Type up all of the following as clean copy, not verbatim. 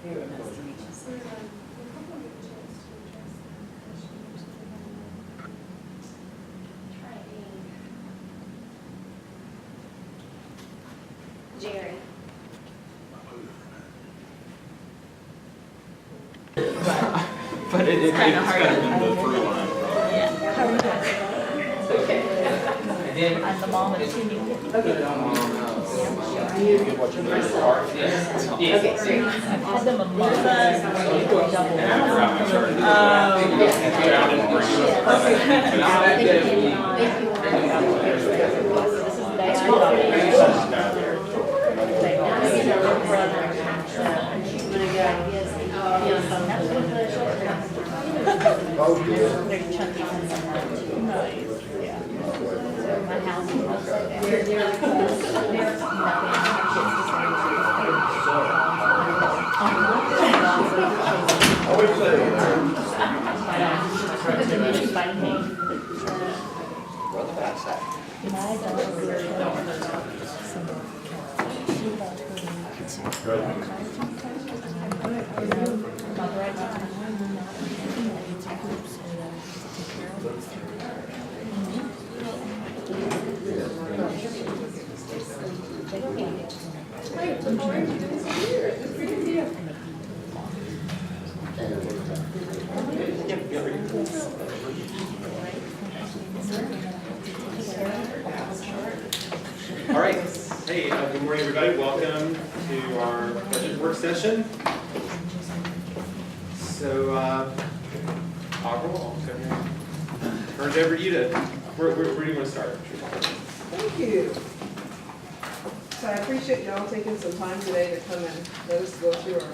Very nice to meet you. Jerry. But it's kinda hard kind to- of been the through line. Okay. And then I'm the mom of two new kids. put it on. You can watch it later. Yeah. Okay, great. I've had them a month. Double. They're chunky. Nice. Yeah. My house is also All right. Hey, good morning, everybody. Welcome to our budget work session. So, Aubrey, I'll turn it over to you to, where do you want to start? Thank you. So I appreciate y'all taking some time today to come and let us go through our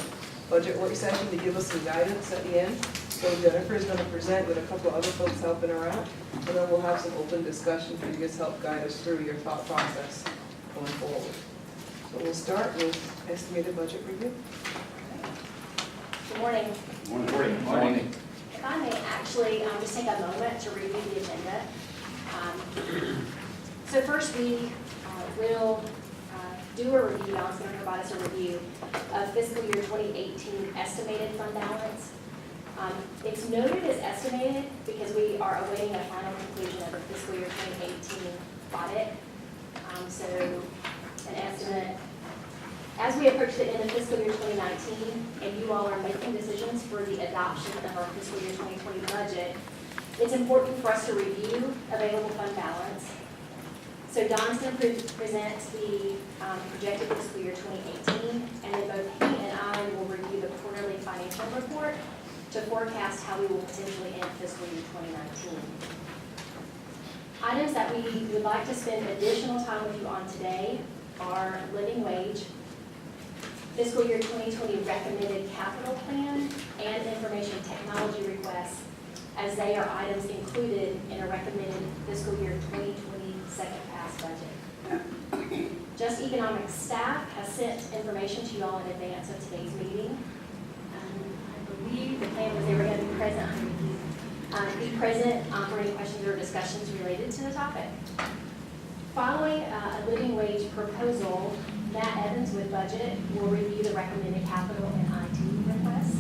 budget work session to give us some guidance at the end. So Jennifer's going to present with a couple of other folks helping her out, and then we'll have some open discussion for you to help guide us through your thought process going forward. So we'll start with estimated budget review. Good morning. Morning. If I may actually just take a moment to review the agenda. So first we will do a review. Alan's going to provide us a review of fiscal year 2018 estimated fund balance. It's noted as estimated because we are awaiting a final conclusion of the fiscal year 2018 audit. So an estimate, as we approach the end of fiscal year 2019 and you all are making decisions for the adoption of our fiscal year 2020 budget, it's important for us to review available fund balance. So Don's going to present the projected fiscal year 2018, and then both he and I will review the quarterly financial report to forecast how we will potentially end fiscal year 2019. Items that we would like to spend additional time with you on today are living wage, fiscal year 2020 recommended capital plan, and information technology requests, as they are items included in a recommended fiscal year 2020 second pass budget. Just Economic staff has sent information to you all in advance of today's meeting. I believe the plan was they were going to be present for any questions or discussions related to the topic. Following a living wage proposal, Matt Evans with budget will review the recommended capital and IT requests.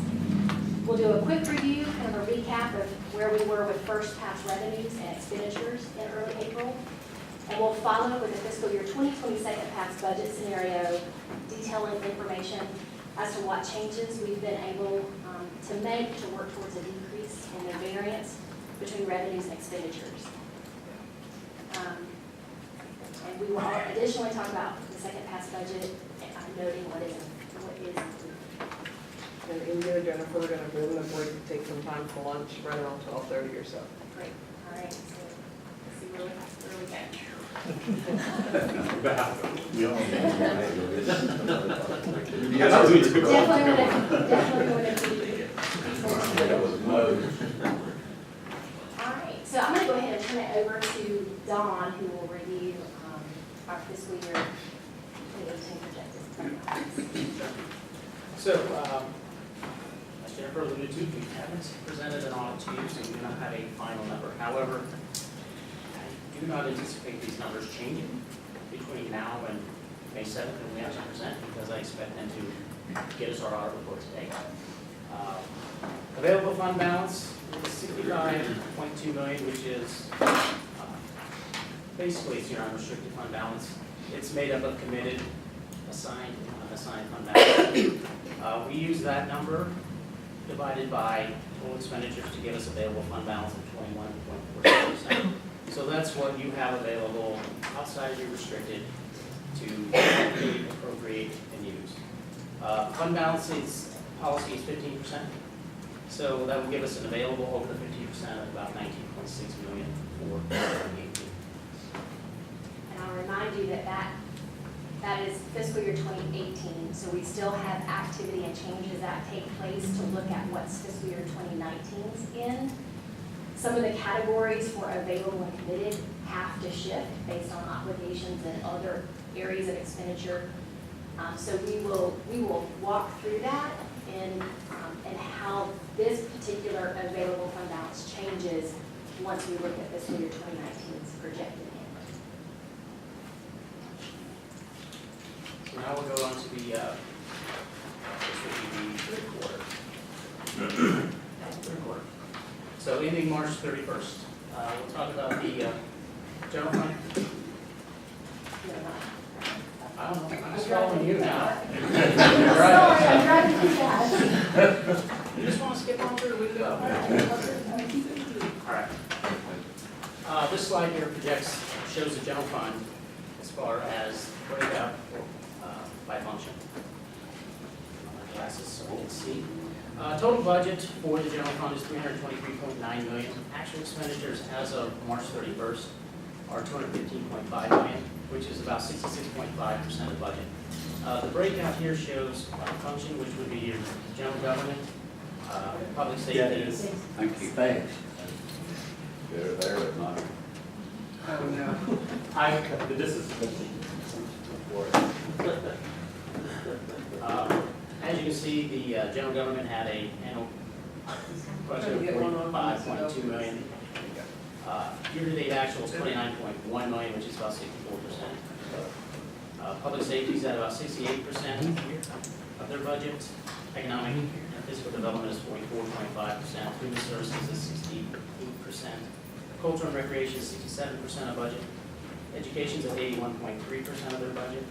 We'll do a quick review, kind of a recap of where we were with first pass revenues and expenditures in early April. And we'll follow with the fiscal year 2020 second pass budget scenario, detailing information as to what changes we've been able to make to work towards a decrease in the variance between revenues and expenditures. And we will additionally talk about the second pass budget, noting what is included. And in here, Jennifer, we're going to give them a break to take some time for lunch, right around 12:30 or so. Great. All right. So let's see where we go. Definitely want to be. All right. So I'm going to go ahead and turn it over to Dawn, who will review our fiscal year 2018 projected. So, as Jennifer alluded to, we haven't presented an audit to you, so we do not have a final number. However, I do not anticipate these numbers changing between now and May 7th when we actually present, because I expect them to get us our audit report today. Available fund balance is $65.2 million, which is basically it's your unrestricted fund balance. It's made up of committed, assigned, and unassigned fund balance. We use that number divided by total expenditures to give us available fund balance of 21.4%. So that's what you have available outside of your restricted to appropriate and use. Fund balance policy is 15%. So that would give us an available over the 15% of about $19.6 million for 2018. And I'll remind you that is fiscal year 2018, so we still have activity and changes that take place to look at what's fiscal year 2019's in. Some of the categories for available and committed have to shift based on obligations and other areas of expenditure. So we will walk through that and how this particular available fund balance changes once we look at fiscal year 2019's projected number. So now we'll go on to the, this will be the third quarter. So ending March 31st, we'll talk about the general fund. I don't know, I'm just following you now. Sorry, I'm driving too fast. You just want to skip on through, we can go. All right. This slide here shows the general fund as far as breakout by function. My glasses so we can see. Total budget for the general fund is $323.9 million. Actual expenditures as of March 31st are $215.5 million, which is about 66.5% of budget. The breakout here shows function, which would be your general government, public safety. Thank you. Thanks. They're there at night. Oh, no. This is As you can see, the general government had a annual budget of $45.2 million. Year-to-date actual is $29.1 million, which is about 64%. Public safety is at about 68% of their budget. Economic and physical development is 44.5%. Human services is 68%. Culture and recreation is 67% of budget. Education is at 81.3% of their budget.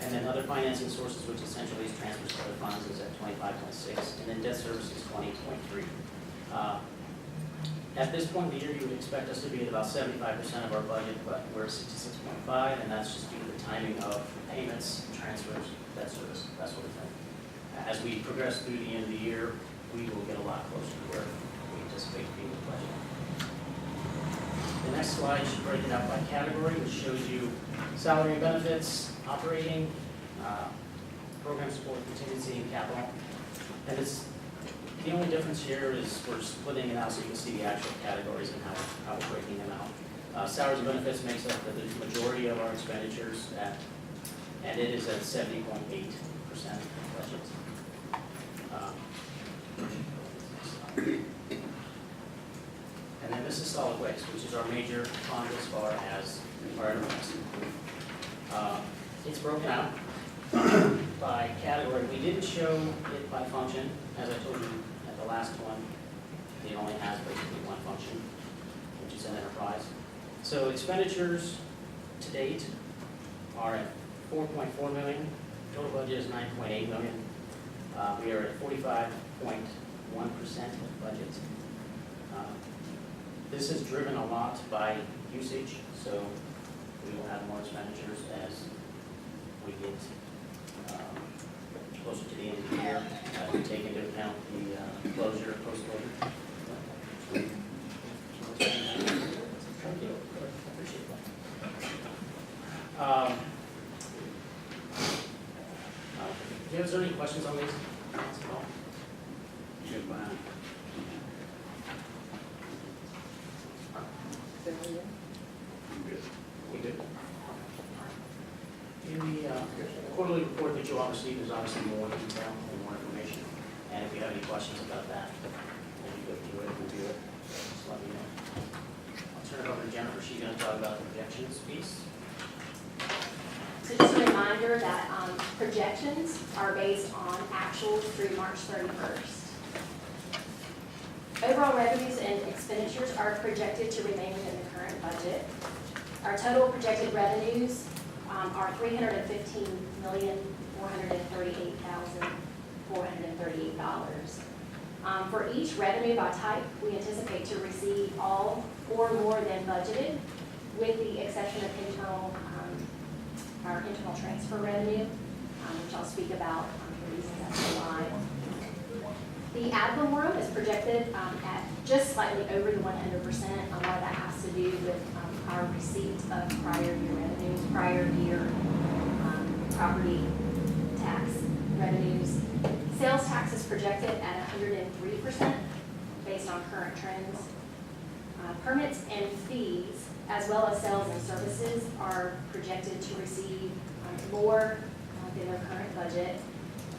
And then other financing sources, which essentially is transfers to other funds, is at 25.6%. And then debt service is 20.3%. At this point in the year, you would expect us to be at about 75% of our budget, but we're at 66.5%, and that's just due to the timing of payments, transfers, debt service, that sort of thing. As we progress through the end of the year, we will get a lot closer to where we anticipate being the budget. The next slide should break it out by category, which shows you salary and benefits, operating, program support, contingency, and capital. And the only difference here is we're splitting it out so you can see the actual categories and how we're breaking them out. Salaries and benefits makes up the majority of our expenditures, and it is at 70.8% of budget. And then this is solid waste, which is our major fund as far as our enterprise. It's broken out by category. We didn't show it by function, as I told you at the last one. It only has basically one function, which is an enterprise. So expenditures to date are at $4.4 million. Total budget is $9.8 million. We are at 45.1% of budget. This is driven a lot by usage, so we will have more expenditures as we get closer to the end of the year, as we take into account the closure, post-closure. Appreciate that. Is there any questions on these? Good man. We good. In the quarterly report that you all received, there's obviously more detail and more information. And if you have any questions about that, when you go through it, review it, just let me know. I'll turn it over to Jennifer. She's going to talk about the projections piece. So just a reminder reminder that projections are based on actuals through March 31st. Overall revenues and expenditures are projected to remain within the current budget. Our total projected revenues are $315,438,438. For each revenue by type, we anticipate to receive all or more than budgeted, with the exception of our internal transfer revenue, which I'll speak about for reasons that's a lie. The ad valorem is projected at just slightly over the 100%. A lot of that has to do with our receipt of prior year revenues, prior year property tax revenues. Sales tax is projected at 103% based on current trends. Permits and fees, as well as sales and services, are projected to receive more than their current budget.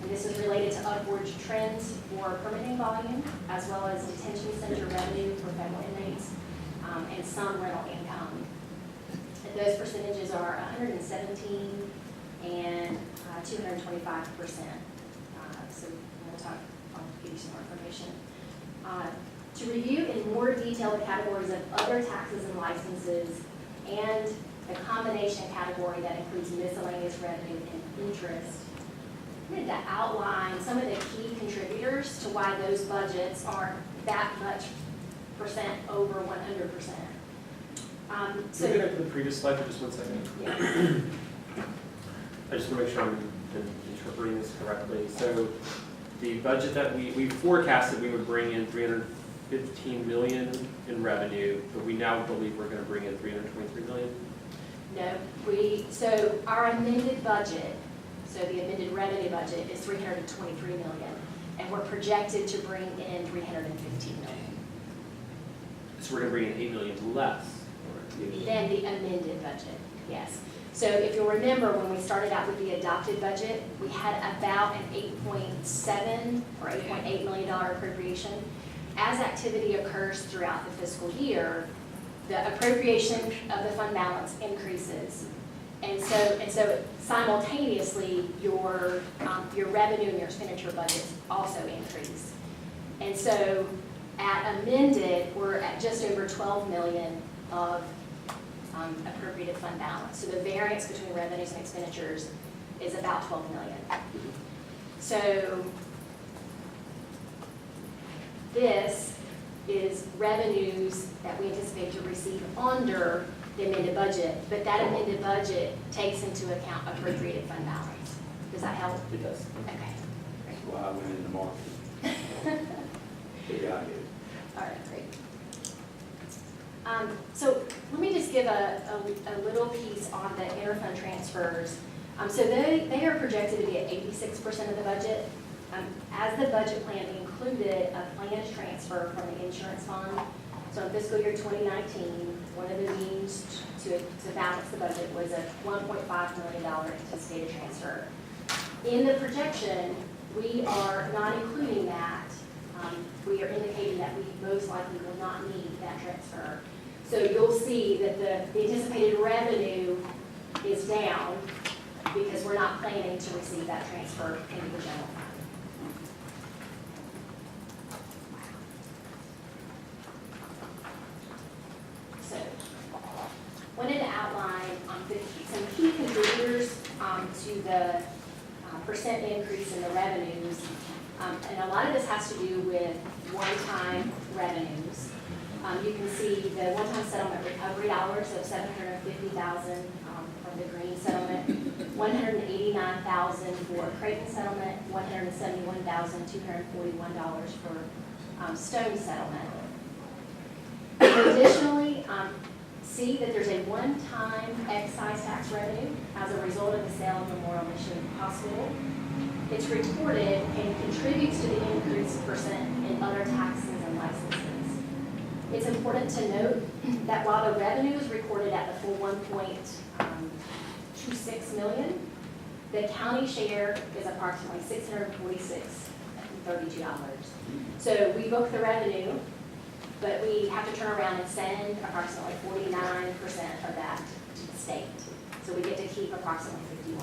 And this is related to upward trends for permitting volume, as well as detention center revenue for federal inmates, and some rental income. And those percentages are 117 and 225%. So we'll talk, I'll give you some more information. To review in more detail the categories of other taxes and licenses and the combination category that includes miscellaneous revenue and interest, I wanted to outline some of the key contributors to why those budgets are that much percent over 100%. Can we go back to the previous slide for just 1 second? Yeah. I just want to make sure I'm interpreting this correctly. So the budget that we forecasted we would bring in $315 million in revenue, but we now believe we're going to bring in $323 million. No, so our amended budget, so the amended revenue budget is $323 million, and we're projected to bring in $315 million. So we're going to bring in $8 million less. Then the amended budget, yes. So if you'll remember, when we started out with the adopted budget, we had about an $8.7 or $8.8 million appropriation. As activity occurs throughout the fiscal year, the appropriation of the fund balance increases. And so simultaneously, your revenue and your expenditure budgets also increase. And so at amended, we're at just over $12 million of appropriated fund balance. So the variance between revenues and expenditures is about $12 million. So this is revenues that we anticipate to receive under the amended budget, but that amended budget takes into account appropriated fund balance. Does that help? It does. Okay. That's why I went in the market. Yeah, I did. All right, great. So let me just give a little piece on the interfund transfers. So they are projected to be at 86% of the budget. As the budget plan included a planned transfer from the insurance fund. So in fiscal year 2019, one of the means to balance the budget was a $1.5 million anticipated transfer. In the projection, we are not including that. We are indicating that we most likely will not need that transfer. So you'll see that the anticipated revenue is down because we're not planning to receive that transfer into the general fund. So, wanted to outline some key contributors to the percent increase in the revenues. And a lot of this has to do with one-time revenues. You can see the one-time settlement recovery dollars of $750,000 from the Green settlement, $189,000 for Creighton settlement, $171,241 for Stone settlement. Additionally, see that there's a one-time excise tax revenue as a result of the sale of Memorial Mission Hospital. It's reported and contributes to the increased percent in other taxes and licenses. It's important to note that while the revenue is recorded at the full $1.26 million, the county share is approximately $646.32. So we book the revenue, but we have to turn around and send approximately 49% of that to the state. So we get to keep approximately 51%.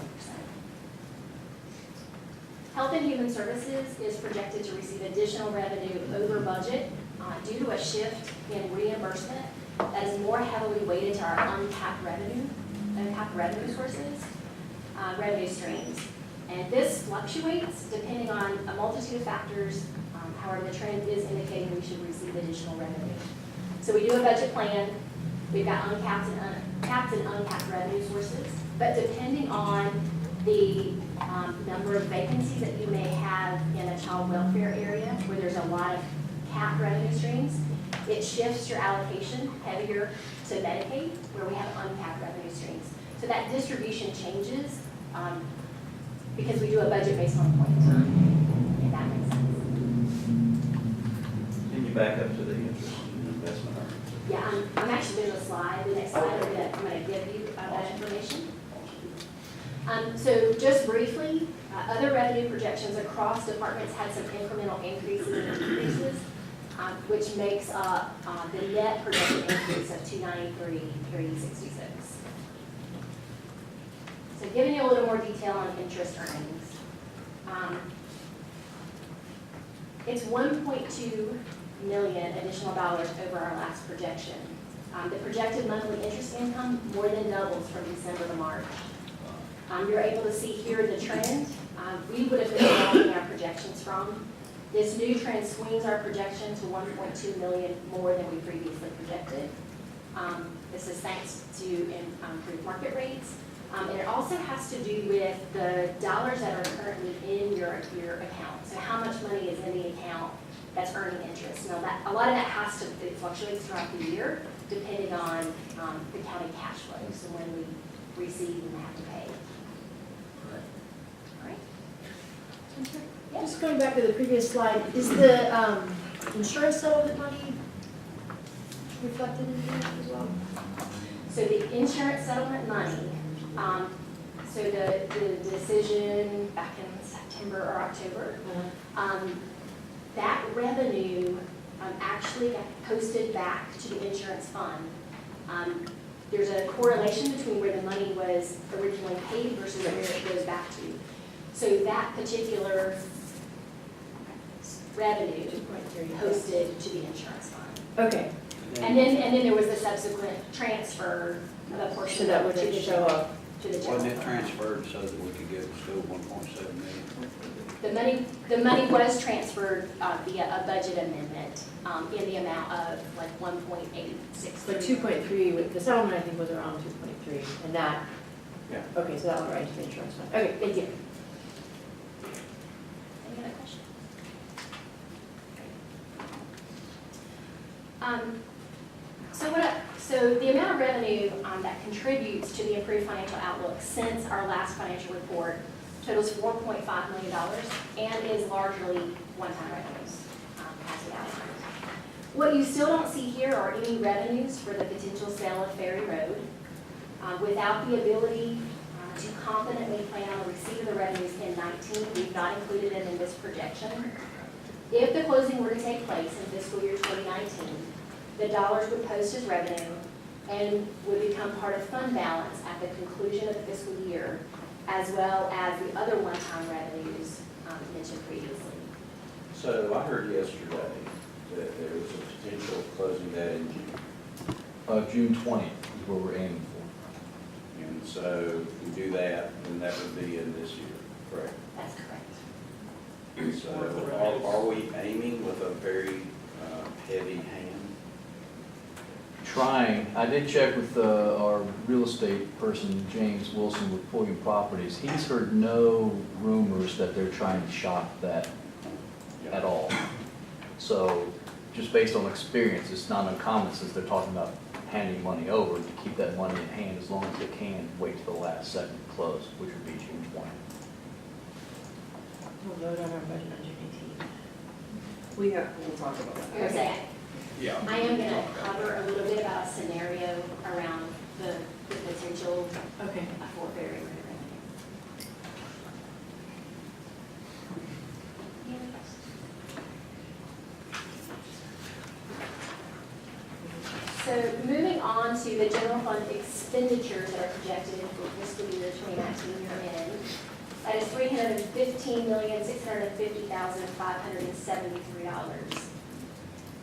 Health and Human Services is projected to receive additional revenue over budget due to a shift in reimbursement that is more heavily weighted to our uncapped revenue sources, revenue streams. And this fluctuates depending on a multitude of factors. However, the trend is indicating we should receive additional revenue. So we do a budget plan. We've got capped and uncapped revenue sources. But depending on the number of vacancies that you may have in a child welfare area where there's a lot of capped revenue streams, it shifts your allocation heavier to Medicaid where we have uncapped revenue streams. So that distribution changes because we do a budget based on point in time, if that makes sense. Can you back up to the interest and investment earnings? Yeah, I'm actually doing a slide. The next slide I'm going to give you that information. So just briefly, other revenue projections across departments had some incremental increases and decreases, which makes up the net projected increase of 293, 366. So giving you a little more detail on interest earnings. It's 1.2 million additional dollars over our last projection. The projected monthly interest income more than doubles from December to March. You're able to see here the trend. We would have been developing our projections from. This new trend swings our projection to 1.2 million more than we previously projected. This is thanks to improved market rates. And it also has to do with the dollars that are currently in your account. So how much money is in the account that's earning interest. Now a lot of that it fluctuates throughout the year depending on the county cash flow. So when we receive and have to pay. All right. Yes. Just going back to the previous slide, is the insurance settlement money reflected in here as well? So the insurance settlement money, so the decision back in September or October, that revenue actually got posted back to the insurance fund. There's a correlation between where the money was originally paid versus where it goes back to. So that particular revenue posted to the insurance fund. Okay, And then there was the subsequent transfer of a portion so that to would the show up. to the general Wasn't it fund. transferred so that we could get still 1.7 million? The money was transferred via a budget amendment in the amount of like 1.86. But 2.3, the settlement I think was around 2.3, and that, Yeah. okay, so that went right into the insurance fund. Okay, It did. Any other questions? So the amount of revenue that contributes to the improved financial outlook since our last financial report totals $4.5 million and is largely one-time revenues, as we outlined. What you still don't see here are any revenues for the potential sale of Ferry Road. Without the ability to confidently plan on the receipt of the revenues in 19, we've not included it in this projection. If the closing were to take place in fiscal year 2019, the dollars would post as revenue and would become part of fund balance at the conclusion of the fiscal year, as well as the other one-time revenues mentioned previously. So I heard yesterday that there was a potential closing that in June. June 20th is what we're aiming for. And so if we do that, then that would be in this year, correct? That's correct. So are we aiming with a very heavy hand? Trying, I did check with our real estate person, James Wilson with Pulliam Properties. He's heard no rumors that they're trying to shop that at all. So just based on experience, it's not uncommon since they're talking about handing money over to keep that money in hand as long as they can, wait till the last second to close, which would be June 20th. We'll vote on our budget on June 18th. We'll talk about I that. was saying, Yeah. I am going to cover a little bit about a scenario around the potential Okay. for Ferry Road revenue. Any other questions? So moving on to the general fund expense expenditures that are projected for fiscal year 2019 year end. That is $315,650,573.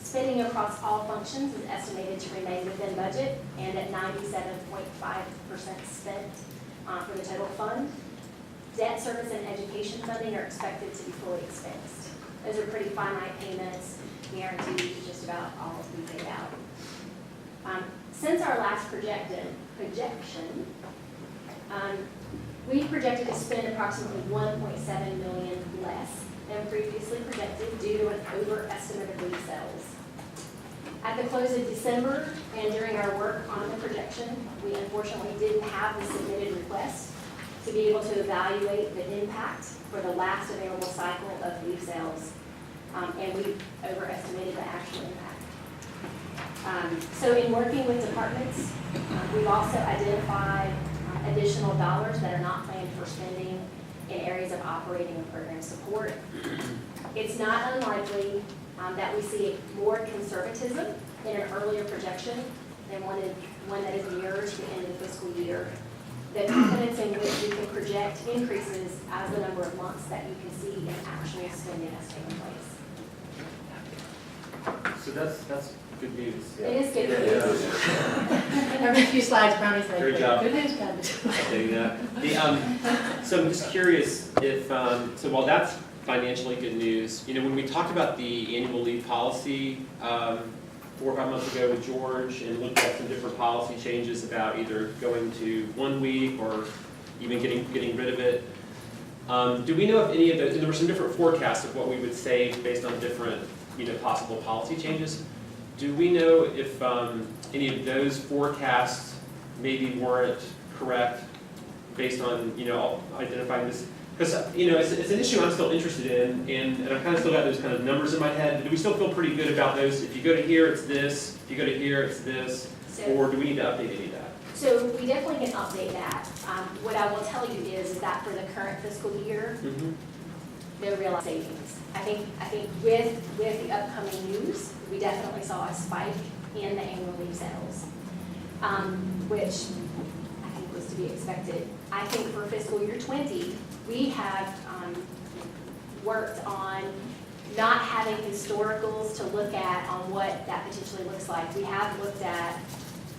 Spending across all functions is estimated to remain within budget and at 97.5% spent for the total fund. Debt service and education funding are expected to be fully expensed. Those are pretty finite payments, guaranteed just about all we paid out. Since our last projection, we projected to spend approximately 1.7 million less than previously projected due to an overestimate of lease sales. At the close of December and during our work on the projection, we unfortunately didn't have the submitted request to be able to evaluate the impact for the last available cycle of leaf sales, and we overestimated the actual impact. So in working with departments, we've also identified additional dollars that are not planned for spending in areas of operating and program support. It's not unlikely that we see more conservatism in an earlier projection than one that is nearer to the end of the fiscal year. The confidence in which we can project increases as the number of months that you can see in actual spending has taken place. So that's good news. It is good Yeah. news. Every few slides, Brownie's like, Great job. good news, bad news. Saying that. So I'm just curious if, so while that's financially good news, when we talked about the annual leave policy 4 or 5 months ago with George and looked at some different policy changes about either going to 1 week or even getting rid of it, do we know if any of those, there were some different forecasts of what we would save based on different possible policy changes. Do we know if any of those forecasts maybe weren't correct based on, identifying this? Because, it's an issue I'm still interested in, and I've kind of still got those kind of numbers in my head. Do we still feel pretty good about those? If you go to here, it's this. If you go to here, it's this. Or do we need to update any of that? So we definitely can update that. What I will tell you is that for the current fiscal year, there are realized savings. I think with the upcoming news, we definitely saw a spike in the annual leave sales, which I think was to be expected. I think for fiscal year 20, we have worked on not having historicals to look at on what that potentially looks like. We have looked at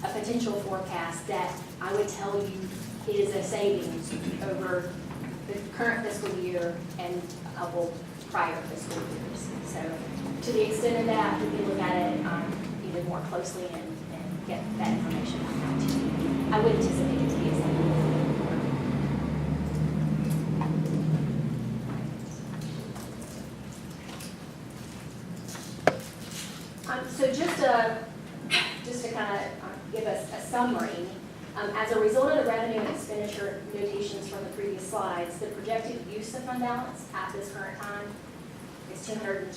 a potential forecast that I would tell you is a savings over the current fiscal year and a couple prior fiscal years. So to the extent of that, we can look at it even more closely and get that information out to you. I would anticipate it to be a savings. So just to kind of give us a summary, as a result of the revenue and expenditure notations from the previous slides, the projected use of fund balance at this current time is $212,135.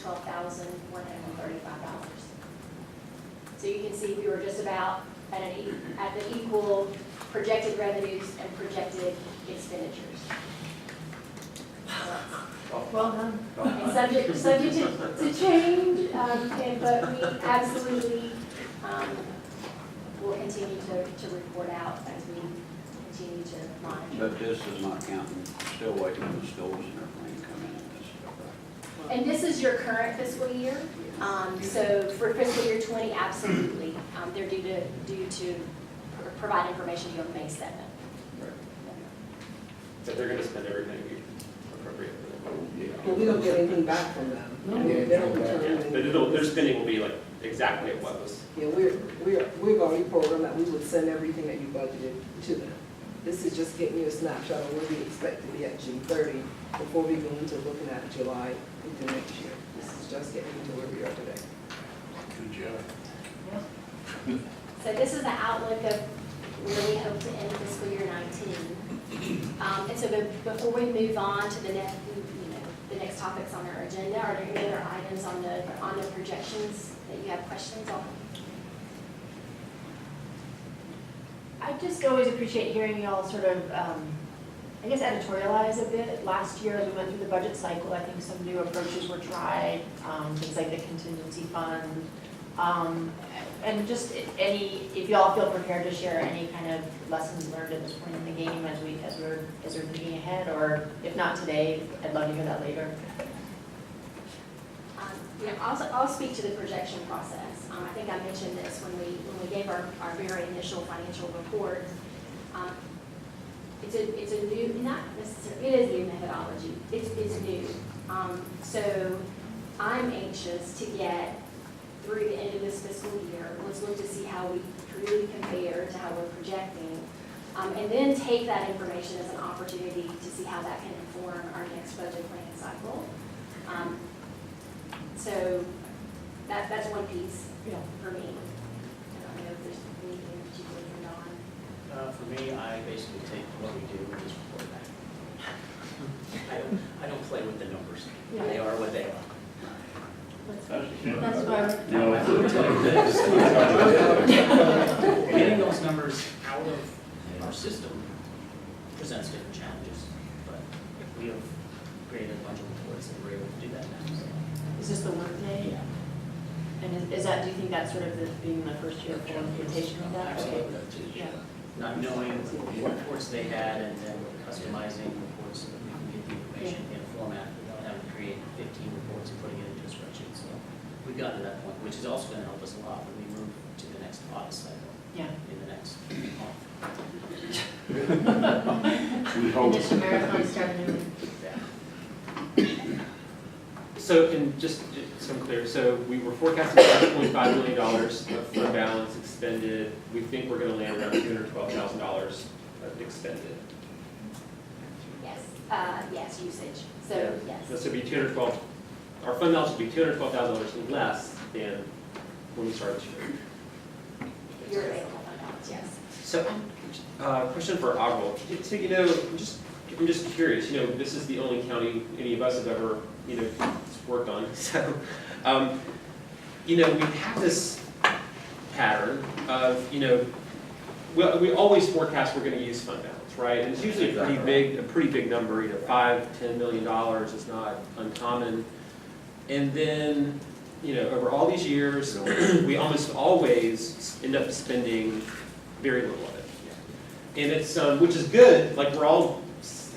So you can see we were just about at the equal projected revenues and projected expenditures. Well done. And subject to change, but we absolutely will continue to report out as we continue to monitor. But this is not counting, still waiting for the schools and everything to come in and this stuff. And this is your current fiscal year. So for fiscal year 20, absolutely, they're due to provide information to you on May 7th. But they're going to spend everything we appropriate for them. Well, we don't get anything back from them. They don't return Yeah, but anything. their spending will be like exactly at what was. Yeah, we're going to reprogram that we would send everything that you budgeted to them. This is just getting you a snapshot of where we expect to be at June 30 before we go into looking at July into next year. This is just getting you to where we are today. Good job. So this is the outlook of where we hope to end fiscal year 19. And so before we move on to the next topics on our agenda, are there any other items on the projections that you have questions on? I just always appreciate hearing y'all sort of, editorialize a bit. Last year, as we went through the budget cycle, I think some new approaches were tried, things like the contingency fund, And just any, if y'all feel prepared to share any kind of lessons learned at this point in the game as we're thinking ahead, or if not today, I'd love to hear that later. Yeah, I'll speak to the projection process. I think I mentioned this when we gave our very initial financial report. It's a new, not necessarily, it is new methodology. It's new. So I'm anxious to get through the end of this fiscal year. Let's look to see how we truly compare to how we're projecting. And then take that information as an opportunity to see how that can inform our next budget planning cycle. So that's one piece for me. I don't know if there's anything particular for Dawn. For me, I basically take what we do and just report back. I don't play with the numbers. They are what they are. That's why. No. Getting those numbers out of our system presents different challenges, but we have created a bunch of reports and we're able to do that now. So, Is this the workday? yeah. And is that, do you think that's sort of being the first year of full implementation of that? Okay. Yeah. Not knowing what reports they had and then customizing reports so that we can get the information in a format without having to create 15 reports and putting it into a spreadsheet. So we've gotten to that point, which is also going to help us a lot when we move to the next audit cycle Yeah. in the next month. We hope. And this marathon started. So, and just so I'm clear, so we were forecasting $5.5 million of fund balance expended. We think we're gonna land around $212,000 expended. Yes, yes, usage. So, Yeah. yes. So it'd be 212, our fund balance would be $212,000 less than when we started this year. Your available fund balance, yes. So, question for Ogwell. So, I'm just curious, this is the only county any of us have ever, worked on. So, we have this pattern of, we always forecast we're gonna use fund balance, right? And it's usually a pretty big number, $5–10 million is not uncommon. And then, over all these years, we almost always end up spending very little of it. And it's, which is good, like we're all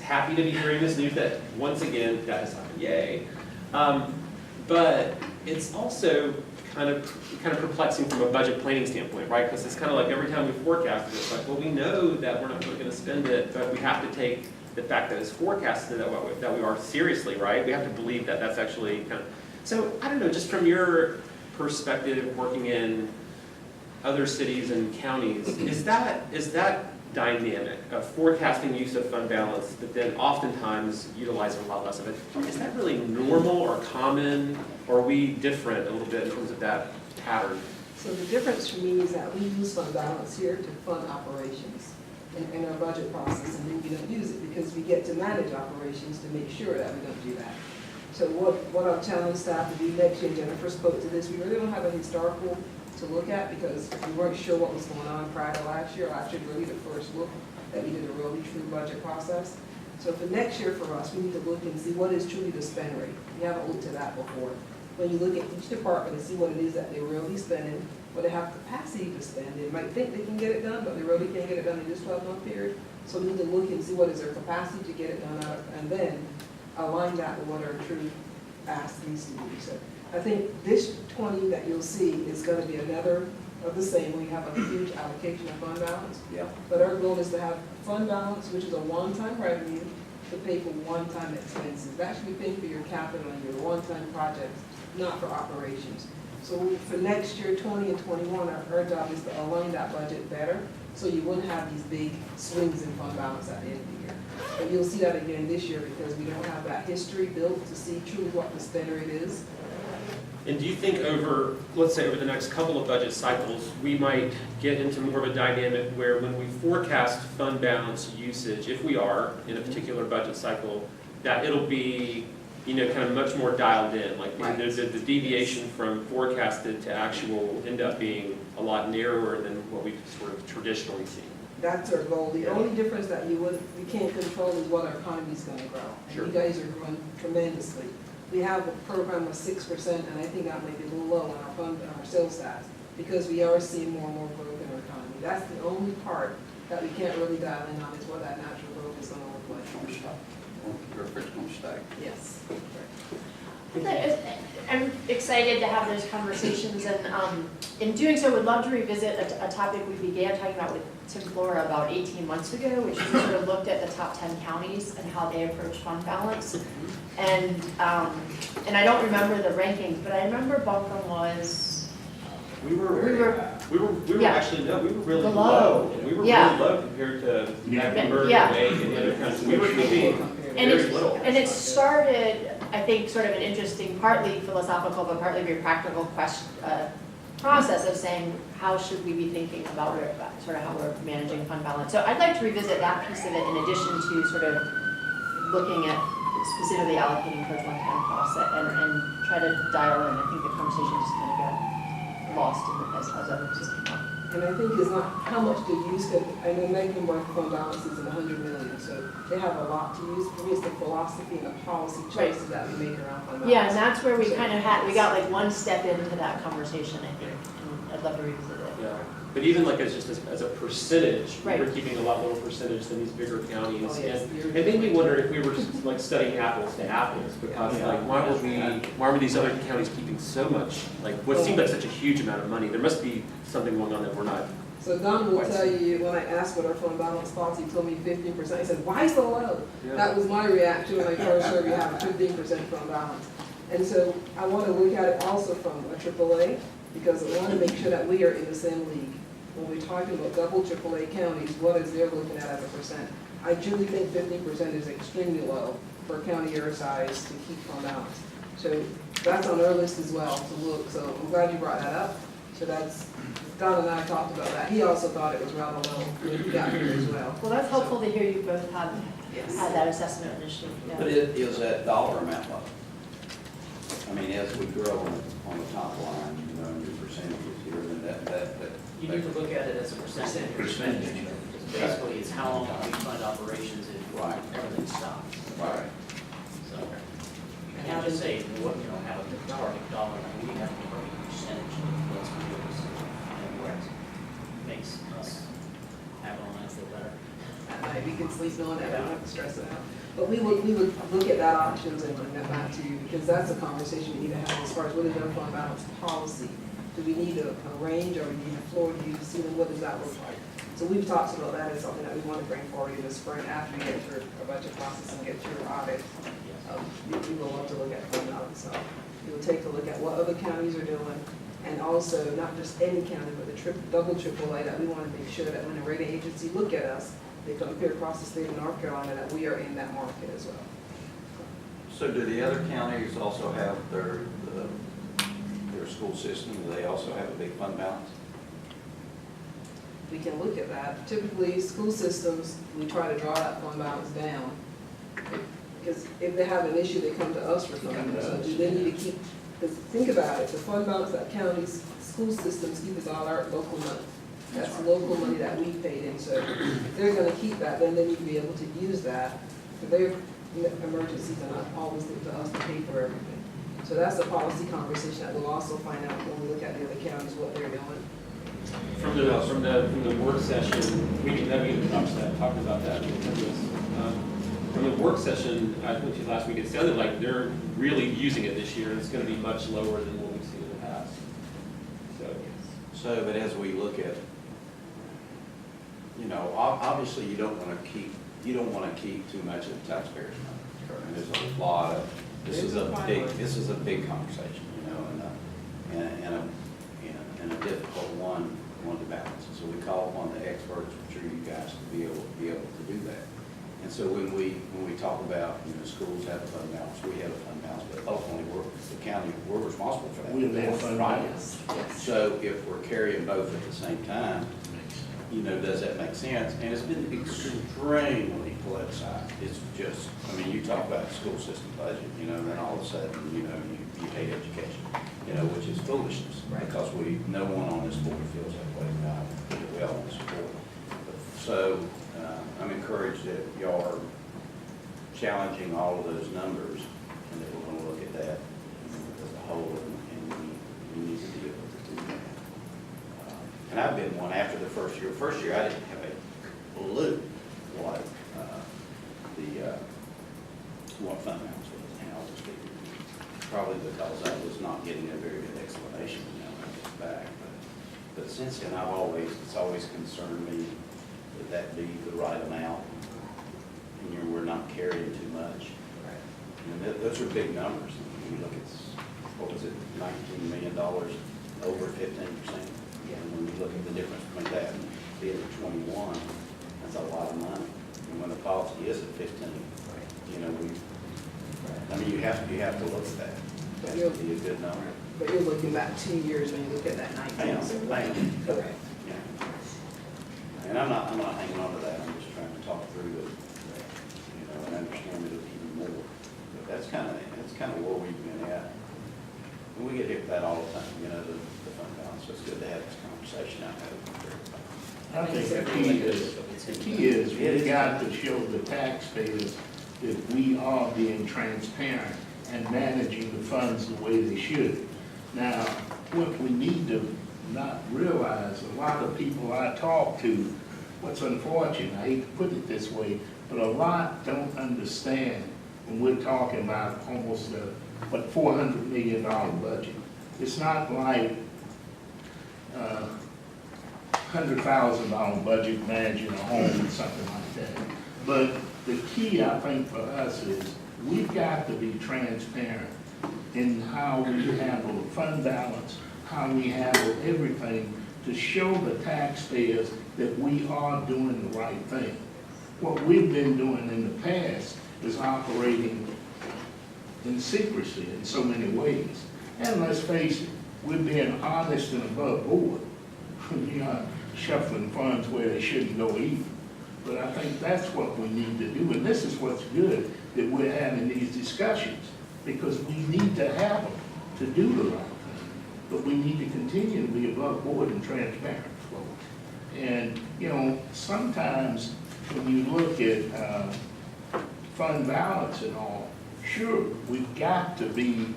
happy to be hearing this news that once again, that has happened, yay. But it's also kind of perplexing from a budget planning standpoint, right? Because it's kind of like every time we forecast it, it's like, well, we know that we're not really going to spend it, but we have to take the fact that it's forecasted that we are seriously, right? We have to believe that that's actually kind of, so I don't know, just from your perspective, working in other cities and counties, is that dynamic of forecasting use of fund balance, but then oftentimes utilizing a lot less of it, is that really normal or common, or are we different a little bit in terms of that pattern? So the difference for me is that we use fund balance here to fund operations in our budget process, and then we don't use it because we get to manage operations to make sure that we don't do that. So what I'm telling staff to do next year, Jennifer spoke to this, we really don't have a historical to look at because we weren't sure what was going on prior to last year. Last year really the first look that we did a really true budget process. So for next year for us, we need to look and see what is truly the spend rate. We haven't looked at that before. When you look at each department and see what it is that they're really spending, what they have capacity to spend, they might think they can get it done, but they really can't get it done in this 12-month period. So we need to look and see what is their capacity to get it done out of, and then align that with what our true ask needs to be. So I think this 20 that you'll see is going to be another of the same. We have a huge allocation of fund balance. Yeah. But our goal is to have fund balance, which is a one-time revenue, to pay for one-time expenses. That should be paying for your capital and your one-time projects, not for operations. So for next year, 20 and 21, our job is to align that budget better so you wouldn't have these big swings in fund balance at the end of the year. And you'll see that again this year because we don't have that history built to see truly what the spend rate is. And do you think let's say over the next couple of budget cycles, we might get into more of a dynamic where when we forecast fund balance usage, if we are in a particular budget cycle, that it'll be, kind of much more dialed in, like the deviation from forecasted to actual will end up being a lot narrower than what we've sort of traditionally seen? That's our goal. The only difference that we can't control is what our economy is going to grow. And Sure. you guys are growing tremendously. we have a program of 6%, and I think that may be a little low on our fund, on our sales tax, because we are seeing more and more growth in our economy. That's the only part that we can't really dial in on, is what that natural growth is gonna look like. Or if it's gonna stay. Yes. I'm excited to have those conversations, and in doing so, would love to revisit a topic we began talking about with Tim Flora about 18 months ago, which we sort of looked at the top 10 counties and how they approach fund balance. And I don't remember the rankings, but I remember Buncombe was, We were Yeah. actually, no, we were really Below. low. We were Yeah. really low compared to Mecklenburg, Yeah. Wake, and the other counties. We were keeping and very little. it started, I think, sort of an interesting, partly philosophical, but partly very practical process of saying, how should we be thinking about sort of how we're managing fund balance? So I'd like to revisit that piece of it in addition to sort of looking at specifically allocating towards one-time costs and try to dial in. I think the conversation just kind of got lost as others just came up. And I think it's not how much to use, because I know Mecklenburg fund balance is in 100 million, so they have a lot to use. For me, it's the philosophy and the policy choices that we make around fund balance. Yeah, and that's where we kind of we got like one step into that conversation, I think, and I'd love to revisit it. Yeah, but even like as a percentage, we were Right. keeping a lot lower percentage than these bigger counties. Oh, yes. And it made me wonder if we were just like studying apples to apples, because like, why were these other counties keeping so much, like what seemed like such a huge amount of money? There must be something going on that we're not. So Don will tell you, when I asked what our fund balance thoughts, he told me 15%. He said, why so low? Yeah. That was my reaction when I first heard we have a 15% fund balance. And so I want to look at it also from a AAA, because I want to make sure that we are in the same league. When we're talking about double AAA counties, what is they're looking at as a percent? I truly think 15% is extremely low for a county your size to keep fund balance. So that's on our list as well to look. So I'm glad you brought that up. So that's, Don and I talked about that. He also thought it was rather low when he got here as well. Well, that's helpful to hear you both had Yes. that assessment initially. Yeah. But is that dollar amount low? I mean, as we grow on the top line, you know, and your percentages here, then that. You need to look at it as a percentage of expenditure. Basically, it's how long we fund operations if Right. everything stops. Right. So, you can't just say, what, you know, have a target dollar, and we have to work a percentage of what's produced and what makes us have our lives feel better. At night, we can sleep knowing that we don't have to stress it out. But we would look at that options and bring that back to you, because that's a conversation we need to have as far as what is our fund balance policy. Do we need a range, or we need a floor? Do you see them? What does that look like? So we've talked about that as something that we want to bring forward in the spring after we get through our budget process and get through our audit. We will love to look at fund balance. So we will take a look at what other counties are doing, and also not just any county, but the double AAA, that we want to make sure that when a rating agency look at us, they compare across the state of North Carolina that we are in that market as well. So do the other counties also have their school system, do they also have a big fund balance? We can look at that. Typically, school systems, we try to draw that fund balance down. Because if they have an issue, they come to us for funding. So do they need to keep, because think about it, the fund balance that counties, school systems keep is all our local money. That's local money that we paid in. So if they're gonna keep that, then they need to be able to use that. For their emergencies and not always look to us to pay for everything. So that's a policy conversation that we'll also find out when we look at the other counties, what they're doing. From the work session, we talked about that. From the work session I went to last week, it sounded like they're really using it this year, and it's gonna be much lower than what we've seen in the past. So, but as we look at, you know, obviously you don't want to keep too much of the taxpayers' money. And there's a lot of, this is a big conversation, you know, and a difficult one to balance. So we call upon the experts, I'm sure you guys to be able to do that. And so when we talk about, you know, schools have a fund balance, we have a fund balance, but ultimately the county, we're responsible for that. We have a fund Right. balance. So if we're carrying both at the same time, you know, does that make sense? And it's been extremely politicized. It's just, I mean, you talk about the school system budget, you know, and then all of a sudden, you know, you hate education, you know, which is foolishness. Right. Because no one on this board feels that way about it. We all want to support. So I'm encouraged that y'all are challenging all of those numbers, and that we're going to look at that first year. First year, I didn't have a clue what, what fund balance was and how it was figured. Probably because I was not getting a very good explanation, you know, when I look back. But since then, it's always concerned me that be the right amount, and we're not carrying too much. And those are big numbers. When you look at, what was it, $19 million, over 15%. And when you look at the difference between that and being at 21, that's a lot of money. And when the policy is at 15, you know, you have to look at that. That would be a good number. But you're looking back 2 years when you look at that 19. So- Bam. Correct. Yeah. And I'm not hanging on to that. I'm just trying to talk through it, you know, and understand it even more. But that's kind of where we've been at. And we get hit with that all the time, you know, the fund balance. So it's good to have this conversation out there. I think the key is we got to show the taxpayers that we are being transparent and managing the funds the way they should. Now, what we need to not realize, a lot of people I talk to, what's unfortunate, I hate to put it this way, but a lot don't understand when we're talking about almost a, $400 million budget. It's not like $100,000 budget managing a home or something like that. But the key, I think, for us is we've got to be transparent in how we handle the fund balance, how we handle everything to show the taxpayers that we are doing the right thing. What we've been doing in the past is operating in secrecy in so many ways. And let's face it, we're being honest and above board. We're not shuffling funds where they shouldn't go either. But I think that's what we need to do, and this is what's good, that we're having these discussions, because we need to have them to do the right thing. But we need to continue to be above board and transparent, folks. And, you know, sometimes when you look at fund balance and all, sure, we've got to be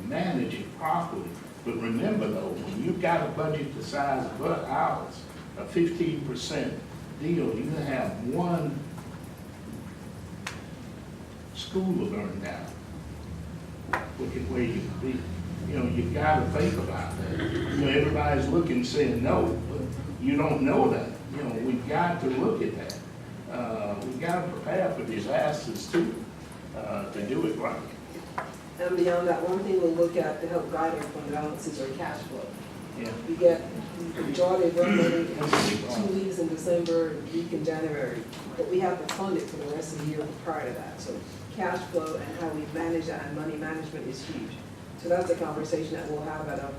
managing properly. But remember though, when you've got a budget the size of ours, a 15% deal, you can have one school to burn down. Look at where you can be. You know, you've got to think about that. You know, everybody's looking, saying no, but you don't know that. You know, we've got to look at that. We've got to prepare for disasters too, to do it right. And beyond that, one thing we'll look at to help guide our fund balances are cash flow. Yeah. We get the majority of our money in 2 weeks in December, a week in January, but we have to fund it for the rest of the year prior to that. So cash flow and how we manage that and money management is huge. So that's a conversation that we'll have at a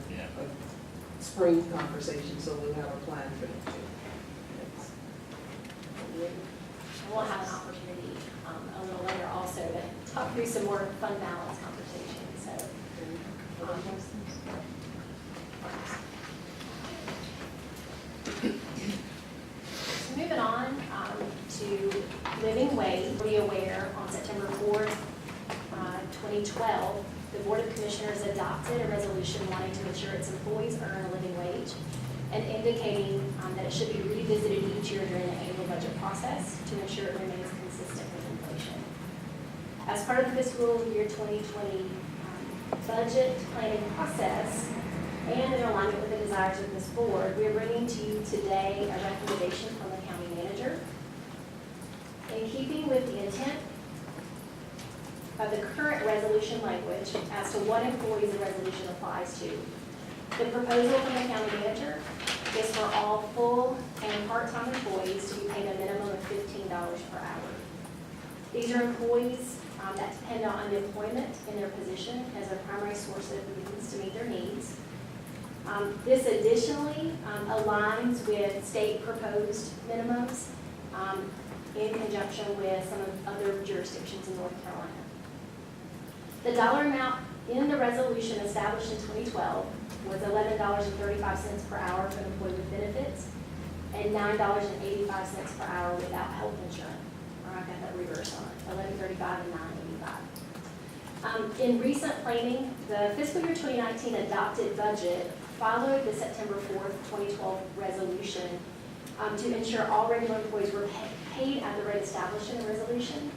spring conversation, so we'll have a plan for next year. And we'll have an opportunity a little later also to talk through some more fund balance conversations, so. So moving on to living wage, be aware on September 4th, 2012, the Board of Commissioners adopted a resolution wanting to ensure its employees earn a living wage and indicating that it should be revisited each year during the annual budget process to ensure it remains consistent with inflation. As part of the fiscal year 2020 budget planning process and in alignment with the desires of this board, we are bringing to you today a recommendation from the county manager. In keeping with the intent of the current resolution language as to what employees the resolution applies to, the proposal from the county manager is for all full and part-time employees to be paid a minimum of $15 per hour. These are employees that depend on unemployment in their position as their primary source of means to meet their needs. This additionally aligns with state proposed minimums in conjunction with some of other jurisdictions in North Carolina. The dollar amount in the resolution established in 2012 was $11.35 per hour for an employee with benefits and $9.85 per hour without health insurance. Or I got that reverse on it, $11.35 and $9.85. In recent planning, the fiscal year 2019 adopted budget followed the September 4th, 2012 resolution to ensure all regular employees were paid at the rate established in the resolution.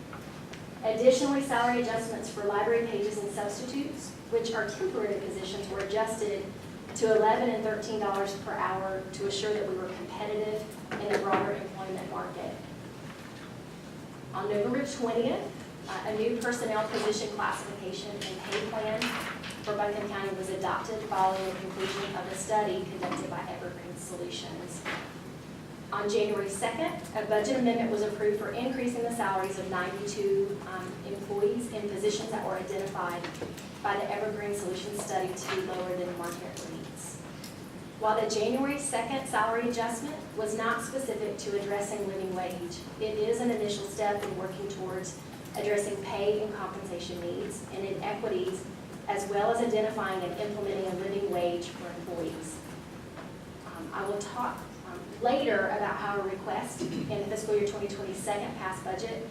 Additionally, salary adjustments for library pages and substitutes, which are temporary positions, were adjusted to $11 and $13 per hour to assure that we were competitive in the broader employment market. On November 20th, a new personnel position classification and pay plan for Buncombe County was adopted following the conclusion of a study conducted by Evergreen Solutions. On January 2nd, a budget amendment was approved for increasing the salaries of 92 employees in positions that were identified by the Evergreen Solutions study to be lower than market rates. While the January 2nd salary adjustment was not specific to addressing living wage, it is an initial step in working towards addressing pay and compensation needs and inequities, as well as identifying and implementing a living wage for employees. I will talk later about how a request in the fiscal year 2020 second pass budget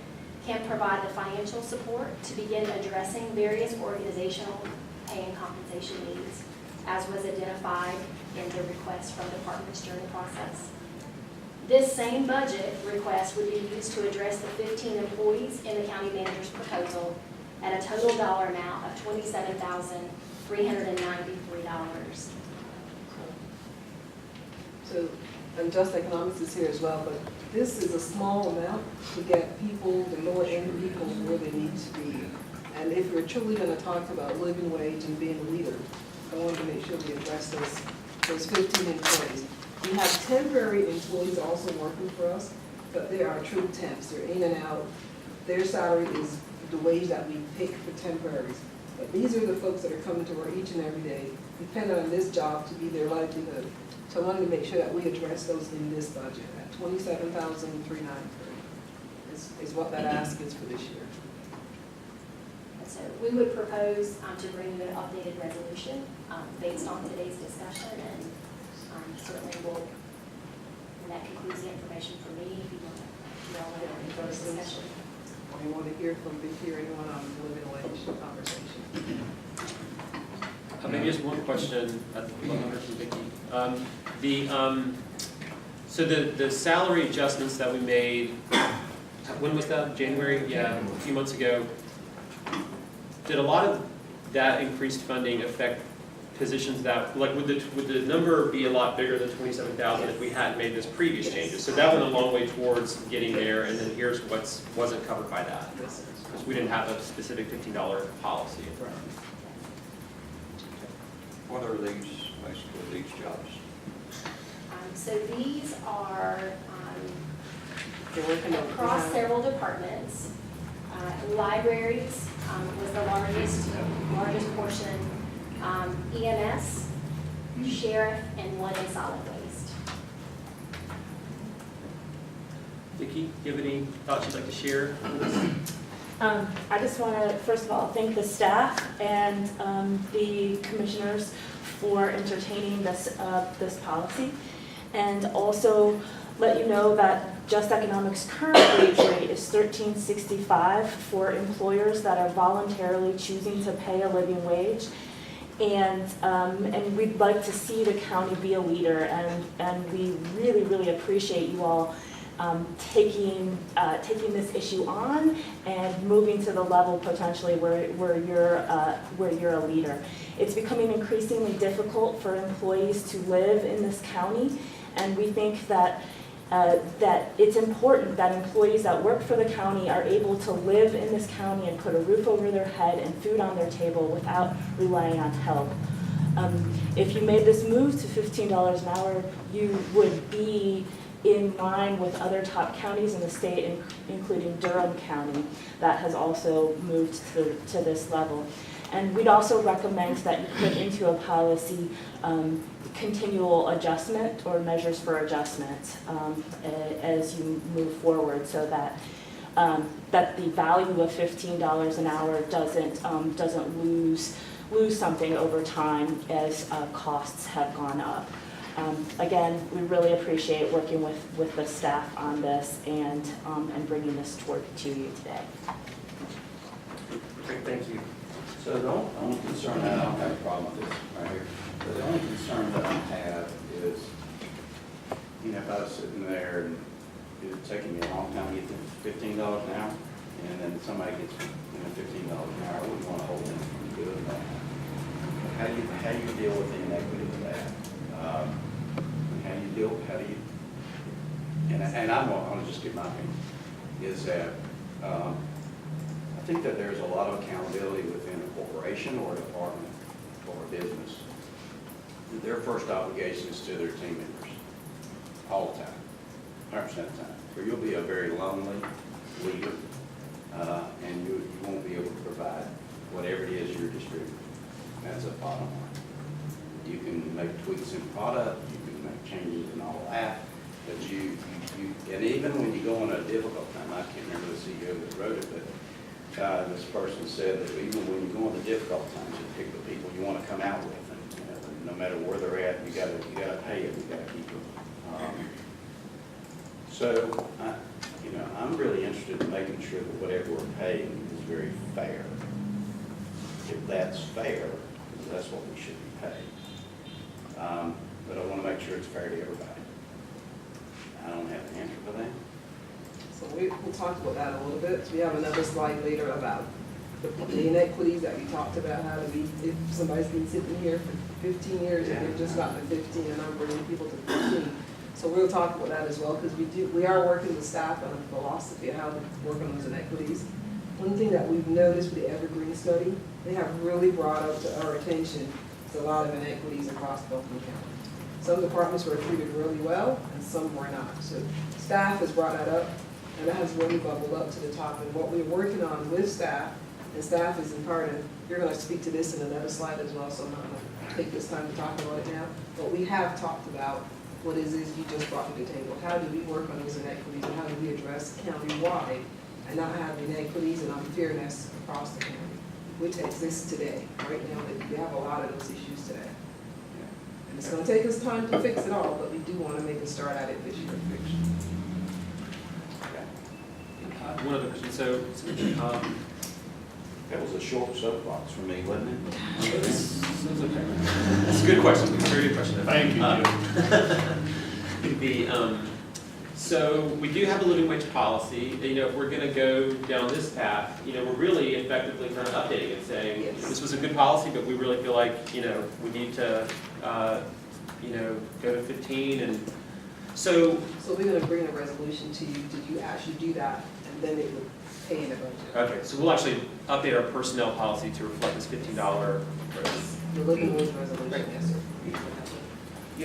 can provide the financial support to begin addressing various organizational pay and compensation needs, as was identified in the request from departments during the process. This same budget request would be used to address the 15 employees in the county manager's proposal at a total dollar amount of $27,393. So, and Just Economics is here as well, but this is a small amount to get people, the lower end people, where they need to be. And if we're truly gonna talk about living wage and being a leader, I want to make sure we address those 15 employees. We have temporary employees also working for us, but they are true temps. They're in and out. Their salary is the wage that we pick for temporaries. But these are the folks that are coming to work each and every day, depending on this job to be their livelihood. So I wanted to make sure that we address those in this budget at $27,393 is what that ask is for this year. And so we would propose to bring you an updated resolution based on today's discussion, and certainly will, and that concludes the information for me. If you want to, any further discussion. I want to hear from Vicki or anyone on the living wage conversation. Maybe just one question at the from Vicki. So the salary adjustments that we made, when was that? January? Yeah, a few months ago. Did a lot of that increased funding affect positions that, like, would the number be a lot bigger than 27,000 if we hadn't made this previous changes? So that went a long way towards getting there, and then here's what wasn't covered by that. Because we didn't have a specific $15 policy. What are these, basically, these jobs? So these are They're working on across several departments. Libraries was the largest portion. EMS, sheriff, and one in solid waste. Vicki, do you have any thoughts you'd like to share? I just want to, first of all, thank the staff and the commissioners for entertaining this policy, and also let you know that Just Economics' current wage rate is $13.65 for employers that are voluntarily choosing to pay a living wage. And we'd like to see the county be a leader, and we really, really appreciate you all taking this issue on and moving to the level potentially where you're a leader. It's becoming increasingly difficult for employees to live in this county, and we think that it's important that employees that work for the county are able to live in this county and put a roof over their head and food on their table without relying on help. If you made this move to $15 an hour, you would be in line with other top counties in the state, including Durham County, that has also moved to this level. And we'd also recommend that you put into a policy continual adjustment or measures for adjustment as you move forward, so that that the value of $15 an hour doesn't lose something over time as costs have gone up. Again, we really appreciate working with the staff on this and bringing this to you today. Great, thank you. So the only concern, I don't have a problem with this right here, but the only concern that I have is, you know, if I was sitting there and it was taking me a long time to get to $15 an hour, and then somebody gets, you know, $15 an hour, I wouldn't want to hold them from doing that. How do you deal with the inequity of that? How do you, and I'm gonna just give my opinion, is that, I think that there's a lot of accountability within a corporation or a department or a business. Their first obligation is to their team members, all the time, 100% of the time. Or you'll be a very lonely leader, and you won't be able to provide whatever it is you're distributing. That's a bottom line. You can make tweaks in product, you can make changes in all that, but and even when you go on a difficult time, I can't remember the CEO that wrote it, but this person said that even when you go on the difficult times, you pick the people you want to come out with, and you know, no matter where they're at, you gotta pay them, you gotta keep them. So, I'm really interested in making sure that whatever we're paying is very fair. If that's fair, that's what we should be paid. But I want to make sure it's fair to everybody. I don't have an answer for that. So we'll talk about that a little bit. So we have another slide later about the inequities that we talked about, how to be, if somebody's been sitting here for 15 years and they've just gotten to 15 and I'm bringing people to 15. So we'll talk about that as well, because we are working with staff on a philosophy of how to work on those inequities. One thing that we've noticed with the Evergreen study, they have really brought up to our attention is a lot of inequities across Buncombe County. Some departments were treated really well and some were not. So staff has brought that up and that has really bubbled up to the top. And what we're working on with staff, and staff is in part of, you're going to speak to this in another slide as well, so I'm not going to take this time to talk about it now. But we have talked about what is this you just brought to the table. How do we work on those inequities and how do we address county-wide and not have inequities and unfairness across the county, which exists today. Right now, we have a lot of those issues today. And it's going to take us time to fix it all, but we do want to make a start at it this year. One other question, so, That was a short soapbox for me, wasn't it? it's okay. That's a good question, very good question. Thank you, Jim. So we do have a living wage policy. If we're going to go down this path, we're really effectively kind of updating it, saying Yes. this was a good policy, but we really feel like we need to go to 15, and so. So we're going to bring a resolution to you. Did you actually do that? And then it would pay in the budget. Okay, so we'll actually update our personnel policy to reflect this $15 raise. The living wage resolution, yes, sir.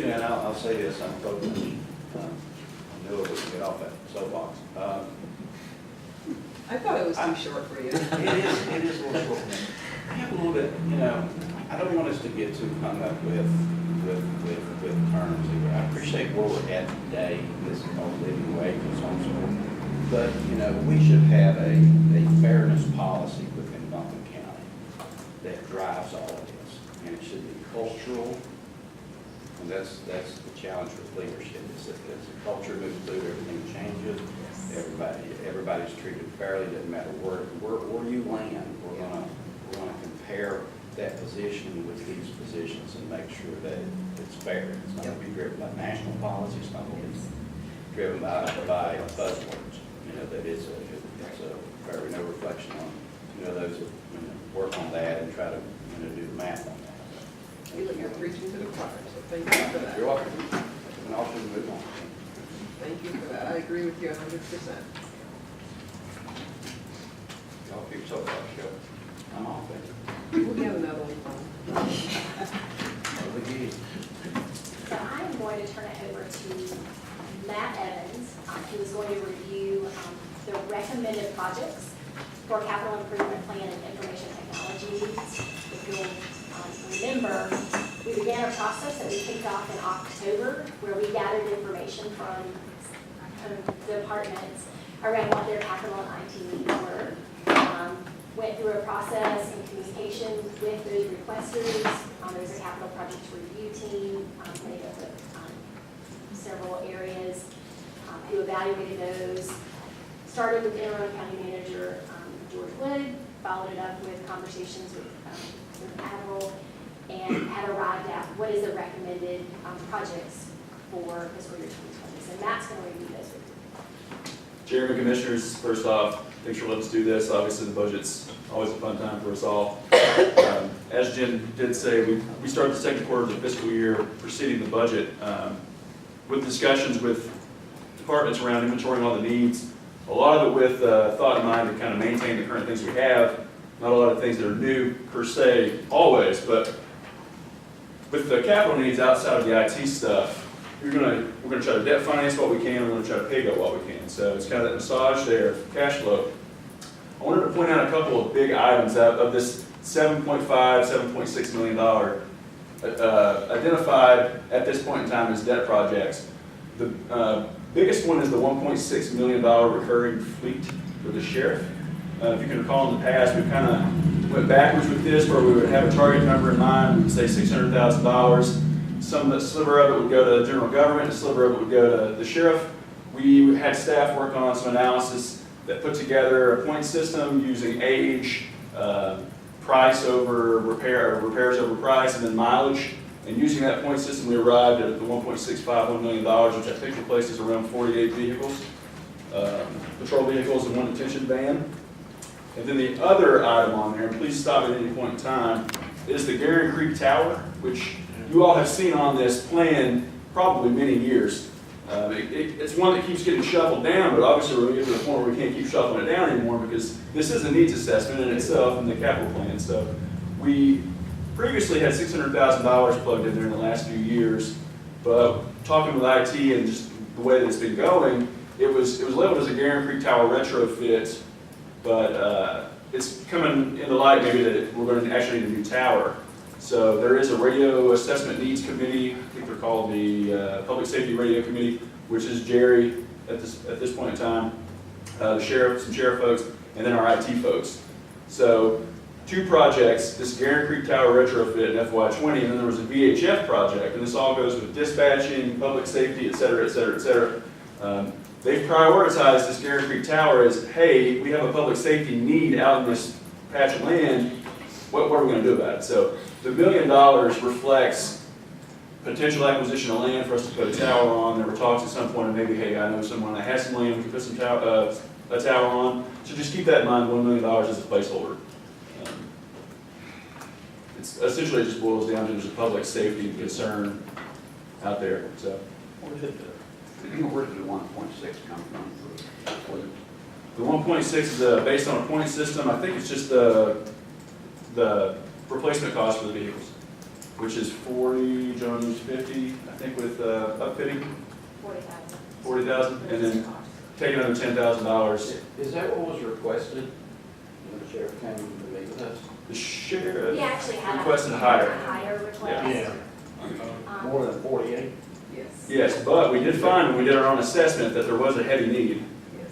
And I'll say this, I'm totally, I knew it was to get off that soapbox. I thought it was too short for you. It is a little short. I have a little bit, I don't want us to get too hung up with terms here. I appreciate where we're at today, this whole living wage and so on and so forth. But, we should have a fairness policy within Buncombe County that drives all of this. And it should be cultural, and that's the challenge with leadership, is that as the culture moves through, everything changes. Everybody's treated fairly, doesn't matter where you land. We're gonna compare that position with these positions and make sure that it's fair. It's not gonna be driven by national policy, it's not gonna be driven by buzzwords. That it's a fair, no reflection on, those that, work on that and try to, do the math on that. You're preaching to the choir, so thank you for that. You're welcome. And I'll just move on. Thank you for that. I agree with you 100%. Y'all keep so far, show. I'm off it. We'll get another one. Over to you. So I'm going to turn it over to Matt Evans, who is going to review the recommended projects for capital improvement plan and information technology needs. If you'll remember, we began a process that we kicked off in October where we gathered information from departments around what their capital and IT needs were. Went through a process in communication with those requesters. There's a capital projects review team made up of several areas who evaluated those. Started with interim county manager George Wood, followed it up with conversations with Admiral, and had arrived at what is the recommended projects for fiscal year 2020. So Matt's going to review those with you. Chairman, Commissioners, first off, thanks for letting us do this. Obviously, the budget's always a fun time for us all. As Jen did say, we started the second quarter of the fiscal year preceding the budget with discussions with departments around inventorying all the needs. A lot of it with thought in mind to kind of maintain the current things we have. Not a lot of things that are new per se, always, but with the capital needs outside of the IT stuff, we're gonna try to debt finance what we can, we're gonna try to pay go what we can. So it's kind of that massage there for cash flow. I wanted to point out a couple of big items out of this $7.6 million identified at this point in time as debt projects. The biggest one is the $1.6 million recurring fleet for the sheriff. If you can recall in the past, we kind of went backwards with this where we would have a target number in mind, we would say $600,000. Some of the sliver of it would go to general government, a sliver of it would go to the sheriff. We had staff work on some analysis that put together a point system using age, price over repair, repairs over price, and then mileage. And using that point system, we arrived at the $1.651 million, which I think replaces around 48 vehicles, patrol vehicles and one detention van. And then the other item on there, and please stop at any point in time, is the Gary Creek Tower, which you all have seen on this plan probably many years. It's one that keeps getting shuffled down, but obviously we're getting to the point where we can't keep shuffling it down anymore because this is a needs assessment in itself in the capital plan. So we previously had $600,000 plugged in there in the last few years, but talking with IT and just the way that it's been going, it was labeled as a Gary Creek Tower retrofit, but it's coming into light maybe that we're going to actually need a new tower. So there is a radio assessment needs committee, I think they're called the Public Safety Radio Committee, which is Jerry at this point in time, the sheriff, some sheriff folks, and then our IT folks. So 2 projects, this Gary Creek Tower retrofit in FY20, and then there was a VHF project, and this all goes with dispatching, public safety, et cetera, et cetera, et cetera. They've prioritized this Gary Creek Tower as, hey, we have a public safety need out in this patch of land, what are we going to do about it? So the $1 million reflects potential acquisition of land for us to put a tower on. There were talks at some point of maybe, hey, I know someone that has some land we can put some a tower on. So just keep that in mind, $1 million is a placeholder. It's essentially it just boils down to there's a public safety concern out there. So Where did the 1.6 come from? the 1.6 is based on a point system. I think it's just the replacement cost for the vehicles, which is 40, John's 50, I think with upfitting, 40,000. 40,000, and then take another $10,000. Is that what was requested when the sheriff came to meet with us? The sheriff We actually had requested a higher. higher request. More than 48? Yes. Yes, but we did find when we did our own assessment that there was a heavy need, Yes.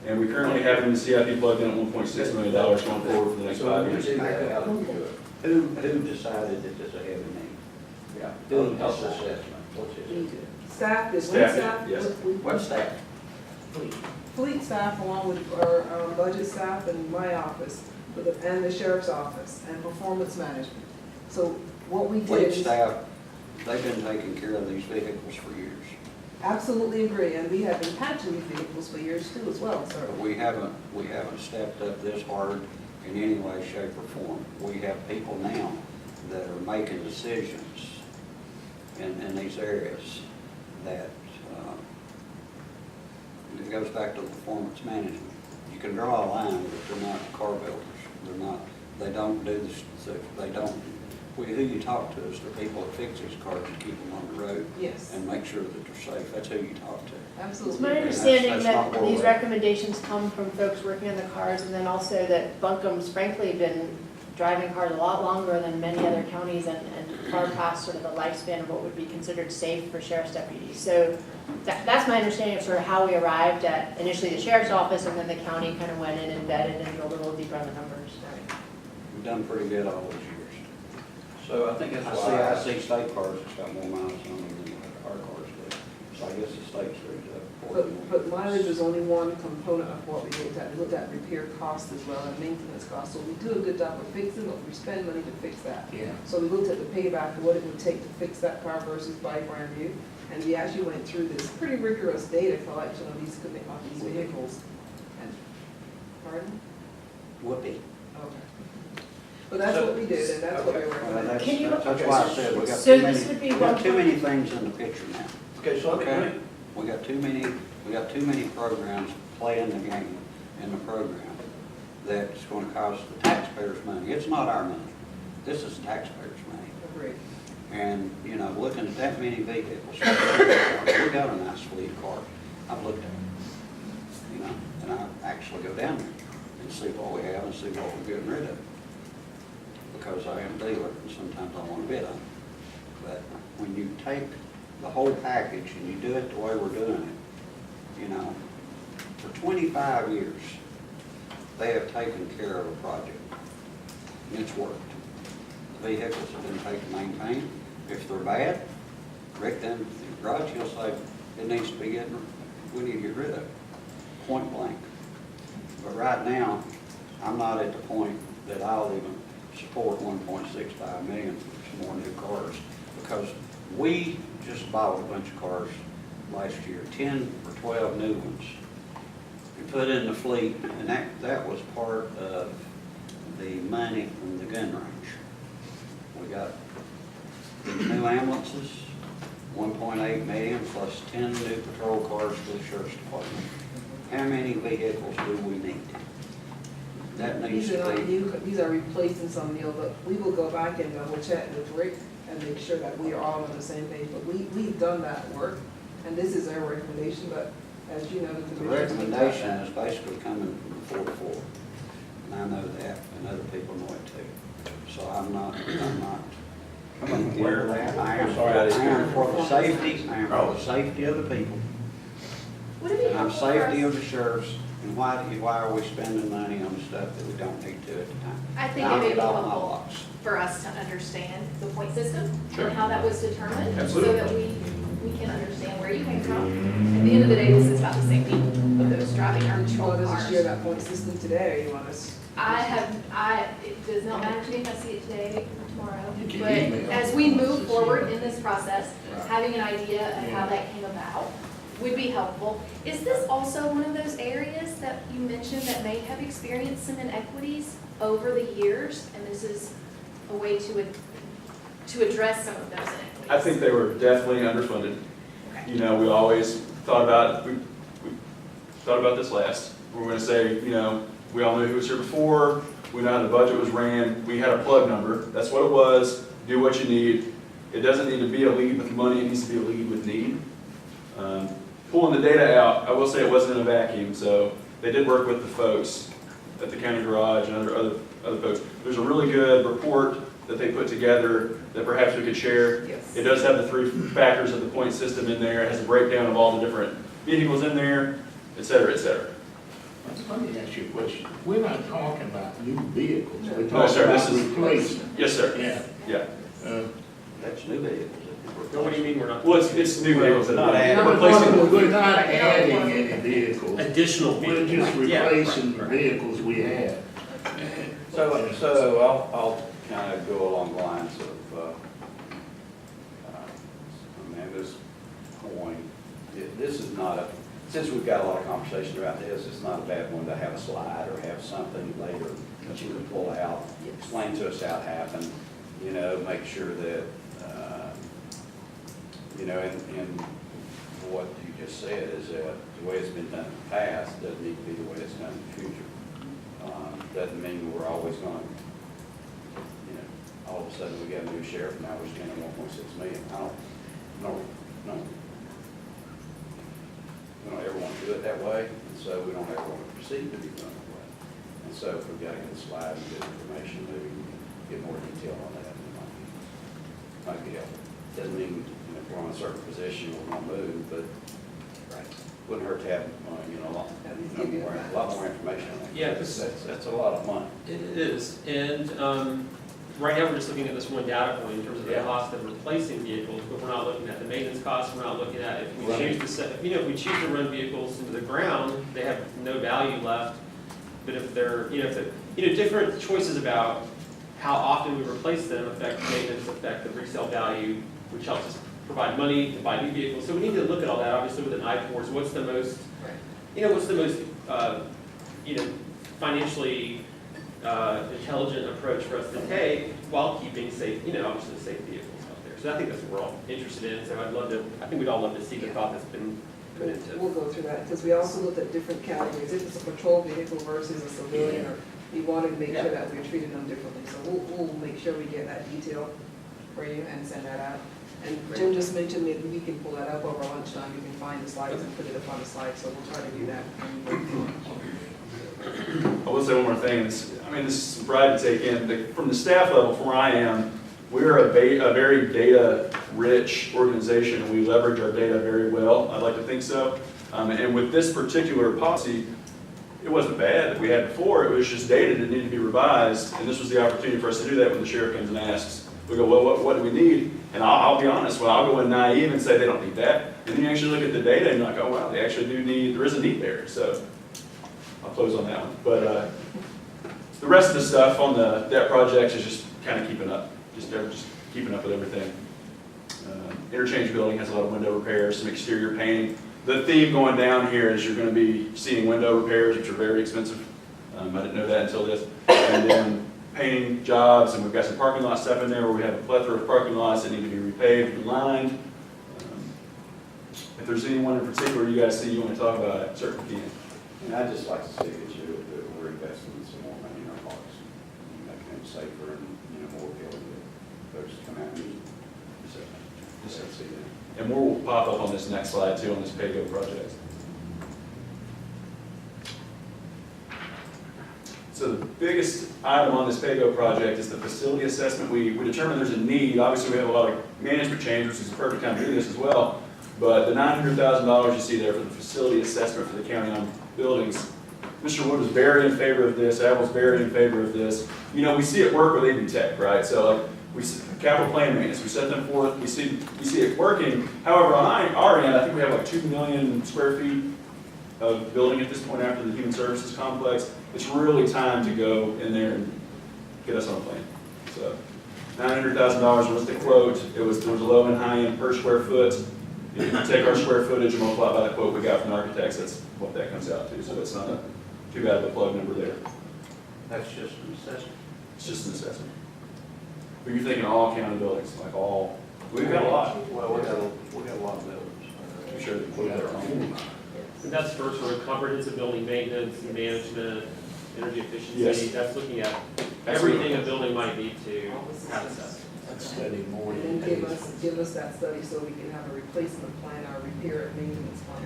and we currently have in the CIP plugged in at $1.6 million going forward for the next 5 years. Who decided that this is a heavy need? Yeah. Who helped assessment? What's his? Staff, the Staff, staff, yes. What's that? fleet staff along with our budget staff and my office, and the sheriff's office, and performance management. So what we did Fleet is. staff, they've been taking care of these vehicles for years. Absolutely agree, and we have been patching these vehicles for years too as well, sir. But we haven't stepped up this hard in any way, shape, or form. We have people now that are making decisions in these areas that, it goes back to performance management. You can draw a line, but they're not car builders. They're not, they don't do this, they don't, who you talk to is the people that fix these cars and keep them on the road Yes, and make sure that they're safe. That's who you talk to. It's absolutely. my agree. understanding That's that not where these we're at. recommendations come from folks working on the cars, and then also that Buncombe's frankly been driving cars a lot longer than many other counties and far past sort of the lifespan of what would be considered safe for sheriff's deputies. So that's my understanding of sort of how we arrived at initially the sheriff's office, and then the county kind of went in and vetted and drilled a little deeper on the numbers. We've done pretty good all those years. So I think that's why. I see state cars that's got more miles on them than our cars do. So I guess the state's raised up. But mileage is only one component of what we looked at. We looked at repair costs as well and maintenance costs. So we do a good job of fixing, but we spend money to fix that. Yeah. So we looked at the payback, what it would take to fix that car versus buy brand new. And we actually went through this pretty rigorous data collection of these vehicles. And, pardon? Whoopee. Okay. But that's what we did, and that's what we Well, recommended. that's, Can you- that's why I said we got So too many, this would be we got one too point- many things in the picture now. Okay, so let me, We got too many programs playing the game in the program that's gonna cost the taxpayers money. It's not our money. This is taxpayers' money. Agreed. And, you know, looking at that many vehicles, we got a nice fleet of cars. I've looked at them, you know, and I actually go down there and see what we have and see what we're getting rid of. Because I am a dealer and sometimes I want to bid on it. But when you take the whole package and you do it the way we're doing it, you know, for 25 years, they have taken care of a project. And it's worked. The vehicles have been taken, maintained. If they're bad, Rick then, in the garage, he'll say, it needs to be getting, we need to get rid of it, point blank. But right now, I'm not at the point that I'll even support 1.65 million for some more new cars, because we just bought a bunch of cars last year, 10 or 12 new ones, and put in the fleet, and that was part of the money from the gun range. We got new ambulances, 1.8 million plus 10 new patrol cars for the sheriff's department. How many vehicles do we need? That needs These are to not be, new, these are replacing some new, but we will go back and double check with Rick and make sure that we are all on the same page. But we've done that work, and this is our recommendation, but as you know, the the commissioners. recommendation is basically coming from the 4-4. And I know that, and other people know it too. So I'm not. Coming from where? I am, Sorry, I didn't I am hear. for the safety, I am for the safety of the people. Would it be And I'm helpful for safety us? of the sheriffs, and why are we spending money on stuff that we don't need to at the time? I think I'll it may be get off my helpful box. for us to understand the point system Sure. and how that was determined, so Absolutely. that we can understand where you came from. At the end of the day, this is about the safety of those driving our Well, patrol does it share cars. that point system today, or you want us? It does not matter to me if I see it today or tomorrow. You can But email as we us move to forward see. in this process, having an idea of how that came about would be helpful. Is this also one of those areas that you mentioned that may have experienced some inequities over the years? And this is a way to address some of those inequities? I think they were definitely underfunded. Okay. You know, we always thought about, we thought about this last. We were gonna say, you know, we all knew who was here before, we know how the budget was ran, we had a plug number, that's what it was, do what you need. It doesn't need to be a lead with money, it needs to be a lead with need. Pulling the data out, I will say it wasn't in a vacuum, so they did work with the folks at the county garage and other folks. There's a really good report that they put together that perhaps we could share. Yes. It does have the 3 factors of the point system in there. It has a breakdown of all the different vehicles in there, et cetera, et cetera. Let me ask you a question. We're not talking about new vehicles, we're No, talking sir, about this is- replacement. Yes, sir. Yeah. Yeah. That's new vehicles. What do you mean we're not? Well, it's new vehicles. Not adding. We're replacing. We're not adding any vehicles. Additional We're vehicles. just Yeah, right, replacing the right. vehicles we have. So I'll kind of go along the lines of Amanda's point. This is not a, since we've got a lot of conversation about this, it's not a bad one to have a slide or have something later that you can pull out, explain to us how it happened, you know, make sure that, you know, and what you just said is that the way it's been done in the past doesn't need to be the way it's done in the future. Doesn't mean we're always going to, you know, all of a sudden we got a new sheriff, now we're spending 1.6 million. I don't, no. We don't ever want to do it that way, and so we don't ever want to proceed to be done that way. And so if we've got to get the slide and get information, maybe we can get more detail on that, it might be helpful. Doesn't mean, you know, if we're on a certain position, we're going to move, but wouldn't hurt to have, you know, a lot more information on that. Yeah, That's a lot of money. It is, and right now, we're just looking at this one data point in terms of the cost of replacing vehicles, but we're not looking at the maintenance costs, we're not looking at if we choose to set, if we choose to run vehicles into the ground, they have no value left. But if they're, different choices about how often we replace them affect maintenance, affect the resale value, which helps us provide money to buy new vehicles. So we need to look at all that, obviously, with an eye towards what's the most, financially intelligent approach for us to take while keeping safe, obviously safe vehicles out there. So I think that's what we're all interested in. So I think we'd all love to see the thought that's been put into it. We'll go through that, because we also looked at different categories, if it's a patrol vehicle versus a civilian, or we wanted to make sure that we're treating them differently. So we'll make sure we get that detail for you and send that out. And Jim just mentioned maybe we can pull that up over lunchtime, you can find the slides and put it up on the slide, so we'll try to do that. I will say one more thing. This is pride to take in. From the staff level, from where I am, we're a very data-rich organization, and we leverage our data very well. I'd like to think so. And with this particular policy, it wasn't bad that we had before. It was just data that needed to be revised, and this was the opportunity for us to do that when the sheriff comes and asks. We go, well, what do we need? And I'll be honest, I'll go in naive and say they don't need that. And then you actually look at the data and you're like, oh, wow, they actually do need, there is a need there. So I'll close on that one. But the rest of the stuff on the debt projects is just kind of keeping up. Just keeping up with everything. Interchange building has a lot of window repairs, some exterior painting. The theme going down here is you're going to be seeing window repairs, which are very expensive. I didn't know that until this. And then painting jobs, and we've got some parking lot stuff in there where we have a plethora of parking lots that need to be repaved and lined. If there's anyone in particular you guys see you want to talk about, it certainly can. And I'd just like to see that we're investing in some more money in our parks, making them safer and, more appealing to folks to come out and use them. So, just like to see that. And more will pop up on this next slide too, on this PayGo project. So the biggest item on this PayGo project is the facility assessment. We determined there's a need. Obviously, we have a lot of management change, which is the perfect time to do this as well. But the $900,000 you see there for the facility assessment for the county-owned buildings, Mr. Wood was very in favor of this. Ab was very in favor of this. We see it work with AV Tech, right? So we see capital plan maintenance. We set them forth. We see it working. However, on our end, I think we have like 2 million square feet of building at this point after the human services complex. It's really time to go in there and get us on a plan. So $900,000 was the quote. There was a low and high end per square foot. If you take our square footage and multiply by the quote we got from the architects, that's what that comes out to. So it's not too bad of a plug number there. That's just an assessment. It's just an assessment. But you're thinking all county buildings, like all, we've got a lot. Well, we got a lot of buildings. I'm sure that we've got our own. And that's first one, comprehensive building maintenance, management, energy efficiency. Yes. That's looking at everything a building might need to have assessed. That's studying more And than then give us that study so we can have a replacement plan, our repair and maintenance plan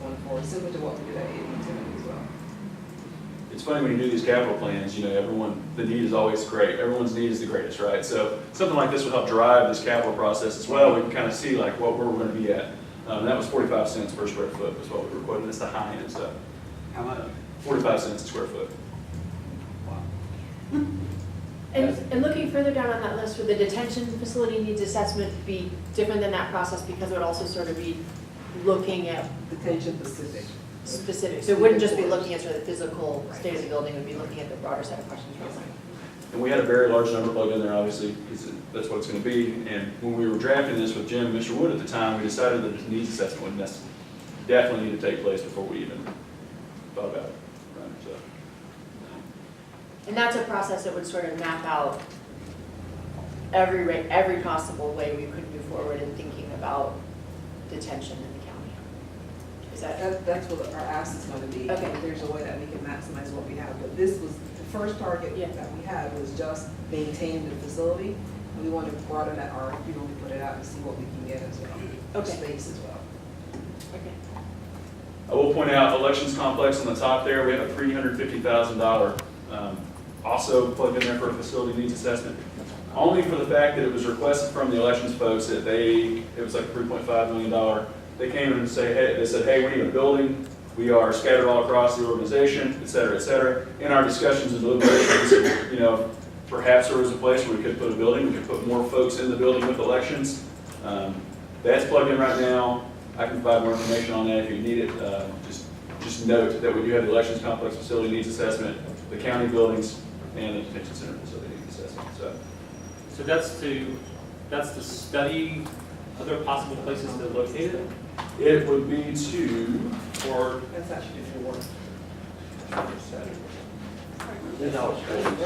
going forward, similar to what we did at Avon as well. It's funny when you do these capital plans, the need is always great. Everyone's need is the greatest, right? So something like this would help drive this capital process as well. We can kind of see like where we're going to be at. That was 45 cents per square foot was what we were quoting. That's the high end stuff. How much? 45 cents a square foot. And looking further down on that list, would the detention facility needs assessment be different than that process because it would also sort of be looking at Detention specific. specific, so it wouldn't just be looking at sort of the physical state of the building, it would be looking at the broader set of questions. And we had a very large number plugged in there, obviously, because that's what it's going to be. And when we were drafting this with Jim and Mr. Wood at the time, we decided that the needs assessment would definitely need to take place before we even thought about it. Right? So, And that's a process that would sort of map out every possible way we could move forward in thinking about detention in the county. Is that? That's what our ask is going to be. Okay. If there's a way that we can maximize what we have, but this was, the first target Yeah. that we had was just maintaining the facility. And we want to broaden that RFP when we put it out and see what we can get as well. Okay. Space as well. Okay. I will point out elections complex on the top there. We have a $350,000 also plugged in there for a facility needs assessment. Only for the fact that it was requested from the elections folks that it was like $3.5 million. They came in and they said, hey, we need a building. We are scattered all across the organization, et cetera, et cetera. In our discussions and deliberations, perhaps there was a place where we could put a building, we could put more folks in the building with elections. That's plugged in right now. I can provide more information on that if you need it. Just note that we do have the elections complex facility needs assessment, the county buildings, and the detention center facility needs assessment. So that's to study other possible places to locate it, It would be to, or That's actually for work.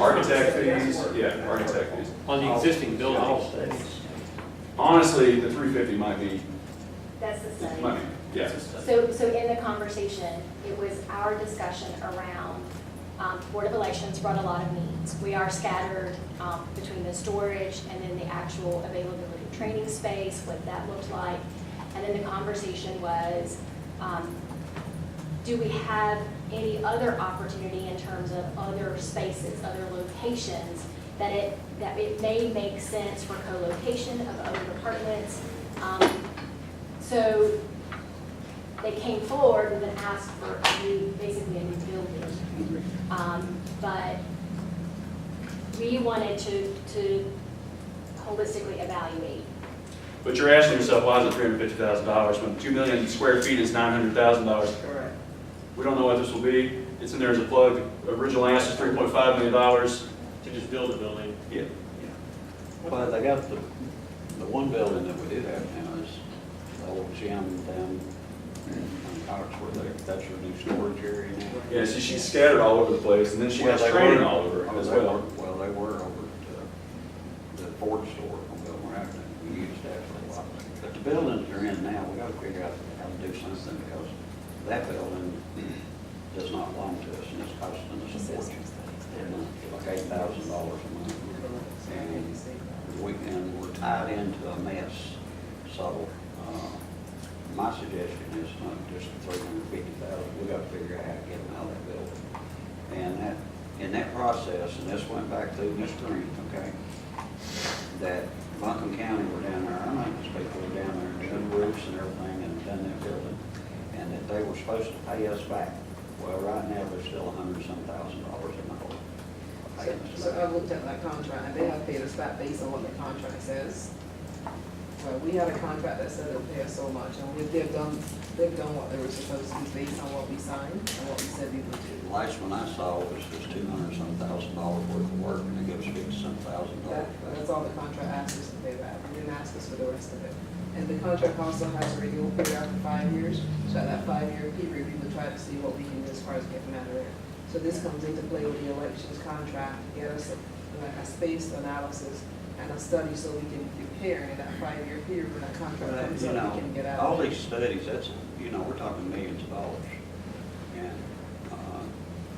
architect fees, yeah, architect fees. on the existing building. Honestly, the 350 might be, That's the study. yeah. So in the conversation, it was our discussion around, Board of Elections brought a lot of needs. We are scattered between the storage and then the actual availability of training space, what that looked like. And then the conversation was, do we have any other opportunity in terms of other spaces, other locations, that it may make sense for co-location of other departments? So they came forward and then asked for basically a new building. But we wanted to holistically evaluate. But you're asking yourself, why is it $350,000 when 2 million square feet is $900,000? Correct. We don't know what this will be. It's in there as a plug. Original ask is $3.5 million. To just build a building. Yeah. Well, they got the one building that we do have now is the old gym down in Oxford. That's your new storage area now. Yeah, so she's scattered all over the place, and then she has Well, they training were- all over oh, as they well. were- Well, they were over at the Ford store on Belmar Avenue. We used that for a while. But the buildings they're in now, we gotta figure out how to do something because that building does not belong to us and it's costing us a fortune. Like $8,000 a month. And we're tied into a mess. So, my suggestion is not just $350,000, we gotta figure out how to get them out of that building. And that, in that process, and this went back through Ms. Green, okay, that Buncombe County were down there, our maintenance people were down there and done roofs and everything and done that building, and that they were supposed to pay us back. Well, right now, there's still $100-some thousand in the hole. So I looked at that contract, and they have paid us back based on what the contract says. Well, we had a contract that said it'll pay us so much, and they've done what they were supposed to be based on what we signed and what we said we would do. The last one I saw was just $200-some thousand worth of work, and it gives $50-some thousand back. That's all the contract asked us to pay back. They didn't ask us for the rest of it. And the contract also has a renewal period after 5 years. So at that 5-year period, we would try to see what we can do as far as getting out of there. So this comes into play with the elections contract, get us a space analysis and a study so we can prepare in that 5-year period when that contract comes You up, we can get know, out all of it. these studies, that's, we're talking millions of dollars. And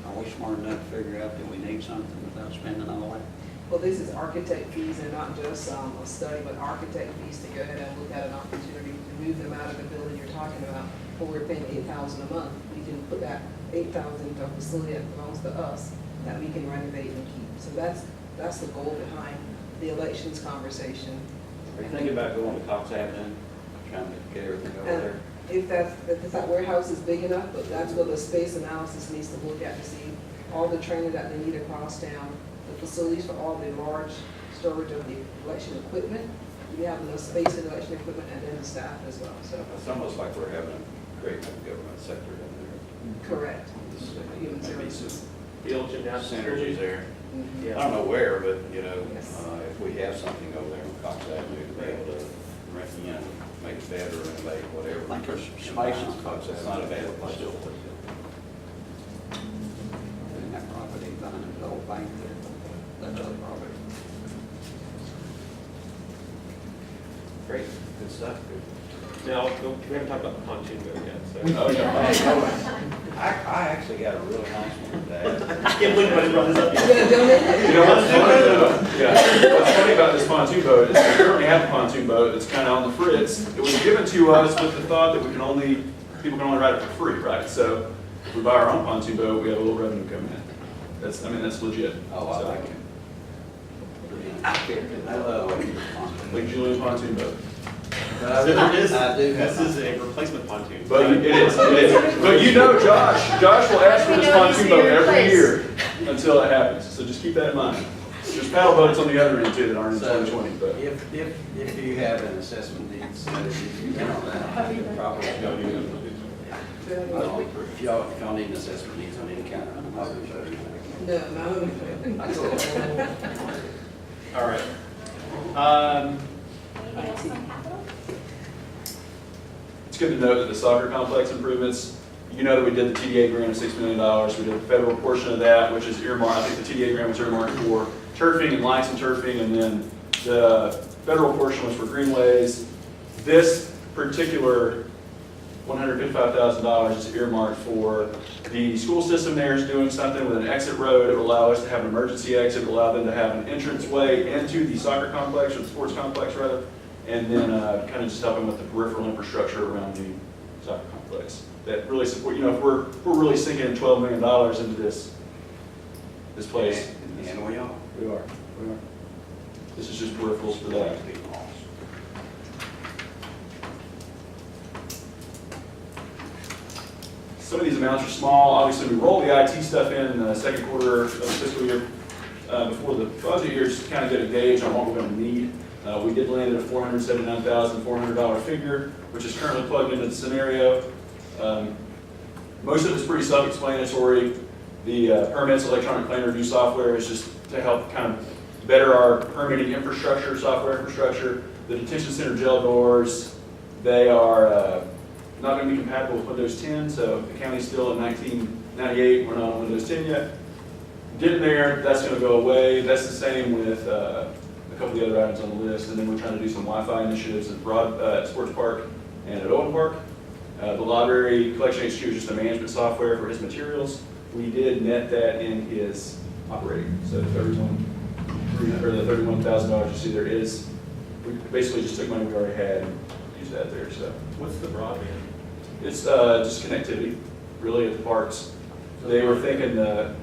are we smart enough to figure out that we need something without spending all that? Well, this is architect fees and not just a study, but architect fees to go ahead and look at an opportunity to move them out of the building you're talking about. When we're paying $8,000 a month, we can put that $8,000 into a facility that belongs to us that we can renovate and keep. So that's the goal behind the elections conversation. Are you thinking about going to Cox Avenue, trying to get everything over there? If that warehouse is big enough, but that's what the space analysis needs to look at to see all the training that they need across town, the facilities for all the large storage of the election equipment. We have enough space in election equipment and then the staff as well, so. It's almost like we're having a great government sector in there. Correct. This is- Human maybe services. some The old gymnastics. synergies there. Mhm. I don't know where, but, Yes. if we have something over there on Cox Avenue to be able to, make it better, renovate, whatever. I think there's space on Cox It's not a Avenue. bad place. And that property behind the old bank there, that's other property. Great, good stuff, good. Now, we haven't talked about the pontoon boat yet, so. Oh, yeah. I actually got a really nice one today. I can't believe I brought this up You yet. gonna donate it? You know what's funny? Yeah, what's funny about this pontoon boat is we currently have a pontoon boat that's kind of on the fritz. It was given to us with the thought that people can only ride it for free, right? So if we buy our own pontoon boat, we have a little revenue coming in. That's legit. Oh, I So, like it. I love it. Lake Julian pontoon boat. But This have is a replacement pontoon. But it is. But Josh will ask for this pontoon boat every year until it happens. So just keep that in mind. There's paddle boats on the other end too that aren't in So, 2020, but. if you have an assessment needs, if you can on that, you can probably go do. If y'all need an assessment needs on any kind of, I'll be sure. No, no. All right. Anything else on capital? It's good to note that the soccer complex improvements, you know that we did the TDA grant of $6 million. We did the federal portion of that, which is earmarked, I think the TDA grant was earmarked for turfing and lights and turfing, and then the federal portion was for greenways. This particular $155,000 is earmarked for the school system there is doing something with an exit road. It will allow us to have an emergency exit, it will allow them to have an entrance way into the soccer complex, or the sports complex rather, and then kind of just helping with the peripheral infrastructure around the soccer complex. That really support, if we're really sinking $12 million into this place. And we are. We are. This is just peripherals for that. Some of these amounts are small. Obviously, we rolled the IT stuff in the second quarter of the fiscal year before the budget year, just to kind of get a gauge on what we're going to need. We did land at a $479,400 figure, which is currently plugged into the scenario. Most of it's pretty self-explanatory. The permits, electronic plan review software is just to help kind of better our permitting infrastructure, software infrastructure. The detention center jail doors, they are not going to be compatible with Windows 10, so the county's still in 1998. We're not on Windows 10 yet. Getting there, that's going to go away. That's the same with a couple of the other items on the list. And then we're trying to do some Wi-Fi initiatives at Sports Park and at Owen Park. The library collection HQ is just a management software for his materials. We did net that in his operating. So the $31,000 you see there is, we basically just took money we already had and used that there. So What's the broadband? it's just connectivity, really, at the parks. They were thinking the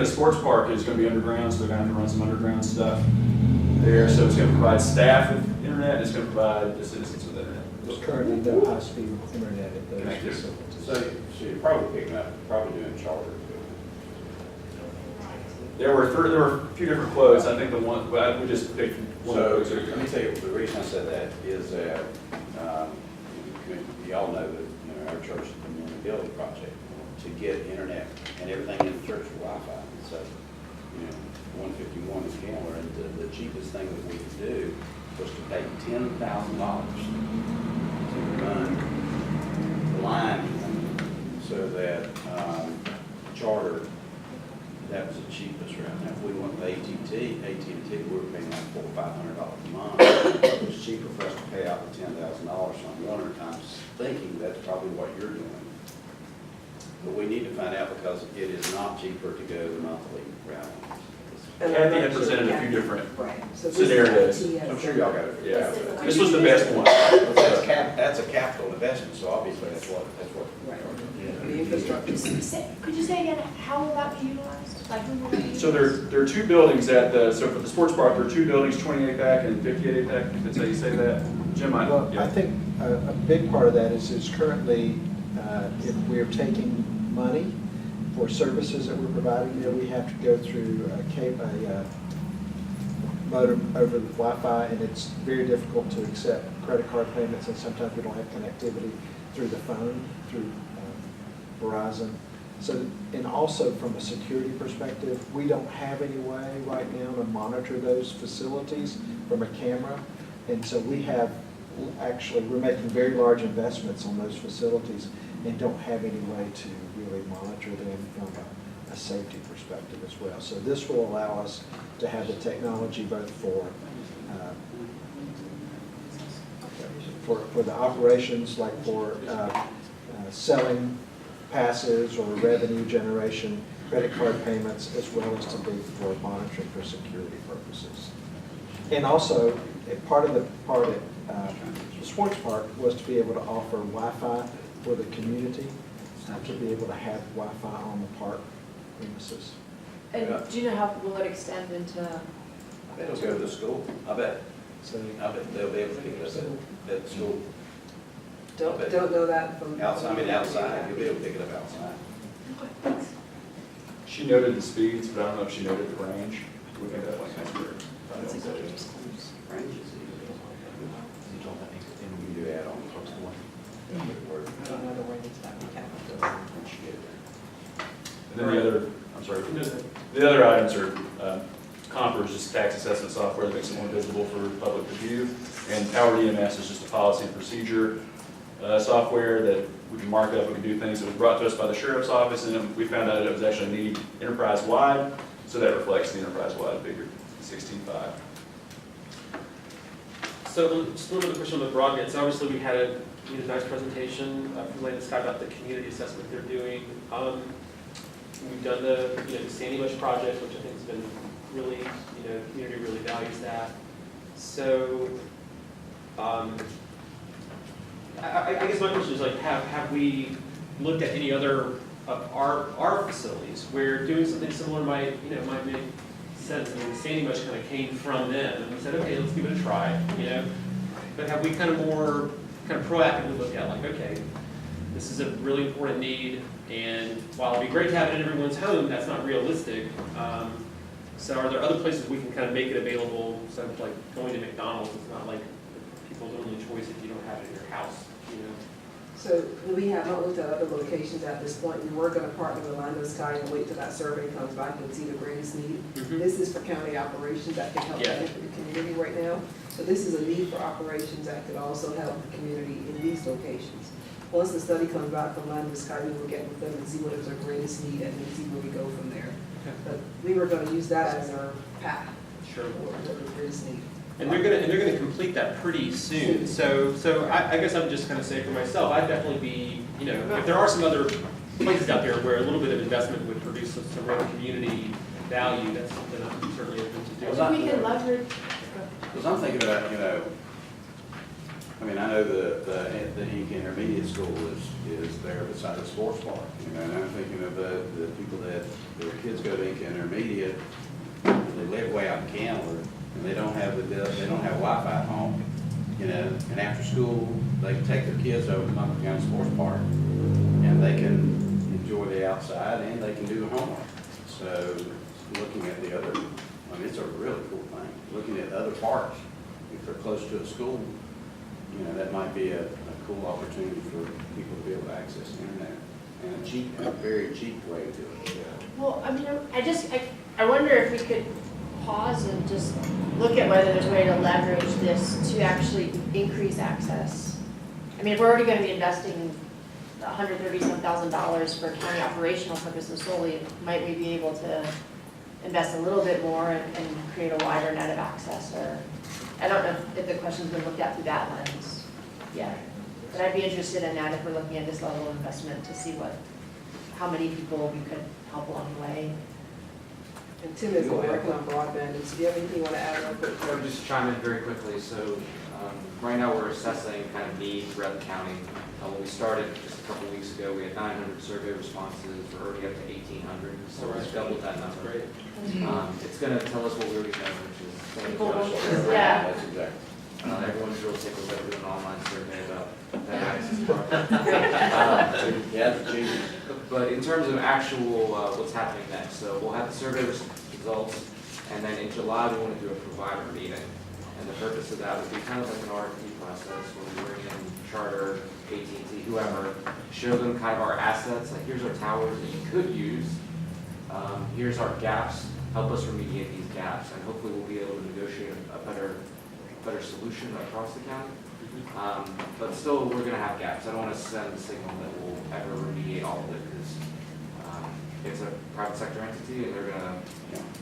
sports park is going to be underground, so they're going to have to run some underground stuff there. So it's going to provide staff with internet, and it's going to provide the citizens with internet. There's currently no high-speed internet at those Connectivity. facilities. So you're probably picking up, probably doing charter too. There were a few different quotes. I think we just picked one. So, of those. let me tell you, the reason I said that is that, you all know that, our church is doing a building project to get internet and everything in the church for Wi-Fi. So, 151 is Candler, and the cheapest thing that we could do was to pay $10,000 to run the line so that, charter, that was the cheapest route. Now, if we went with AT&T, we were paying like $400 or $500 a month. It was cheaper for us to pay out the $10,000, so I'm wondering, I'm thinking that's probably what you're doing. But we need to find out, because it is not cheaper to go the monthly route. Kathy had presented a few different Right. So this scenarios. is I'm sure y'all got it. Yeah, This is- this was the best one. That's a capital investment, so obviously that's what. the infrastructure. Could you say again, how will that be utilized? Like, who will that be So there are two buildings so for the sports park, there are two buildings, 28 back and 58 back, if that's how you say that. Jim, Well, yeah. I think a big part of that is currently, if we're taking money for services that we're providing, we have to go through a modem over the Wi-Fi, and it's very difficult to accept credit card payments, and sometimes we don't have connectivity through the phone, through Verizon. So, and also from a security perspective, we don't have any way right now to monitor those facilities from a camera. And so we're making very large investments on those facilities and don't have any way to really monitor them from a safety perspective as well. So this will allow us to have the technology both for the operations, like for selling passes or revenue generation, credit card payments, as well as to be for monitoring for security purposes. And also, part of the sports park was to be able to offer Wi-Fi for the community, to be able to have Wi-Fi on the park premises. And do you know how, will it extend into? I bet it'll go to the school. I bet they'll be able to pick it up at the school. Don't know that from. Outside, you'll be able to pick it up outside. She noted the speeds, but I don't know if she noted the range. We can definitely ask her. Range is you do add on close to one. I don't know the range that we have. And then the other, I'm sorry, the other items are Compers, just tax assessment software that makes it more visible for public review. And Power EMS is just a policy and procedure software that we can mark up, we can do things that was brought to us by the sheriff's office, and then we found out it was actually a need enterprise-wide, so that reflects the enterprise-wide figure, 16.5. So just a little bit of a question on the broadband. So obviously we had a nice presentation from Land Sky about the community assessment they're doing. We've done the Sandy Bush project, which I think has been really, the community really values that. So I guess my question is like, have we looked at any other of our facilities where doing something similar might make sense? I mean, Sandy Bush kind of came from them, and we said, okay, let's give it a try, But have we kind of more proactively looked at like, okay, this is a really important need, and while it'd be great to have it in everyone's home, that's not realistic. So are there other places we can kind of make it available? So like going to McDonald's is not like people's only choice if you don't have it in your house, So we have not looked at other locations at this point. We were gonna partner with Land Sky and wait till that survey comes back and see the greatest need. This is for county operations that can help benefit the community right now. So this is a need for operations that could also help the community in these locations. Once the study comes back from Land Sky, we will get with them and see what is their greatest need and then see where we go from there. But we were gonna use that as our path. Sure. For the greatest need. And they're gonna complete that pretty soon. So I guess I'm just gonna say for myself, I'd definitely be, if there are some other places out there where a little bit of investment would produce some real community value, that's something I'm certainly open to do. Well, We can leverage. Because I'm thinking about, I mean, I know the Inc. Intermediate School is there beside the sports park, and I'm thinking of the people that, their kids go to Inc. Intermediate, they live way out in Candler, and they don't have Wi-Fi at home, and after school, they can take their kids over to Buncombe County Sports Park, and they can enjoy the outside, and they can do the homework. So, looking at the other, I mean, it's a really cool thing, looking at other parks, if they're close to a school, that might be a cool opportunity for people to be able to access the internet, and a very cheap way to do it. Well, I mean, I wonder if we could pause and just look at whether there's a way to leverage this to actually increase access. I mean, if we're already going to be investing $130,000 for county operational purposes solely, might we be able to invest a little bit more and create a wider net of access? Or I don't know if the question's been looked at through that lens yet, but I'd be interested in that if we're looking at this level of investment to see how many people we could help along the way. And Tim is working on broadband. And so do you have anything you want to add real quick? I would just chime in very quickly. So right now we're assessing kind of need throughout the county. When we started just a couple of weeks ago, we had 900 survey responses. We're already up to 1,800, so we've doubled that number. Great. It's going to tell us what we already know, which is People will- Josh. yeah. That's exactly. Everyone's real tickled that we do an online survey about that access Yeah, it's cheap. But in terms of actual what's happening next, so we'll have the survey results, and then in July we want to do a provider meeting. And the purpose of that would be kind of like an RFP process where we bring in Charter, AT&T, whoever, show them kind of our assets, like here's our towers that you could use, here's our gaps, help us remediate these gaps, and hopefully we'll be able to negotiate a better solution across the county. But still, we're going to have gaps. I don't want to send a signal that we'll ever remediate all of it because it's a private sector entity, and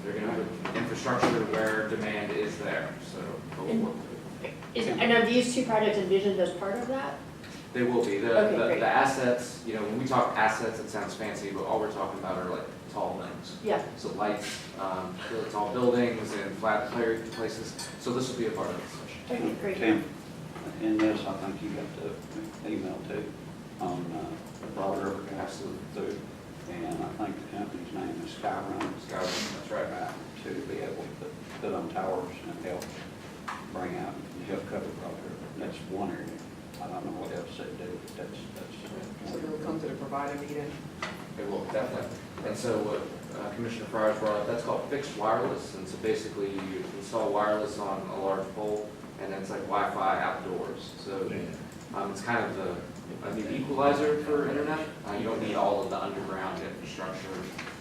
they're going to put infrastructure where demand is there. So but we'll work with it. And are these two projects envisioned as part of that? They will be. Okay, great. The assets, when we talk assets, it sounds fancy, but all we're talking about are like tall things. Yeah. So lights, really tall buildings and flat places. So this will be a part of the discussion. Okay, great. Tim, in this, I think you got the email too, on the Broad River Gas too. And I think the company's name is Skyrun. That's right. To be able to put on towers and help bring out, help cover Broad River. That's one area. I don't know what else they do, but that's. So they'll come to the provider meeting. It will, definitely. And so Commissioner Fryers brought up, that's called fixed wireless, and so basically you install wireless on a large pole, and then it's like Wi-Fi outdoors. So it's kind of a new equalizer for internet. You don't need all of the underground infrastructure,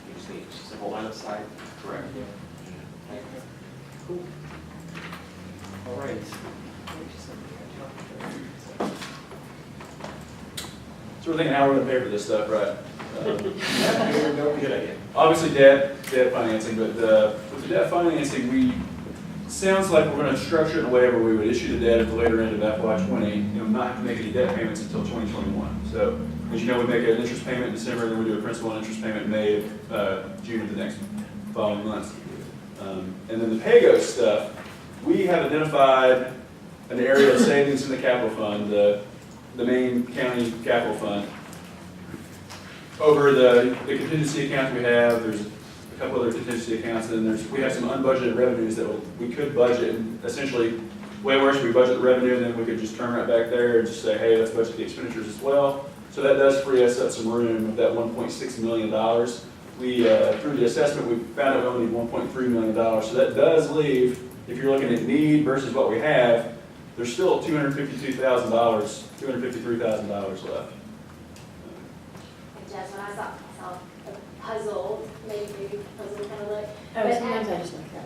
you just need simple line of sight. Correct. Cool. All right. So we're thinking how we're gonna pay for this stuff, right? Good idea. Obviously debt financing, but with the debt financing, sounds like we're gonna structure it in a way where we would issue the debt at the later end of FY20, not have to make any debt payments until 2021. So, as you know, we make an interest payment in December, then we do a principal and interest payment in May of June of the next following months. And then the PAYGO stuff, we have identified an area of savings in the capital fund, the main county capital fund. Over the contingency account we have, there's a couple other contingency accounts, and then we have some unbudgeted revenues that we could budget. And essentially, way worse, we budget the revenue, and then we could just turn right back there and just say, hey, let's budget the expenditures as well. So that does free us up some room of that $1.6 million. We, through the assessment, we found out we only need $1.3 million. So that does leave, if you're looking at need versus what we have, there's still $253,000 left. And Jess, when I saw a puzzle, maybe puzzle kind of look. Oh, sometimes I just like that.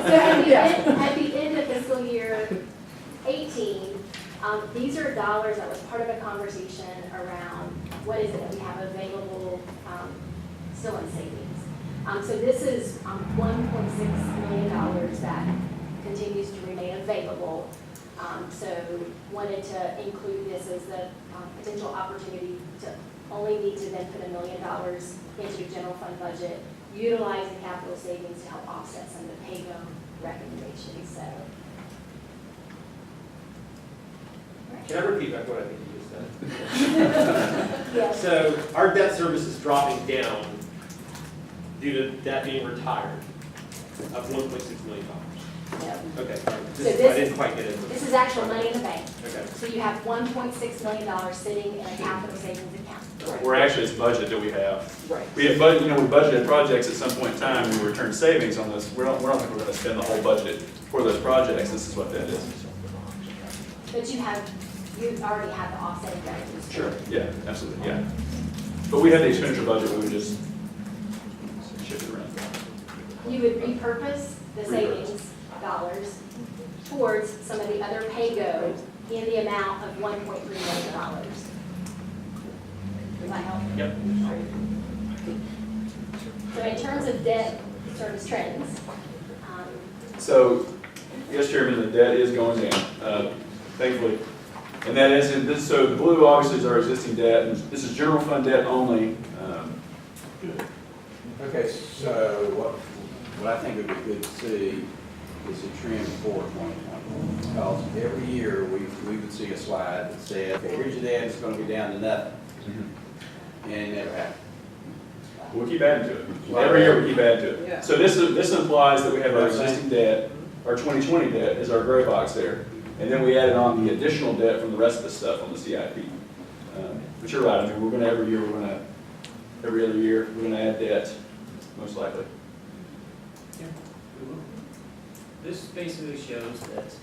So at the end of fiscal year 18, these are dollars that was part of a conversation around what is it that we have available still in savings. So this is $1.6 million that continues to remain available. So wanted to include this as the potential opportunity to only need to then put $1 million into your general fund budget, utilizing capital savings to help offset some of the PAYGO recommendations. So. Can I repeat back what I think you just said? Yes. So our debt service is dropping down due to that being retired of $1.6 million. No. Okay, So I didn't quite get it. This is actual money in the bank. Okay. So you have $1.6 million sitting in a capital savings account. We're actually, it's budget that we have. Right. We have budget, we budgeted projects at some point in time, we return savings on this. We're not think we're gonna spend the whole budget for those projects. This is what that is. But you already have the offsetting revenues. Sure, yeah, absolutely, yeah. But we had the expenditure budget, we would just shift it around. You would repurpose the savings dollars towards some of the other PAYGO in the amount of $1.3 million. Does that help? Yep. So in terms of debt service trends, So, yes, Chairman, the debt is going down, thankfully. And that is, so the blue obviously is our existing debt, and this is general fund debt only. Okay, so what I think would be good to see is a trend for 2020. Because every year we would see a slide that said, okay, here's your debt, it's going to be down to nothing. And it never happened. We'll keep adding to it. Every year we keep adding to it. Yeah. So this implies that we have our existing debt, our 2020 debt is our gray box there. And then we added on the additional debt from the rest of the stuff on the CIP. But you're right, I mean, every other year, we're gonna add debt, most likely. Yeah, we will. This basically shows that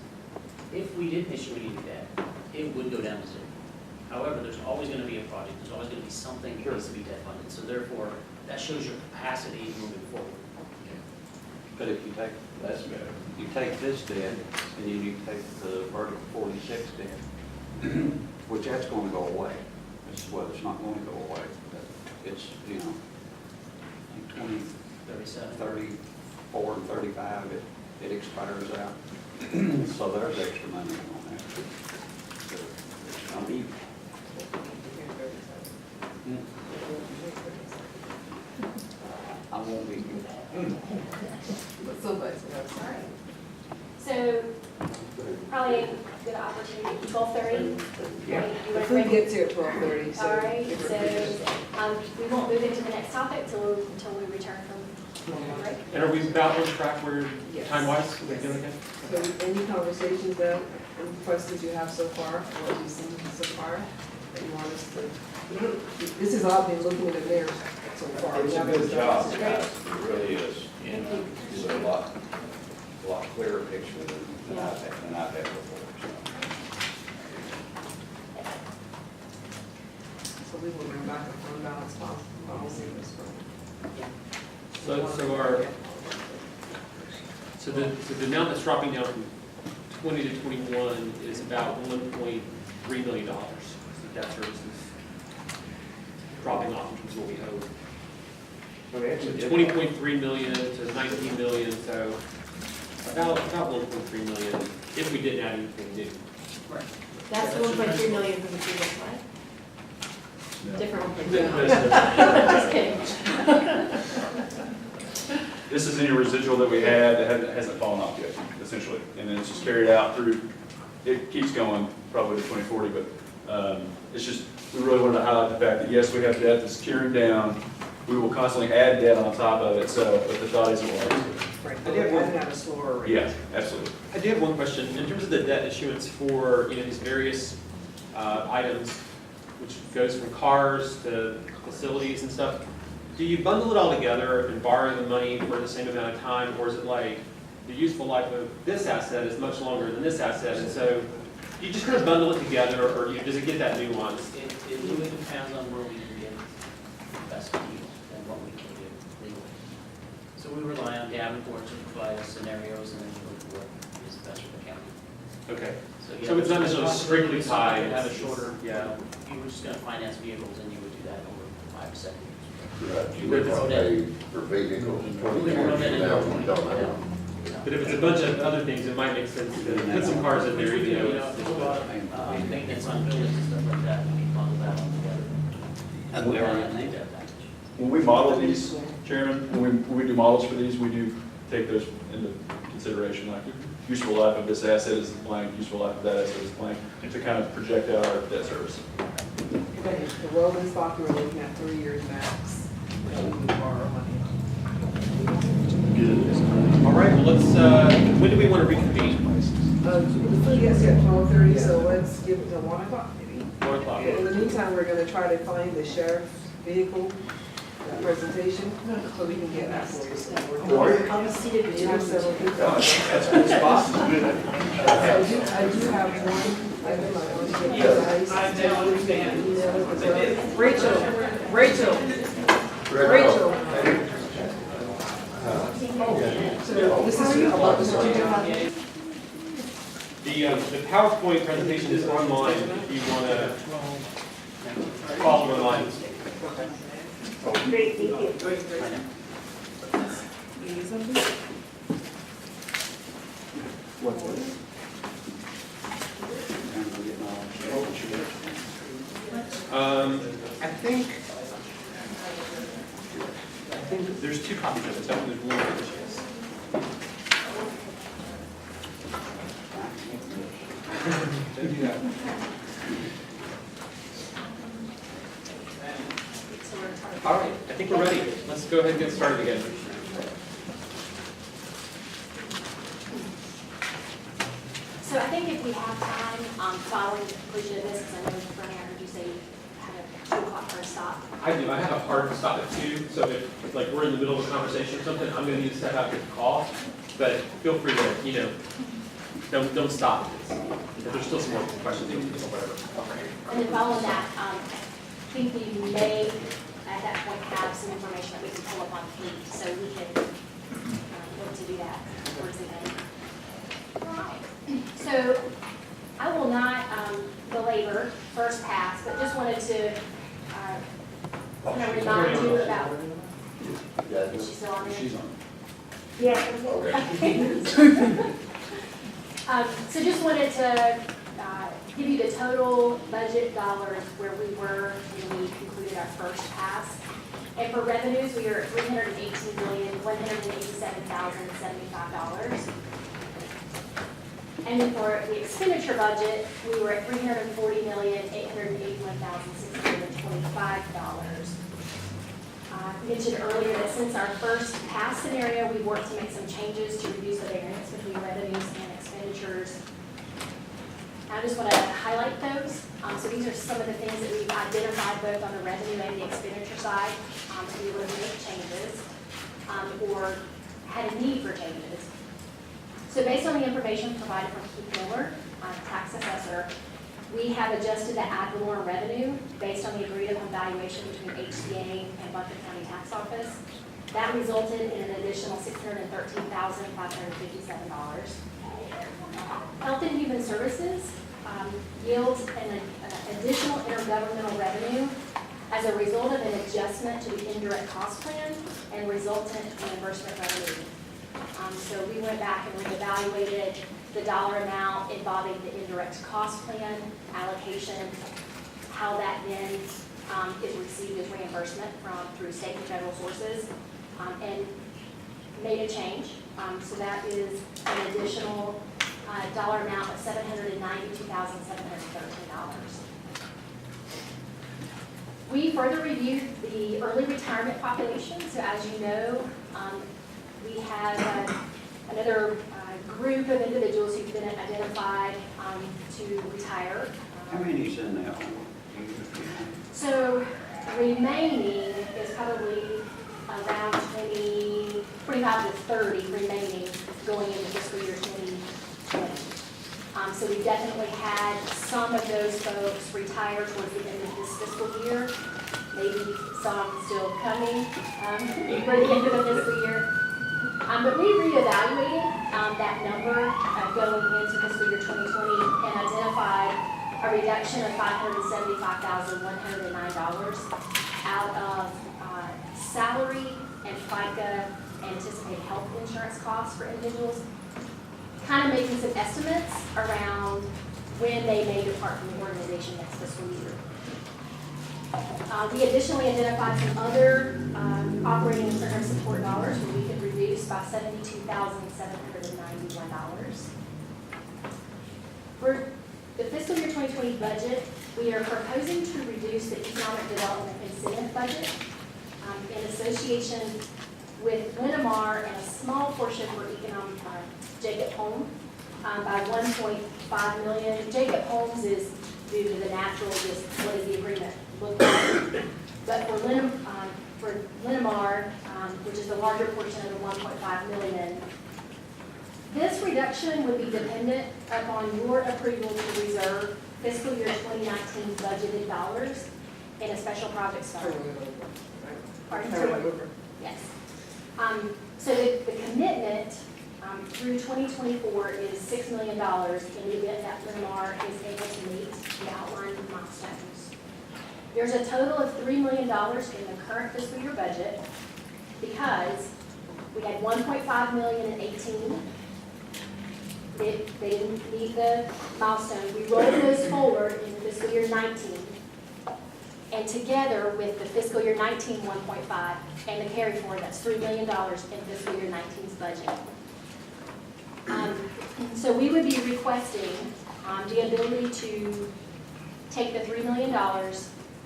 if we didn't issue any debt, it would go down to zero. However, there's always gonna be a project, there's always gonna be something that needs to be debt funded, so therefore, that shows your capacity moving forward. But if you take, that's better, you take this debt, and then you take the Vertical 46 debt, which that's gonna go away. Well, it's not gonna go away, but it's, 20, 37. 34 and 35, it expires out. So there's extra money on that. So, I mean, I won't be good. Somebody. so probably a good opportunity, 12:30. Yeah. You wanna If we bring- get to it 12:30, so. All right, if so we're- we won't move into the next topic until we return from break. And are we about on track where, Yes. time-wise, are we doing okay? So any conversations that, and questions you have so far, what you've seen so far? that you want us to, this is all been looking at the mayor so far. It's We a haven't good started. job, guys, it really is. And it's a lot clearer picture than I've had before, so. So we will bring back a fund balance policy this spring. So the amount that's dropping down from 20 to 21 is about $1.3 million. So debt services dropping off in terms of what we owe. So we actually did- 20.3 million to 19 million, so about 1.3 million if we didn't add anything new. That's 1.3 million from the previous slide. No. Different 1.3 million. Just kidding. This is any residual that we had that hasn't fallen off yet, essentially. And then it's just carried out through, it keeps going probably to 2040, but it's just, we really wanted to highlight the fact that yes, we have debt that's curing down. We will constantly add debt on top of it, so, but the thought isn't always. Right, but they're running at a slower rate. Yeah, absolutely. I do have one question. In terms of the debt issuance for, these various items, which goes from cars to facilities and stuff, do you bundle it all together and borrow the money for the same amount of time, or is it like the useful life of this asset is much longer than this asset, and so you just kind of bundle it together, or does it get that nuance? It really depends on where we can get the best deal and what we can do legally. So we rely on Davenport to provide us scenarios, and then we look for what is best for the county. Okay. you So have it's not necessarily strictly possibility tied. to have a shorter, Yeah. if you were just gonna finance vehicles, and you would do that over 5 to 7 years. Correct. You would want to pay for vehicles 20 years from now, we don't know. But if it's a bunch of other things, it might make sense to put some cars in there, You know, there's a lot of maintenance on buildings and stuff like that, we can bundle that all together. And we are in That package. When we model these, Chairman, when we do models for these, we do take those into consideration, like useful life of this asset is blank, useful life of that asset is blank, to kind of project out our debt service. The rolling stock, we're looking at 3 years max, that we can borrow money. All right, well, let's, when do we want to reconvene? The food gets here at 12:30, so let's give it till 1 o'clock maybe. 4 o'clock. In the meantime, we're gonna try to find the sheriff's vehicle presentation, so we can get that for you. I'll be seated Do with you have several people? That's a good spot. I do have one item I want to get precise. I understand. Rachel. So this is about the certificate. The PowerPoint presentation is online if you want to follow online. Great, thank you. You need something? What's it? I think there's 2 copies of it, so I think there's one for the All right, I think we're ready. Let's go ahead and get started again. So I think if we have time, following the conclusion of this, because I know Bernie, I heard you say you had a 2 o'clock first stop. I do, I have a hard stop at 2, so if, like, we're in the middle of a conversation or something, I'm gonna need to step out and get the call, but feel free to, don't stop. If there's still some more questions, or whatever. And then following that, I think we may, at that point, have some information that we can pull up on Kate, so we can look to do that towards the end. All right. So I will not belabor first pass, but just wanted to kind of remind you about, is she still on there? She's on. Yeah. So just wanted to give you the total budget dollars where we were when we concluded our first pass. And for revenues, we are at $318,187,075. And then for the expenditure budget, we were at $340,881,625. I mentioned earlier that since our first pass scenario, we worked to make some changes to reduce the variance between revenues and expenditures. I just want to highlight those. So these are some of the things that we've identified both on the revenue and the expenditure side. If we were to make changes or had a need for changes. So based on the information provided from Keith Miller, tax assessor, we have adjusted the ad valorem revenue based on the agreed upon valuation between HCA and Buncombe County Tax Office. That resulted in an additional $613,557. Health and Human Services yields an additional intergovernmental revenue as a result of an adjustment to the indirect cost plan and resultant reimbursement revenue. So we went back and reevaluated the dollar amount involving the indirect cost plan allocation, how that then is received as reimbursement through state and federal sources, and made a change. So that is an additional dollar amount of $792,713. We further reviewed the early retirement population. So as you know, we have another group of individuals who've been identified to retire. How many is in that one? So remaining is probably around 25 to 30 remaining going into fiscal year 2020. So we definitely had some of those folks retire towards the end of this fiscal year, maybe some still coming for the end of the fiscal year. But we reevaluated that number going into fiscal year 2020 and identified a reduction of $575,109 out of salary and FICA anticipated health insurance costs for individuals, kind of making some estimates around when they may depart from the organization next fiscal year. We additionally identified some other operating and program support dollars where we could reduce by $72,791. For the fiscal year 2020 budget, we are proposing to reduce the economic development incentive budget in association with Linamar and a small portion for economic Jacob Home by $1.5 million. Jacob Homes is due to the natural, just what is the agreement look like. But for Linamar, which is the larger portion of the $1.5 million, this reduction would be dependent upon your approval to reserve fiscal year 2019 budgeted dollars in a special projects fund. Pardon? Yes. So the commitment through 2024 is $6 million in the event that Linamar is able to meet the outlined milestones. There's a total of $3 million in the current fiscal year budget because we had $1.5 million in 18. They didn't meet the milestones. We rolled those forward in fiscal year 19. And together with the fiscal year 19 1.5 and the carry forward, that's $3 million in fiscal year 19's budget. So we would be requesting the ability to take the $3 million,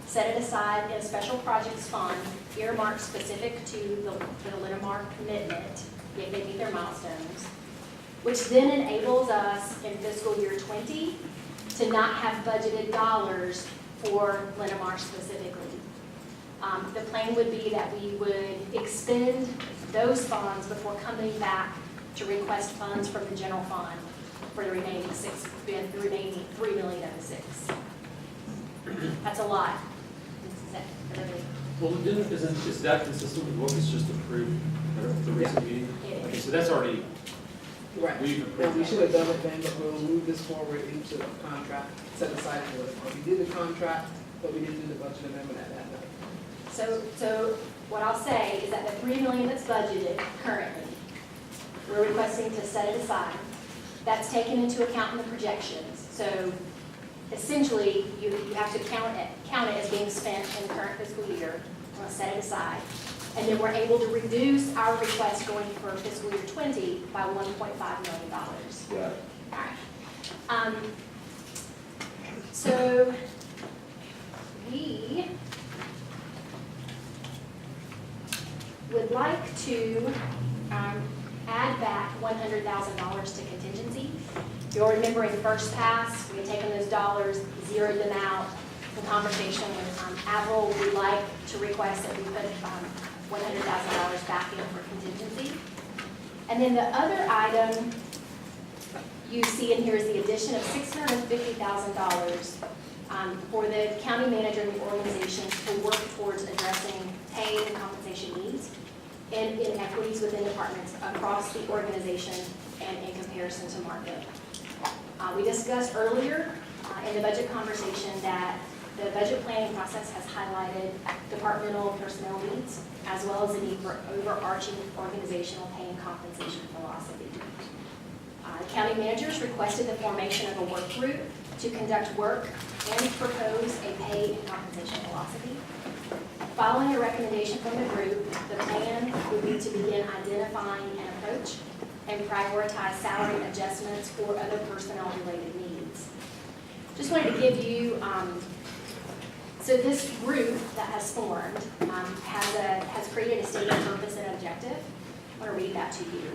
set it aside in a special projects fund earmarked specific to the Linamar commitment if they meet their milestones, which then enables us in fiscal year 20 to not have budgeted dollars for Linamar specifically. The plan would be that we would expend those funds before coming back to request funds from the general fund for the remaining $3 million of the 6. That's a lot. Is that everything? Well, is that consistent with what was just approved at the recent meeting? It Okay, is. so that's already, Right. we've Now, approved we that. should have done it then, but we'll move this forward into the contract, set aside for it. We did the contract, but we didn't do the budget amendment at that time. So what I'll say is that the $3 million that's budgeted currently, we're requesting to set it aside. That's taken into account in the projections. So essentially, you have to count it as being spent in the current fiscal year. We're going to set it aside. And then we're able to reduce our request going for fiscal year 20 by $1.5 million. Yeah. All right. So we would like to add back $100,000 to contingency. You'll remember in first pass, we had taken those dollars, zeroed them out. In conversation with Avril, we'd like to request that we put $100,000 back in for contingency. And then the other item you see in here is the addition of $650,000 for the county manager and the organization to work towards addressing pay and compensation needs and inequities within departments across the organization and in comparison to market. We discussed earlier in the budget conversation that the budget planning process has highlighted departmental personnel needs as well as the need for overarching organizational pay and compensation philosophy. The county managers requested the formation of a work group to conduct work and propose a pay and compensation philosophy. Following a recommendation from the group, the plan would be to begin identifying an approach and prioritize salary adjustments or other personnel-related needs. Just wanted to give you, so this group that has formed has created a stated purpose and objective. I want to read that to you.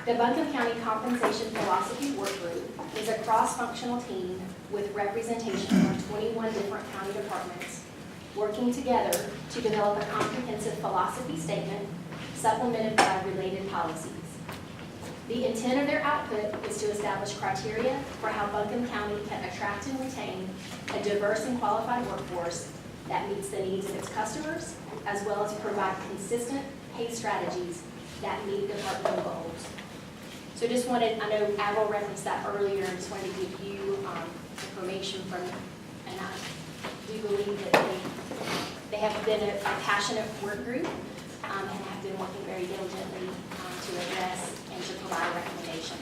The Buncombe County Compensation Philosophy Work Group is a cross-functional team with representation from 21 different county departments working together to develop a comprehensive philosophy statement supplemented by related policies. The intent of their output is to establish criteria for how Buncombe County can attract and retain a diverse and qualified workforce that meets the needs of its customers, as well as provide consistent pay strategies that meet departmental goals. So just wanted, I know Avril referenced that earlier, and just wanted to give you information from, and I do believe that they have been a passionate work group and have been working very diligently to address and to provide a recommendation.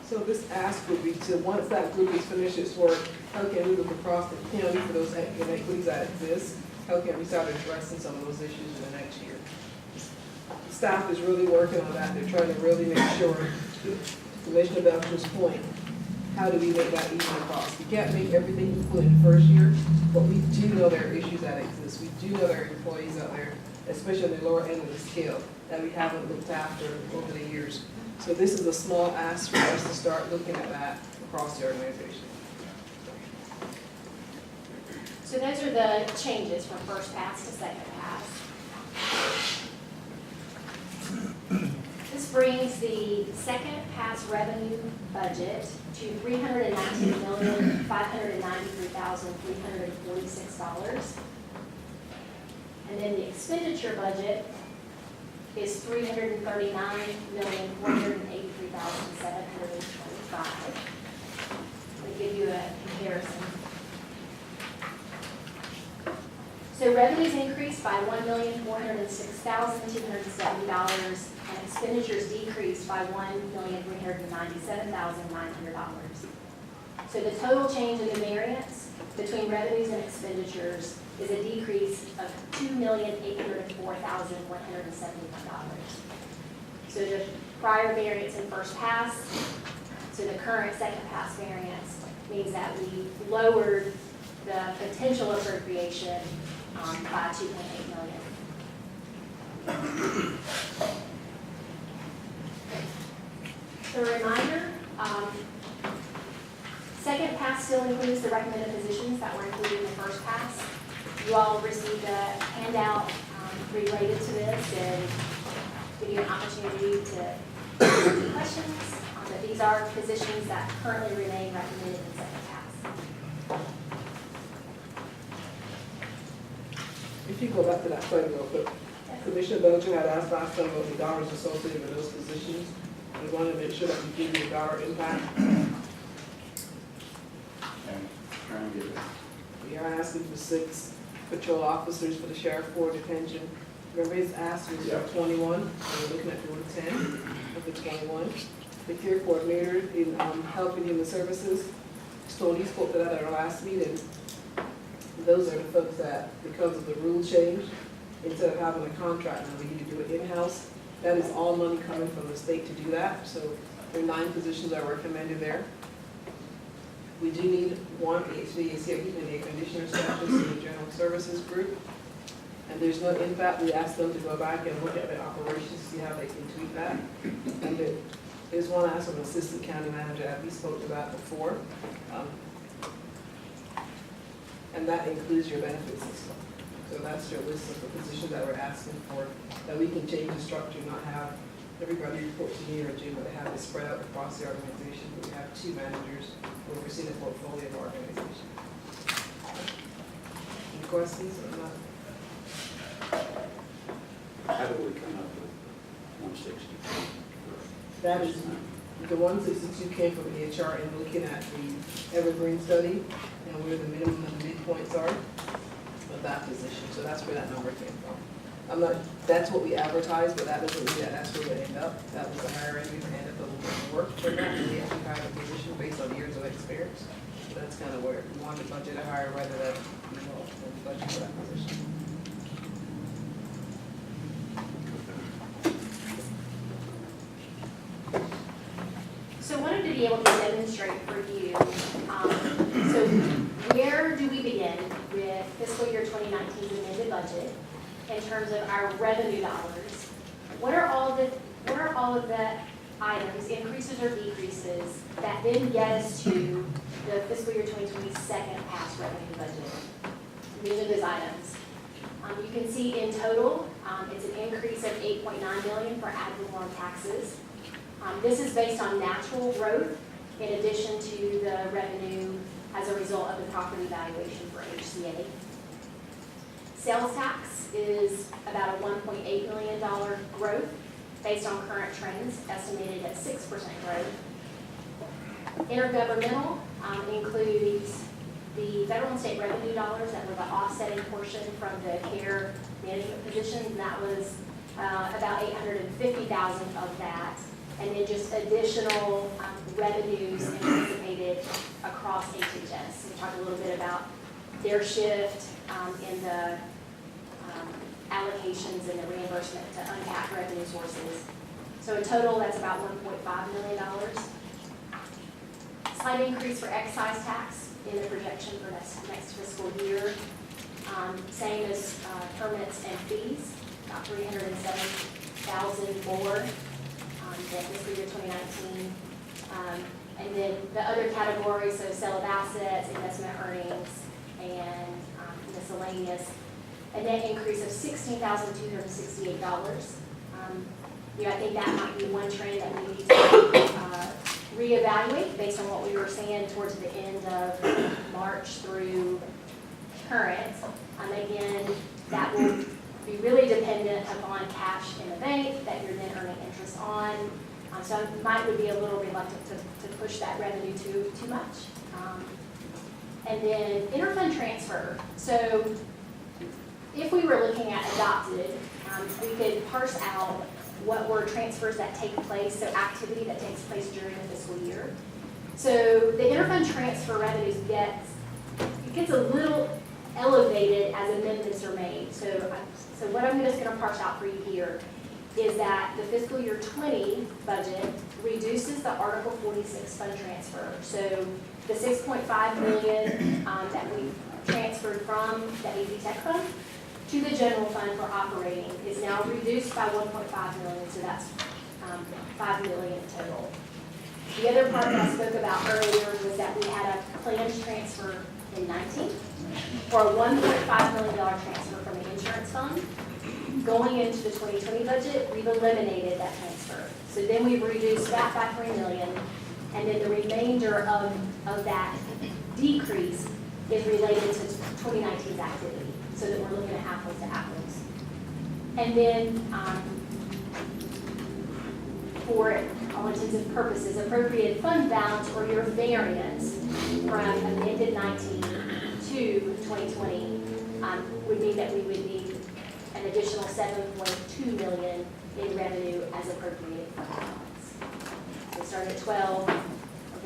So this ask would be to, once that group has finished its work, how can we look across the county for those inequities that exist? How can we start addressing some of those issues in the next year? Staff is really working on that. They're trying to really make sure, to Commissioner Belcher's point, how do we make that even across? We can't make everything equal in the first year, but we do know there are issues that exist. We do know there are employees out there, especially on the lower end of the scale, that we haven't looked after over the years. So this is a small ask for us to start looking at that across the organization. So those are the changes from first pass to second pass. This brings the second pass revenue budget to $319,593,346. And then the expenditure budget is $339,483,725. Let me give you a comparison. So revenues increased by $1,406,270, and expenditures decreased by $1,397,900. So the total change in the variance between revenues and expenditures is a decrease of $2,804,171. So the prior variance in first pass, so the current second pass variance means that we lowered the potential appropriation by $2.8 million. So a reminder, second pass still includes the recommended positions that were included in the first pass. You all received a handout related to this and give you an opportunity to ask questions. But these are positions that currently remain recommended in second pass. If you go back to that slide real quick, Commissioner Belcher had asked last time about the dollars associated with those positions. We want to make sure that we give you a dollar impact. Try and get it. We are asking for 6 patrol officers for the sheriff for detention. Remember his ask was for 21, and we're looking at doing 10 of the 21. The care coordinator in Health and Human Services, Stoney spoke to that at our last meeting. Those are the folks that, because of the rule change, instead of having a contract, now we need to do it in-house. That is all money coming from the state to do that, so there are 9 positions that are recommended there. We do need 1 HVAC and air conditioner specialist in the general services group. And there's no, in fact, we asked them to go back and look at the operations, see how they can tweak that. And there's one asked from assistant county manager that we spoke about before. And that includes your benefits system. So that's your list of the positions that we're asking for, that we can change the structure, not have everybody report to me or Jim, but have it spread out across the organization. We have 2 managers overseeing the portfolio of the organization. Any questions or not? How do we come up with 160? That is, the 162 came from HR and looking at the Evergreen study and where the minimum and the midpoints are of that position. So that's where that number came from. I'm not, that's what we advertised, but that doesn't mean that that's where we end up. That was the higher end, we end up a little bit more work for that. We actually hired a position based on years of experience. So that's kind of where we wanted to budget a higher rather than, budget for that position. So I wanted to be able to demonstrate for you, so where do we begin with fiscal year 2019's amended budget in terms of our revenue dollars? What are all of the items, increases or decreases, that then get us to the fiscal year 2020 second pass revenue budget? These are those items. You can see in total, it's an increase of $8.9 million for ad valorem taxes. This is based on natural growth in addition to the revenue as a result of the property valuation for HCA. Sales tax is about a $1.8 million growth based on current trends, estimated at 6% growth. Intergovernmental includes the federal and state revenue dollars that were the offsetting portion from the care management positions, and that was about $850,000 of that. And then just additional revenues anticipated across HHS. We talked a little bit about their shift in the allocations and the reimbursement to uncapped revenue sources. So in total, that's about $1.5 million. Slight increase for excise tax in the projection for next fiscal year. Same as permits and fees, about $307,000 more than fiscal year 2019. And then the other categories, so sale of assets, investment earnings, and miscellaneous, a net increase of $16,268. I think that might be one trend that we need to reevaluate based on what we were seeing towards the end of March through current. Again, that will be really dependent upon cash in the bank that you're then earning interest on. So I would be a little reluctant to push that revenue too much. And then interfund transfer. So if we were looking at adopted, we could parse out what were transfers that take place, so activity that takes place during the fiscal year. So the interfund transfer revenues gets a little elevated as amendments are made. So what I'm just going to parse out for you here is that the fiscal year 20 budget reduces the Article 46 fund transfer. So the $6.5 million that we transferred from the AV Tech Fund to the general fund for operating is now reduced by $1.5 million, so that's $5 million total. The other part that I spoke about earlier was that we had a planned transfer in 19 for a $1.5 million transfer from the insurance fund. Going into the 2020 budget, we've eliminated that transfer. So then we've reduced that by $3 million, and then the remainder of that decrease is related to 2019's activity, so that we're looking at apples to apples. And then for all intents and purposes, appropriated fund balance or your variance from amended 19 to 2020 would mean that we would need an additional $7.2 million in revenue as appropriated fund balance. We start at 12, a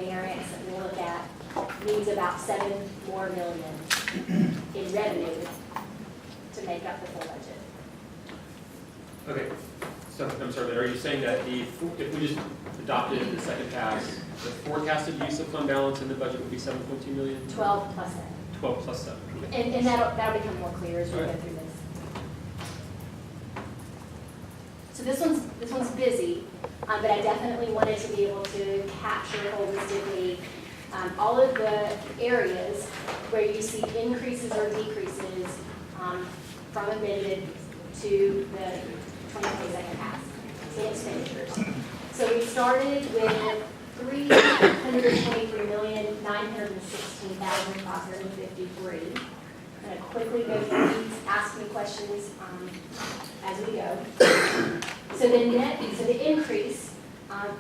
variance that we look at needs about $7 more million in revenue to make up the full budget. Okay, so I'm sorry, are you saying that if we just adopted the second pass, the forecasted use of fund balance in the budget would be 7.2 million? 12 plus 7. 12 plus 7. Okay. And that'll become more clear as we go through this. So this one's busy, but I definitely wanted to be able to capture holistically all of the areas where you see increases or decreases from amended to the 2022 half, the expenditures. So we started with $323,916,553. I'm going to quickly go through these, ask me questions as we go. So the increase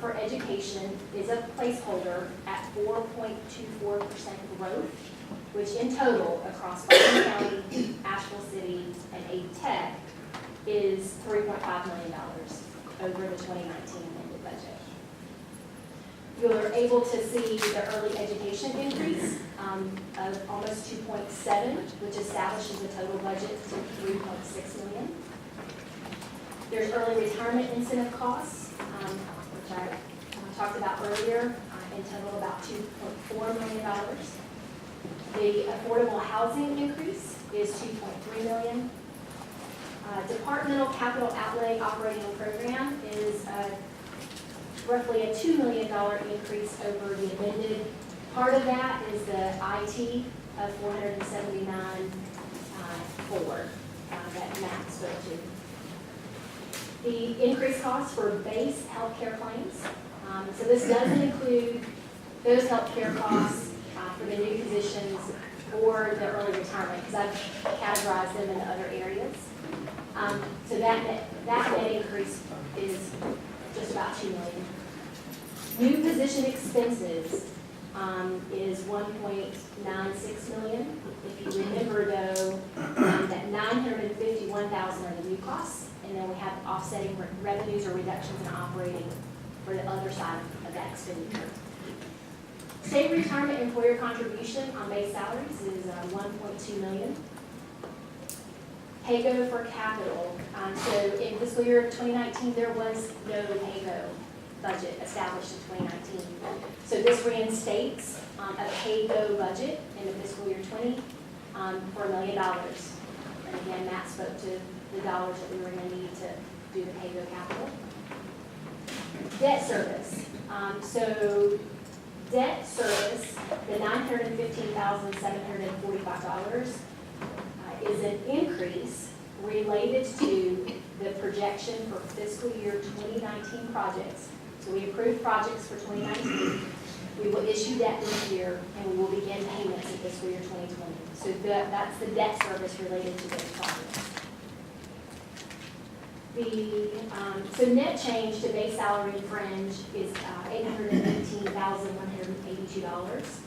for education is a placeholder at 4.24% growth, which in total across Buncombe County, Asheville City, and Aid Tech is $3.5 million over the 2019 amended budget. You're able to see the early education increase of almost 2.7, which establishes the total budget to 3.6 million. There's early retirement incentive costs, which I talked about earlier, in total about $2.4 million. The affordable housing increase is $2.3 million. Departmental capital outlay operating program is roughly a $2 million increase over the amended. Part of that is the IT of $479,400 that Matt spoke to. The increased costs for base healthcare claims. So this doesn't include those healthcare costs for the new positions or the early retirement, because I've categorized them into other areas. So that net increase is just about $2 million. New position expenses is $1.96 million. If you remember though, that $951,000 are the new costs, and then we have offsetting revenues or reductions in operating for the other side of that expenditure. State retirement employer contribution on base salaries is $1.2 million. Pay-go for capital. So in fiscal year 2019, there was no pay-go budget established in 2019. So this reinstates a pay-go budget in the fiscal year 20 for $1 million. And again, Matt spoke to the dollars that we were going to need to do the pay-go capital. Debt service. So debt service, the $915,745 is an increase related to the projection for fiscal year 2019 projects. So we approved projects for 2019. We will issue debt this year, and we will begin payments in fiscal year 2020. So that's the debt service related to those projects. So net change to base salary and fringe is $818,182.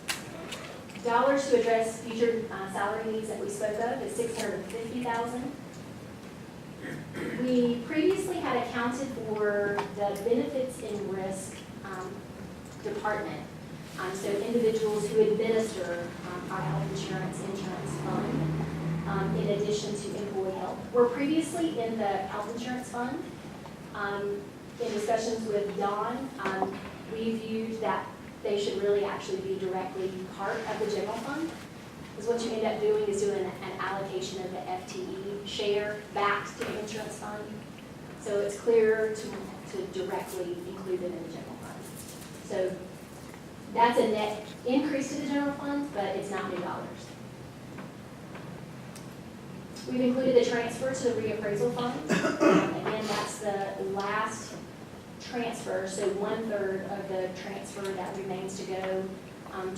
Dollars to address future salary needs that we spoke of is $650,000. We previously had accounted for the benefits in risk department. So individuals who administer our health insurance fund, in addition to employee health. We're previously in the health insurance fund. In discussions with Dawn, we viewed that they should really actually be directly part of the general fund. Because what you end up doing is doing an allocation of the FTE share back to the insurance fund. So it's clearer to directly include them in the general fund. So that's a net increase to the general fund, but it's not new dollars. We've included the transfer to the reappraisal fund. Again, that's the last transfer, so 1/3 of the transfer that remains to go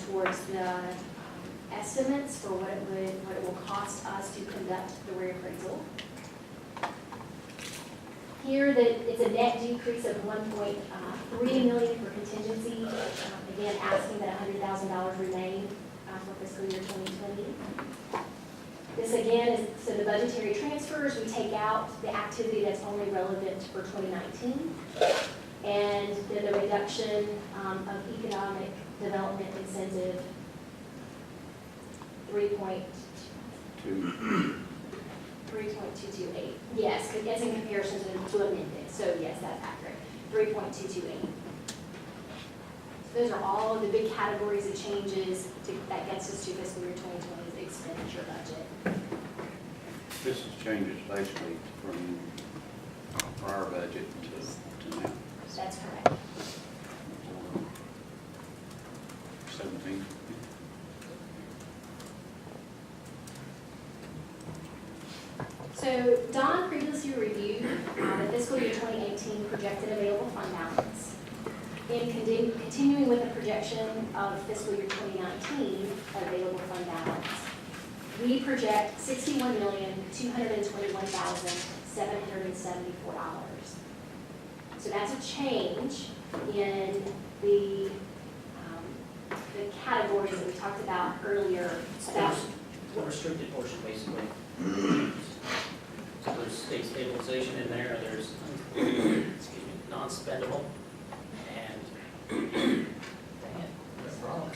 towards the estimates for what it will cost us to conduct the reappraisal. Here, it's a net decrease of $1.3 million for contingency. Again, asking that $100,000 remain for fiscal year 2020. This again is, so the budgetary transfers, we take out the activity that's only relevant for 2019. And then the reduction of economic development incentive, 3.228. Yes, it's in comparison to amended, so yes, that's accurate. 3.228. So those are all of the big categories of changes that gets us to fiscal year 2020's expenditure budget. This is changes basically from prior budget to now. That's correct. 17. So Don previously reviewed the fiscal year 2018 projected available fund balance. In continuing with the projection of fiscal year 2019 available fund balance, we project $61,221,774. So that's a change in the categories that we talked about earlier about The restricted portion, basically. So there's state stabilization in there, there's, excuse me, non-spendable, and, dang it, what's wrong?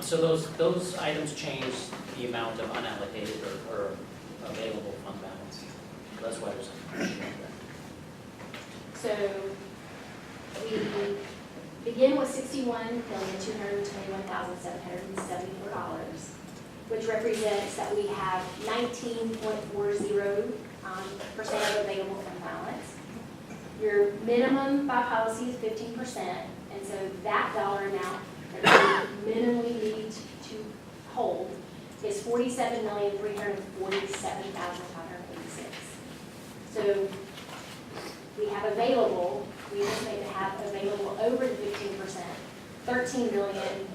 So those items change the amount of unallocated or available fund balance. So that's why there's a question there. So we begin with $61,221,774, which represents that we have 19.40% of available fund balance. Your minimum by policy is 15%, and so that dollar amount that we minimally need to hold is $47,347,586. So we have available, we estimate to have available over the 15%, $13 million.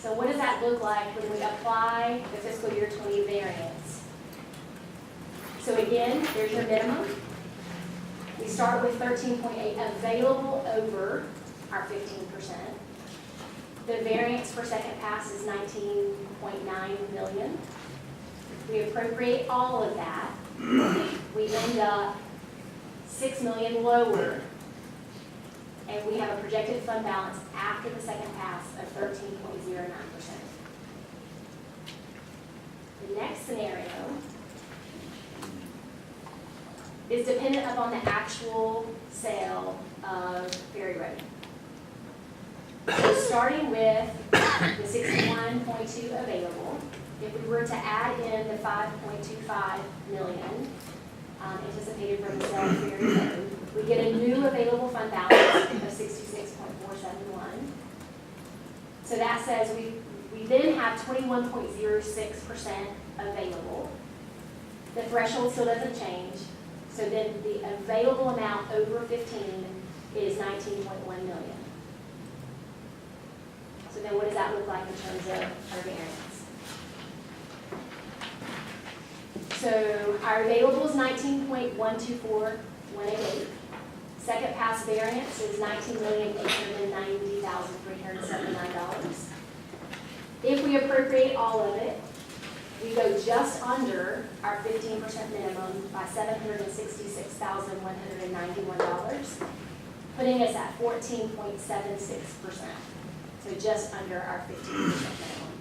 So what does that look like when we apply the fiscal year 20 variance? So again, there's your minimum. We start with 13.8 available over our 15%. The variance for second pass is 19.9 million. We appropriate all of that. We end up 6 million lower, and we have a projected fund balance after the second pass of 13.09%. The next scenario is dependent upon the actual sale of Ferry Road. So starting with the 61.2 available, if we were to add in the 5.25 million anticipated from the sale of Ferry Road, we get a new available fund balance of 66.471. So that says we then have 21.06% available. The threshold still doesn't change. So then the available amount over 15 is 19.1 million. So then what does that look like in terms of our variance? So our available is 19.124188. Second pass variance is $19,890,379. If we appropriate all of it, we go just under our 15% minimum by $766,191, putting us at 14.76%. So just under our 15% minimum.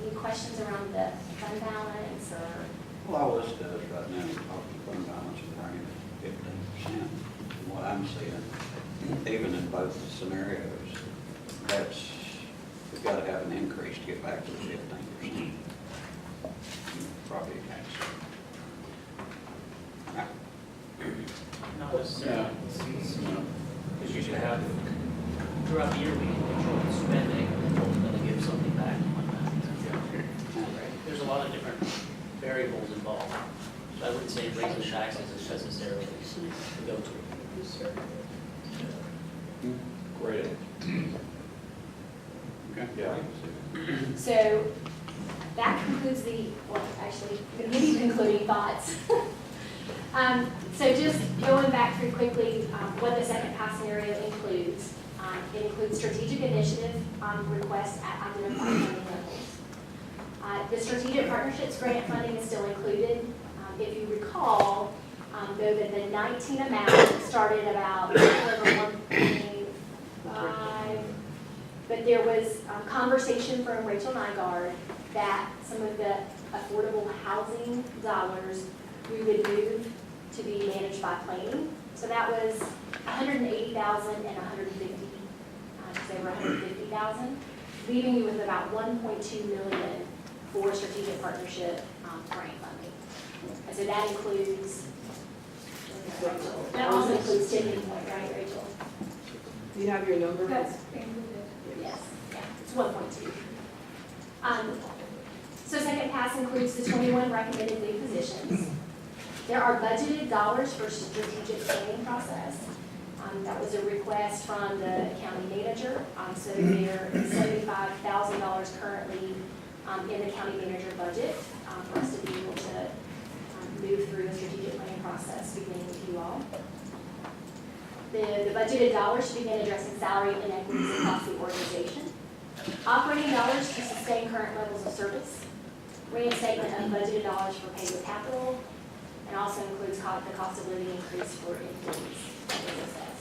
Any questions around the fund balance or? Well, all this does right now, is talk the fund balance and bring it to 15%. From what I'm seeing, even in both scenarios, we've got to have an increase to get back to the 15% property tax. Not necessarily. Because you should have, throughout the year, we can control the spending and ultimately give something back on that. There's a lot of different variables involved. So I wouldn't say raising taxes is necessarily the go-to. Great. Okay. Yeah. So that concludes well, actually, I'm going to give you concluding thoughts. So just going back through quickly what the second pass scenario includes. It includes strategic initiative requests at identified funding levels. The strategic partnerships grant funding is still included. If you recall, though that the 19 amount started about over 1.5, but there was conversation from Rachel Nygaard that some of the affordable housing dollars we would move to be managed by planning. So that was 180,000 and 150, just over 150,000. leaving you with about 1.2 million for strategic partnership grant funding. And so that includes, that also includes tipping point, right, Rachel? Do you have your number? That's included. Yes, yeah, it's 1.2. So second pass includes the 21 recommended new positions. There are budgeted dollars for strategic planning process. That was a request from the county manager. So there is $75,000 currently in the county manager budget for us to be able to move through the strategic planning process, beginning with you all. The budgeted dollars should begin addressing salary inequities across the organization. Operating dollars to sustain current levels of service. Reinstatement of budgeted dollars for pay with capital, and also includes the cost of living increase for employees, as it says.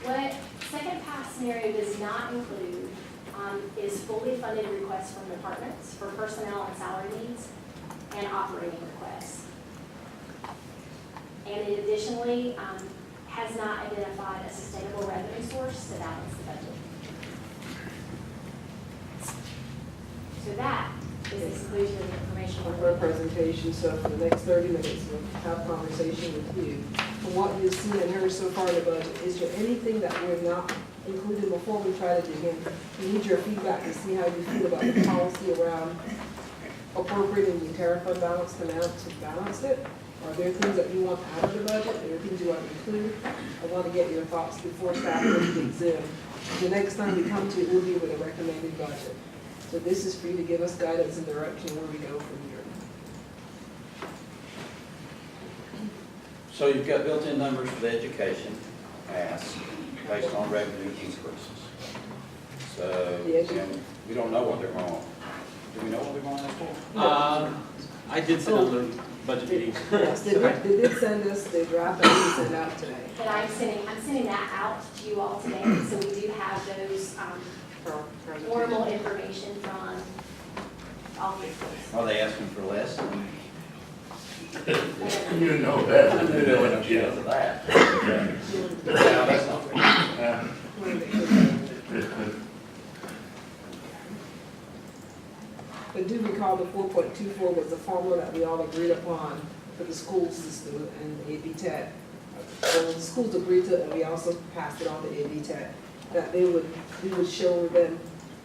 What second pass scenario does not include is fully funded requests from departments for personnel and salary needs and operating requests. And it additionally has not identified a sustainable revenue source to balance the budget. So that is exclusion of information. Of our presentation, so for the next 30 minutes, we'll have a conversation with you. From what you've seen and heard so far in the budget, is there anything that we're not including before we try to dig in? We need your feedback to see how you feel about the policy around appropriating the entire fund balance to balance it. Are there things that you want out of the budget? Are there things you want to include? I want to get your thoughts before staff digs in. The next time we come to it, we'll be with a recommended budget. So this is for you to give us guidance and direction where we go from here. So you've got built-in numbers for the education, pass, based on revenue increases. So, and we don't know what they're going, do we know what they're going to for? I did sit on the budget meeting. Yes, they did send us the draft that we sent out today. And I'm sending that out to you all today, so we do have those formal information from all three schools. Are they asking for less? You know that. I knew there wasn't a chance of that. Yeah, that's not fair. But do recall the 4.24 was the formula that we all agreed upon for the school system and AB Tech. So the schools agreed to it, and we also passed it on to AB Tech, that we would show them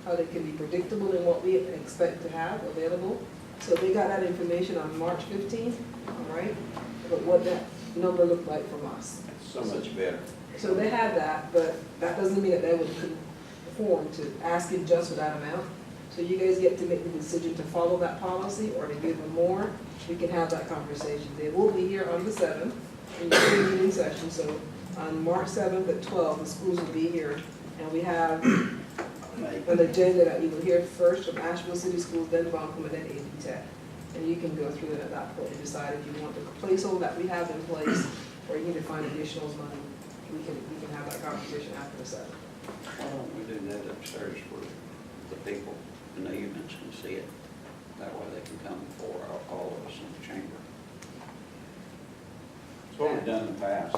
how they can be predictable in what we expect to have available. So they got that information on March 15th, all right? But what that number looked like from us. So much better. So they had that, but that doesn't mean that they would conform to asking just for that amount. So you guys get to make the decision to follow that policy or to give them more. We can have that conversation. They will be here on the 7th in the meeting session. So on March 7th at 12, the schools will be here. And we have an agenda that you will hear first from Asheville City Schools, then Buncombe, and then AB Tech. And you can go through it at that point and decide if you want the placeholder that we have in place or you need to find additional money. We can have that conversation after the 7th. Why don't we do that upstairs where the people in the evenings can see it? That way they can come before all of us in the chamber. It's what we've done in the past.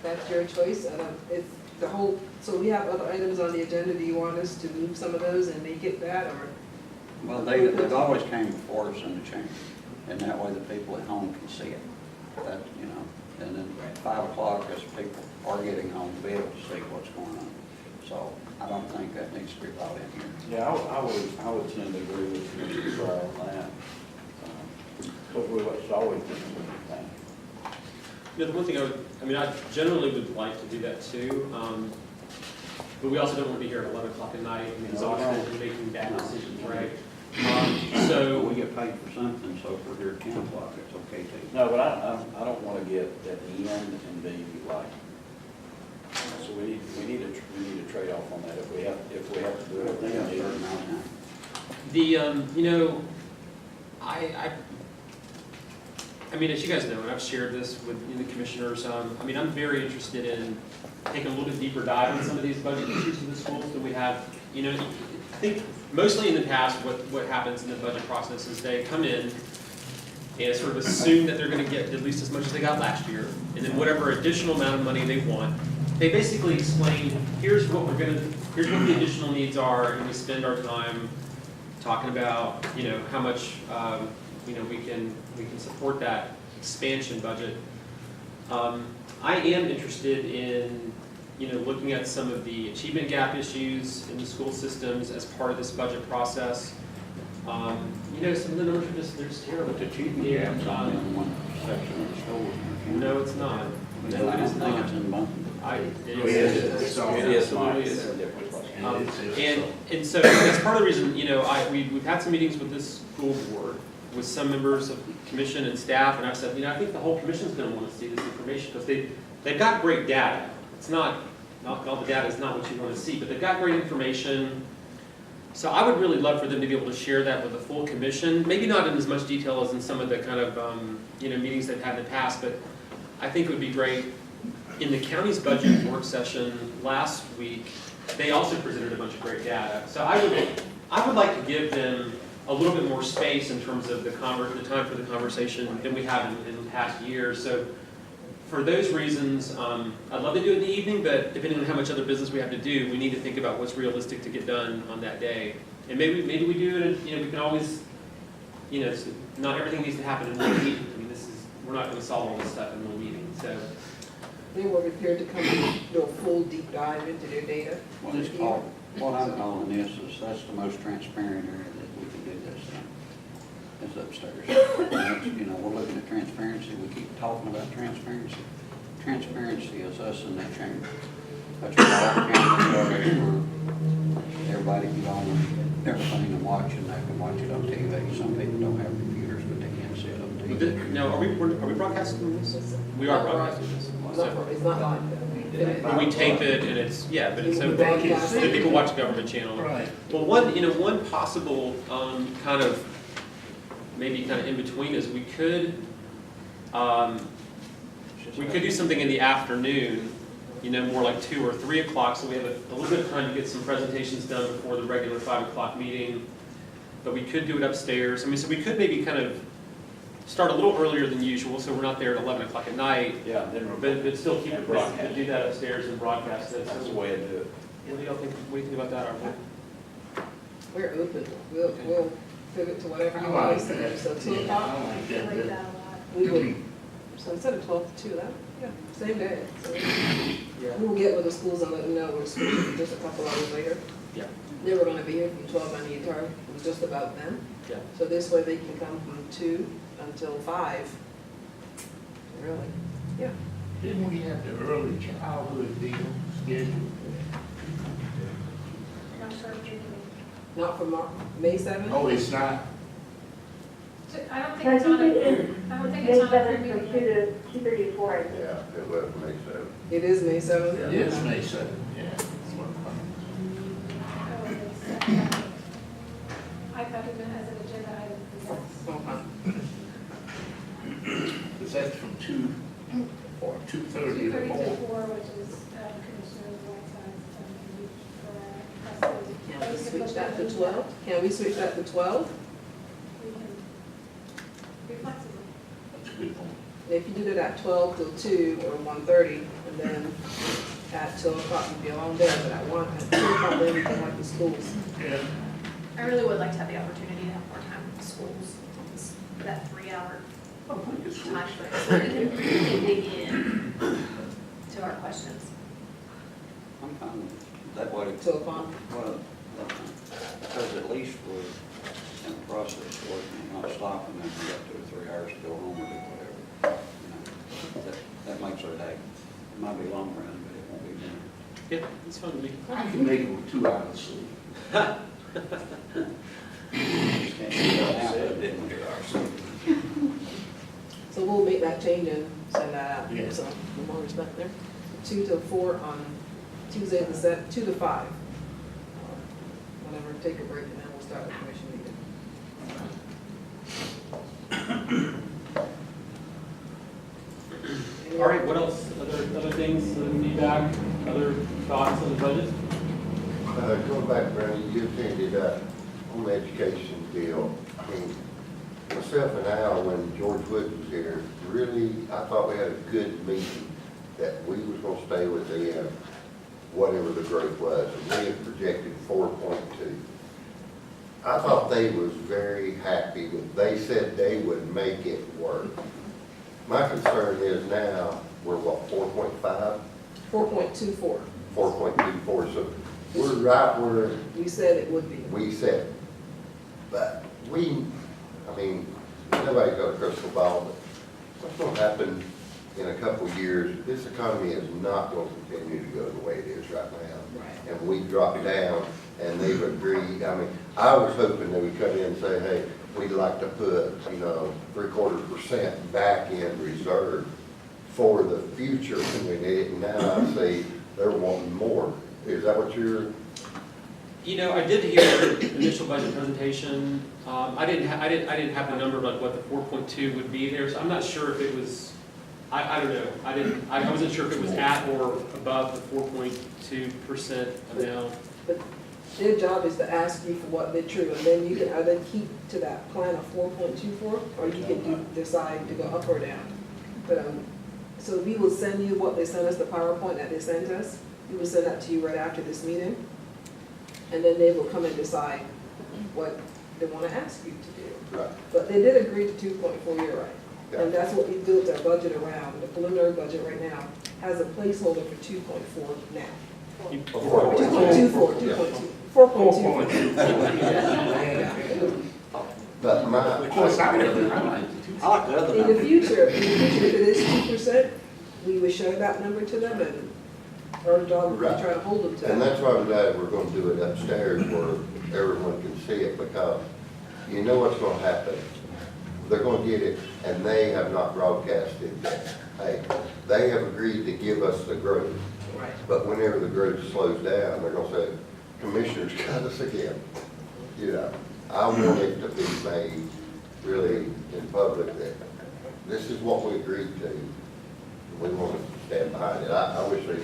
That's your choice. If the whole, so we have other items on the agenda. Do you want us to move some of those and make it that, or? Well, they've always came before us in the chamber, and that way the people at home can see it. That, you know, and then at 5 o'clock, as people are getting home, to be able to see what's going on. So I don't think that needs to be brought in here. Yeah, I would tend to agree with Mr. Fryer on that. But it's always been a good thing. You know, the one thing I generally would like to do that too, but we also don't want to be here at 11 o'clock at night and exhausted and making bad decisions, right? So we get paid for something, so if we're here at 10 o'clock, it's okay too. No, but I don't want to get at the end and be like, so we need a trade-off on that. If we have to do it, They we got a need certain amount of time. you know, I mean, as you guys know, and I've shared this with the commissioners, I mean, I'm very interested in taking a little bit deeper dive on some of these budget issues in the schools that we have. You know, I think mostly in the past, what happens in the budget process is they come in and sort of assume that they're going to get at least as much as they got last year, and then whatever additional amount of money they want, they basically explain, here's what the additional needs are, and we spend our time talking about, how much, we can support that expansion budget. I am interested in, looking at some of the achievement gap issues in the school systems as part of this budget process. Some of the numbers are they're just terrible. But the achievement gap's only in one section of the store. No, it's not. No, it is not. It's in Buncombe. It It is. absolutely is. And so that's part of the reason, we've had some meetings with this school board, with some members of the commission and staff, and I've said, I think the whole commission's gonna wanna see this information, because they've got great data. It's not all the data is not what you wanna see, but they've got great information. So I would really love for them to be able to share that with the full commission, maybe not in as much detail as in some of the kind of, meetings they've had in the past, but I think it would be great. In the county's budget work session last week, they also presented a bunch of great data. So I would like to give them a little bit more space in terms of the time for the conversation than we have in past years. So for those reasons, I'd love to do it in the evening, but depending on how much other business we have to do, we need to think about what's realistic to get done on that day. And maybe we do it, and we can always, not everything needs to happen in one meeting. I mean, we're not going to solve all this stuff in one meeting. So They were prepared to come and do a full deep dive into their data. Well, it's called, what I'm calling this is, that's the most transparent area that we can do this in. It's upstairs. And that's, we're looking at transparency. We keep talking about transparency. Transparency is us in that chamber. That's where all the cameras are, where everybody can go on everything and watch, and they can watch it on TV. Some people don't have computers, but they can see it on TV. now, are we broadcasting this? We are broadcasting this. So It's not like we tape it, and it's but it's so the people watch the government channel. Right. Well, one possible kind of in between is we could do something in the afternoon, more like 2 or 3 o'clock, so we have a little bit of time to get some presentations done before the regular 5 o'clock meeting. But we could do it upstairs. So we could maybe kind of start a little earlier than usual, so we're not there at 11 o'clock at night. Yeah, then But still keep it broadcast. Do that upstairs and broadcast it. that's the way to do it. What do y'all think? What do you think about that, Arthur? we're open. We'll pivot to whatever you I want like us to do. that. So 2 Yeah, o'clock, I like that. Like that a lot. we would, so instead of 12 to 2, same day. So Yeah. we'll get with the schools and let them know we're switching just a couple hours later. Yeah. They were gonna be here from 12 on the entire, it was just about them. Yeah. So this way they can come from 2 until 5. Really? Yeah. Didn't we have the early childhood deal scheduled? Not sure if you can. Not for May 7th? Oh, it's not? I don't think it's on a, I don't think it's on a premium. Yeah, it was May 7th. It is May 7th? It is May 7th, yeah. That's what I'm Oh, it's, I thought it meant as an agenda item. Okay. Is that from 2 or 2:30 to 2:30 to 4? 4, which is Commissioner Whiteside's. Can we switch that to 12? Can we switch that to 12? We can be flexible. That's a good point. If you did it at 12 till 2 or 1:30, and then at 2 o'clock you'd be along there, but at 2 o'clock then we can like the schools. Yeah. I really would like to have the opportunity to have more time with schools for that 3-hour Oh, we could switch. time frame, so we can really dig in to our questions. I'm fine with it. That way, 2 o'clock. well, because at least we're in the process of working, not stopping, and we got 2 or 3 hours to go home or do whatever. That makes our day. It might be long run, but it won't be dinner. Yeah, it's fun to me. I can make it with 2 hours sleep. Just can't do that now, but it didn't do ours. So we'll make that change and send that out. Yeah. So, no more respect there. 2 to 4 on Tuesday the 7th, 2 to 5. Whenever, take a break, and then we'll start the commission meeting. All right, what else? Other things, other feedback, other thoughts on the budget? Going back, Brandon, you attended on the education deal. I mean, myself and Al, when George Wood was here, really, I thought we had a good meeting. that we was gonna stay within whatever the growth was, and we had projected 4.2. I thought they was very happy with, they said they would make it work. My concern is now, we're what, 4.5? 4.24. 4.24, so we're right where We said it would be. we said. But we, I mean, nobody's got a crystal ball, but what's gonna happen in a couple of years? This economy is not gonna continue to go the way it is right now. Right. And we dropped down, and they've agreed, I mean, I was hoping they would come in and say, hey, we'd like to put, 0.75% back in reserve for the future, and we need it, and now I see they're wanting more. Is that what you're? I did hear the initial budget presentation. I didn't have the number of like what the 4.2 would be there, so I'm not sure if it was, I don't know. I wasn't sure if it was at or above the 4.2% amount. But their job is to ask you for what they're true, and then you can either keep to that plan of 4.24, or you can decide to go up or down. But, so we will send you what they sent us, the PowerPoint that they sent us. We will send that to you right after this meeting. And then they will come and decide what they want to ask you to do. Right. But they did agree to 2.4, you're right. Yeah. And that's what we built our budget around. The preliminary budget right now has a placeholder for 2.4 now. 2.24, 2.2, 4.2. But Of course, I like the other In number. the future, if it is 2%, we would show that number to them, and our job would be to try to hold them to that. And that's why I'm glad we're gonna do it upstairs where everyone can see it, because you know what's gonna happen. They're gonna get it, and they have not broadcasted that, hey, they have agreed to give us the growth. Right. But whenever the growth slows down, they're gonna say, commissioners cut us again. I want it to be made really in public that this is what we agreed to. We want to stand behind it. I wish they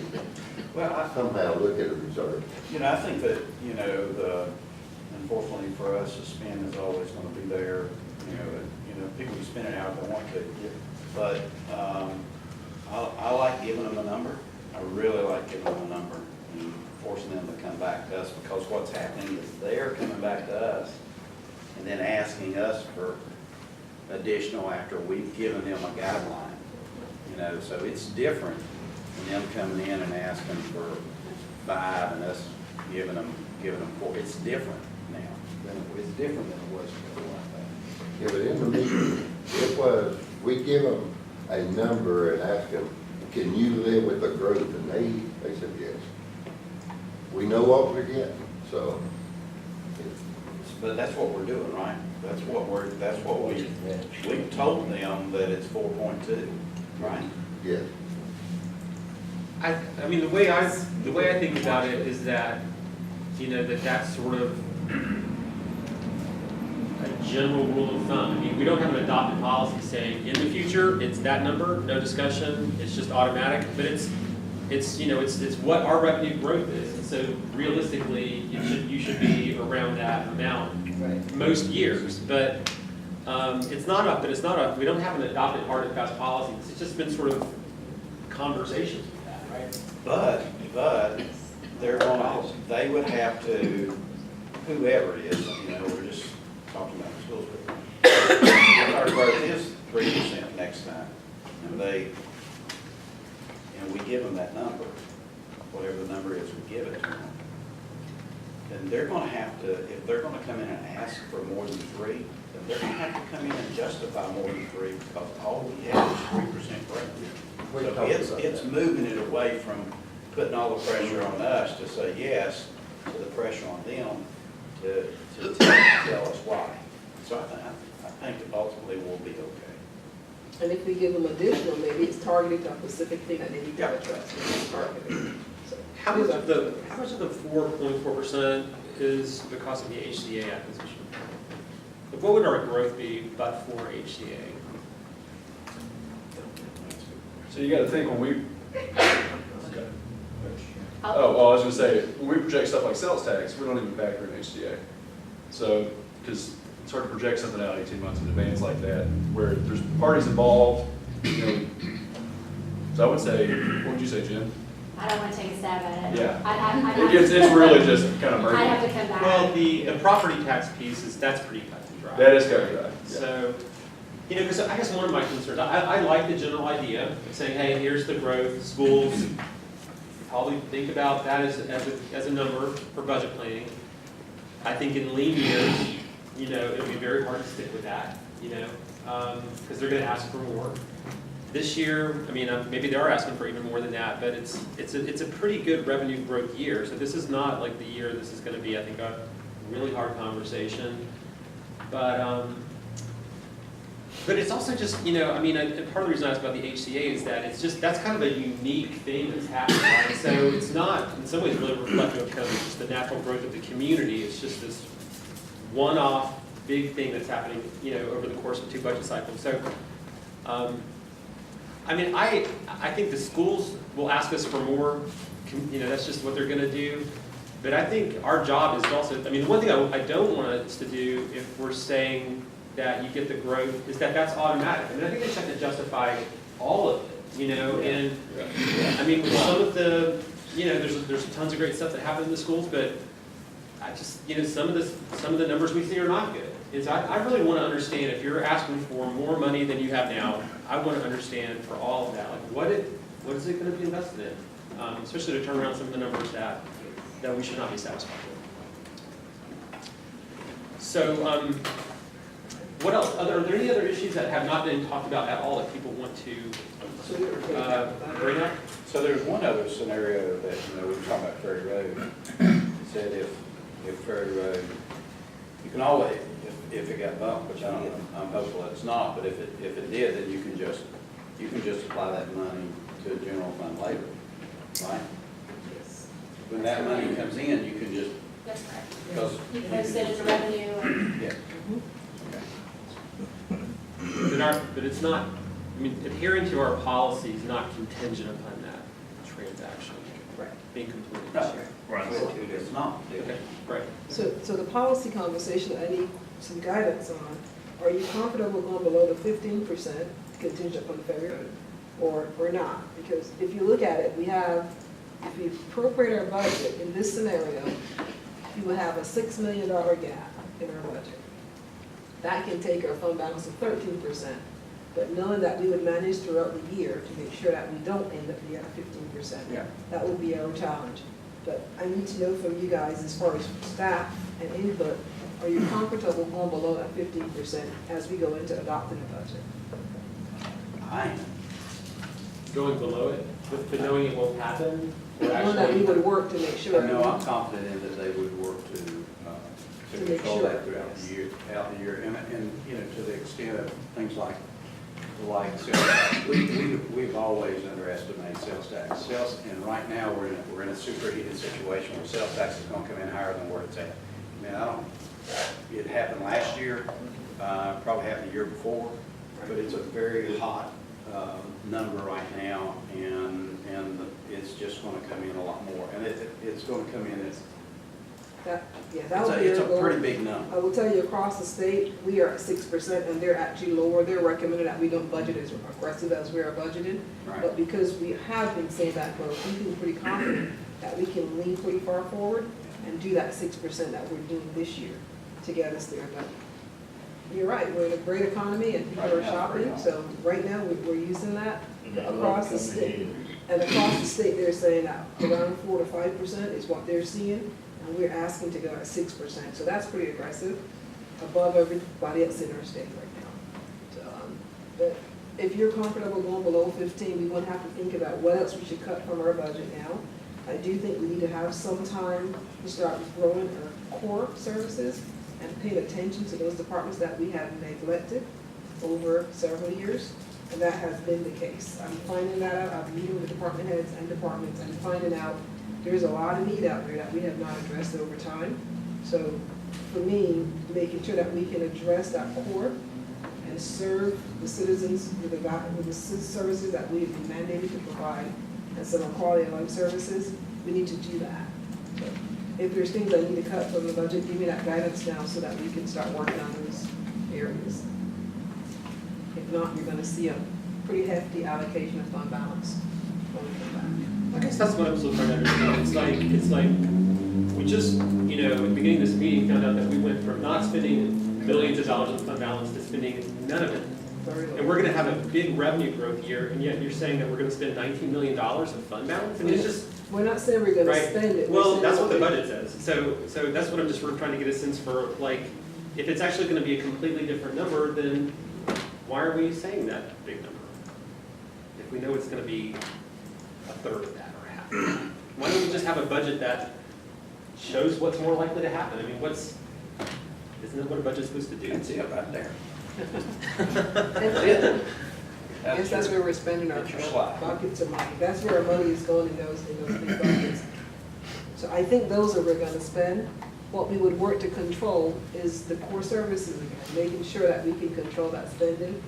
Well, somehow look at a reserve. I think that, unfortunately for us, the spend is always gonna be there. People can spend it how they want to. But, I like giving them a number. I really like giving them a number and forcing them to come back to us, because what's happening is they're coming back to us and then asking us for additional after we've given them a guideline. So it's different than them coming in and asking for 5 and us giving them 4. It's different now. It's different than it was before, I think. Yeah, but in the meeting, it was, we give them a number and ask them, can you live with the growth? And they said yes. We know what we're getting, so. But that's what we're doing, right? That's what we told them that it's 4.2, right? Yes. I mean, the way I think about it is that, that's sort of a general rule of thumb. I mean, we don't have an adopted policy saying in the future, it's that number, no discussion, it's just automatic, but it's what our revenue growth is. And so realistically, you should be around that amount most years. But we don't have an adopted hard and fast policy. It's just been sort of conversations with that, right? But they would have to, whoever it is, we're just talking about the schools, but our growth is 3% next time. And we give them that number, whatever the number is, we give it to them. Then they're gonna have to, if they're gonna come in and ask for more than 3, then they're gonna have to come in and justify more than 3, because all we have is 3% growth. So it's moving it away from putting all the pressure on us to say yes, to the pressure on them to tell us why. So I think that ultimately we'll be okay. And if we give them additional, maybe it's targeted to a specific thing that they need to address. So, How much of the 4.4% is because of the HCA acquisition? What would our growth be but for HCA? So you gotta think when we, I was gonna say, when we project stuff like sales tax, we don't even factor in HCA. So, because it's hard to project something out 18 months in advance like that, where there's parties involved, So I would say, what would you say, Jim? I don't want to take a stab at it. Yeah. I'd It's really just kind of I'd have merging. to come back. Well, the property tax piece that's pretty cut and dry. That is kind of right. Yeah. So, you know, because I guess one of my concerns, I like the general idea of saying, hey, here's the growth, schools, probably think about that as a number for budget planning. I think in lean years, you know, it'll be very hard to stick with that, you know, because they're gonna ask for more. This year, I mean, maybe they are asking for even more than that, but it's a pretty good revenue growth year. So this is not like the year this is gonna be, I think, a really hard conversation. But it's also just, you know, I mean, part of the reason I asked about the HCA is that it's just, that's kind of a unique thing that's happening, right? So it's not, in some ways, really reflective of kind of just the natural growth of the community. It's just this one-off big thing that's happening, you know, over the course of 2 budget cycles. So, I mean, I think the schools will ask us for more, you know, that's just what they're gonna do. But I think our job is also, I mean, the one thing I don't want us to do if we're saying that you get the growth is that that's automatic. I mean, I think they just have to justify all of it, you know, and I mean, with some of the, you know, there's tons of great stuff that happens in the schools, but I just, you know, some of the numbers we see are not good. And so I really want to understand, if you're asking for more money than you have now, I want to understand for all of that, like what is it going to be invested in? Especially to turn around some of the numbers that we should not be satisfied with. So, what else? Are there any other issues that have not been talked about at all that people want to bring up? So there's one other scenario that, you know, we were talking about Ferry Road. It said if Ferry Road, you can always, if it got bumped, which I'm hopeful it's not, but if it did, then you can just apply that money to general fund later, right? When that money comes in, you can just, That's correct. because. You can post it as a revenue and Yeah. But it's not, I mean, adhering to our policy is not contingent upon that transaction being completed this year. Right. It's not. Okay, right. So the policy conversation, I need some guidance on, are you comfortable going below the 15% contingent upon failure, or not? Because if you look at it, if we appropriate our budget in this scenario, you will have a $6 million gap in our budget. That can take our fund balance to 13%, but knowing that we would manage throughout the year to make sure that we don't end up being at 15%. Yeah. That would be our challenge. But I need to know from you guys, as far as staff and input, are you comfortable going below that 15% as we go into adopting a budget? I am. Going below it, but knowing it won't happen? Or Knowing that we actually, would work to make sure. No, I'm confident in that they would work to make control sure, that throughout the year, and, you know, to the extent of things like sales tax. We've always underestimated sales tax. And right now, we're in a superheated situation where sales tax is gonna come in higher than where it's at. I mean, it happened last year, probably happened the year before, but it's a very hot, number right now, and it's just gonna come in a lot more, and it's gonna come in as, That would be it's our a goal. pretty big number. I will tell you, across the state, we are at 6%, and they're actually lower. They're recommending that we don't budget as aggressive as we are budgeted. Right. But because we have been seeing that growth, we feel pretty confident that we can lean pretty far forward and do that 6% that we're doing this year to get us there. But you're right, we're in a great economy and people are Right now, shopping, pretty so right now, we're using that And they love across the coming state. in. And across the state, they're saying that around 4 to 5% is what they're seeing, and we're asking to go at 6%. So that's pretty aggressive, above everybody else in our state right now. So, but if you're comfortable going below 15, we won't have to think about what else we should cut from our budget now. I do think we need to have some time to start growing our core services and paying attention to those departments that we have neglected over several years. And that has been the case. I'm finding that out. I'm meeting with department heads and departments and finding out there's a lot of need out there that we have not addressed over time. So for me, making sure that we can address that core and serve the citizens with the services that we have been mandated to provide and some quality of life services, we need to do that. So if there's things I need to cut from the budget, give me that guidance now so that we can start working on those areas. If not, you're gonna see a pretty hefty allocation of fund balance when we come back. I guess that's what I'm still trying to understand. It's like, we just, you know, at the beginning of this meeting, found out that we went from not spending millions of dollars in fund balance to spending none of it. And we're gonna have a big revenue growth year, and yet you're saying that we're gonna spend $19 million in fund balance? I mean, it's just, We're not saying we're gonna right? spend it. We're Well, saying that's what the we're- budget says. So that's what I'm just sort of trying to get a sense for, like, if it's actually gonna be a completely different number, then why are we saying that big number? If we know it's gonna be a third of that or half. Why don't we just have a budget that shows what's more likely to happen? I mean, isn't that what a budget's supposed to do? That's it right there. I guess that's where we're spending our That's your slide. buckets of money. That's where our money is going in those big buckets. So I think those are we're gonna spend. What we would work to control is the core services again, making sure that we can control that spending.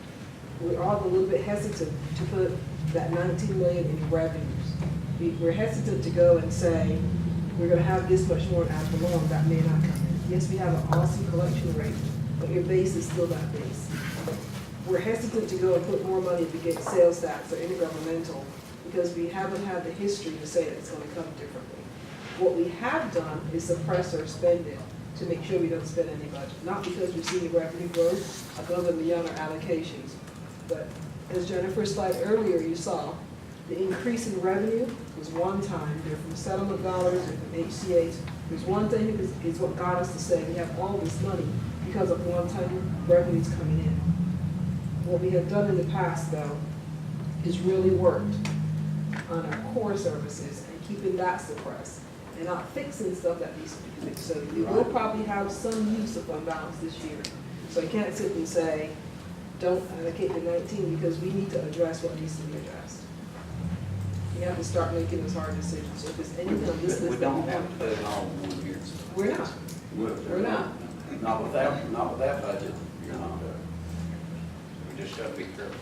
We're all a little bit hesitant to put that 19 million in revenues. We're hesitant to go and say, we're gonna have this much more ad valorem, that may not come in. Yes, we have an awesome collection rate, but your base is still that base. We're hesitant to go and put more money to get sales tax or intergovernmental because we haven't had the history to say that it's gonna come differently. What we have done is suppress our spending to make sure we don't spend any budget, not because we've seen the revenue growth above and beyond our allocations. But as Jennifer's slide earlier, you saw, the increase in revenue was one time, they're from settlement dollars, they're from HCA's. There's one thing is what got us to say we have all this money because of one-time revenues coming in. What we have done in the past, though, is really worked on our core services and keeping that suppressed and not fixing stuff that needs to be fixed. So we will probably have some use of fund balance this year. So I can't sit and say, don't allocate the 19 because we need to address what needs to be addressed. We have to start making those hard decisions. So if there's anything on this We list. don't have to put it all in one year. We're not. We're not. Not with that budget, you're not. We just gotta be careful.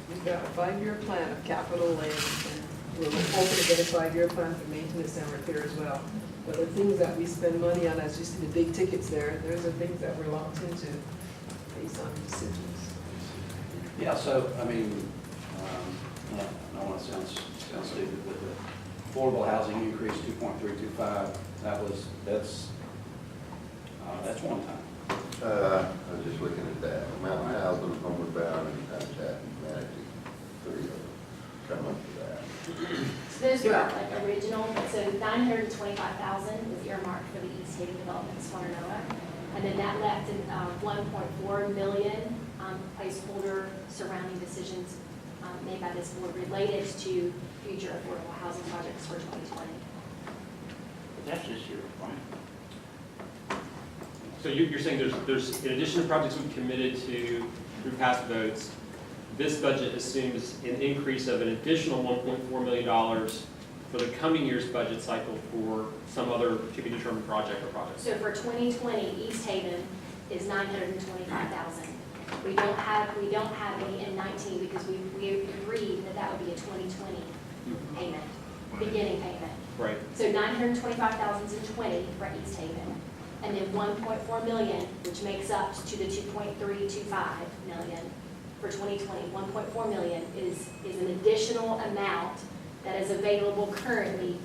We've got a 5-year plan of capital land, and we're hoping to get a 5-year plan for maintenance and repair as well. But the things that we spend money on, as you see the big tickets there, those are things that we're locked into based on decisions. Yeah, so, I mean, I don't want to sound stupid, but the affordable housing increase 2.325, that's one time. I was just looking at that, Mountain Housing, Homeward Bound, and Habitat and Humanity, 3 of them come up to that. So those were like original, so 925,000 was earmarked for the East Haven Development Spartanova. And then that left in 1.4 million placeholder surrounding decisions made by this board related to future affordable housing projects for 2020. That's just your point. So you're saying there's, in addition to projects we've committed to through past votes, this budget assumes an increase of an additional $1.4 million for the coming year's budget cycle for some other to-be-determined project or projects. So for 2020, East Haven is 925,000. We don't have any in 19 because we agreed that that would be a 2020 payment, beginning payment. Right. So 925,000 is in 20 for East Haven, and then 1.4 million, which makes up to the 2.325 million for 2020. 1.4 million is an additional amount that is available currently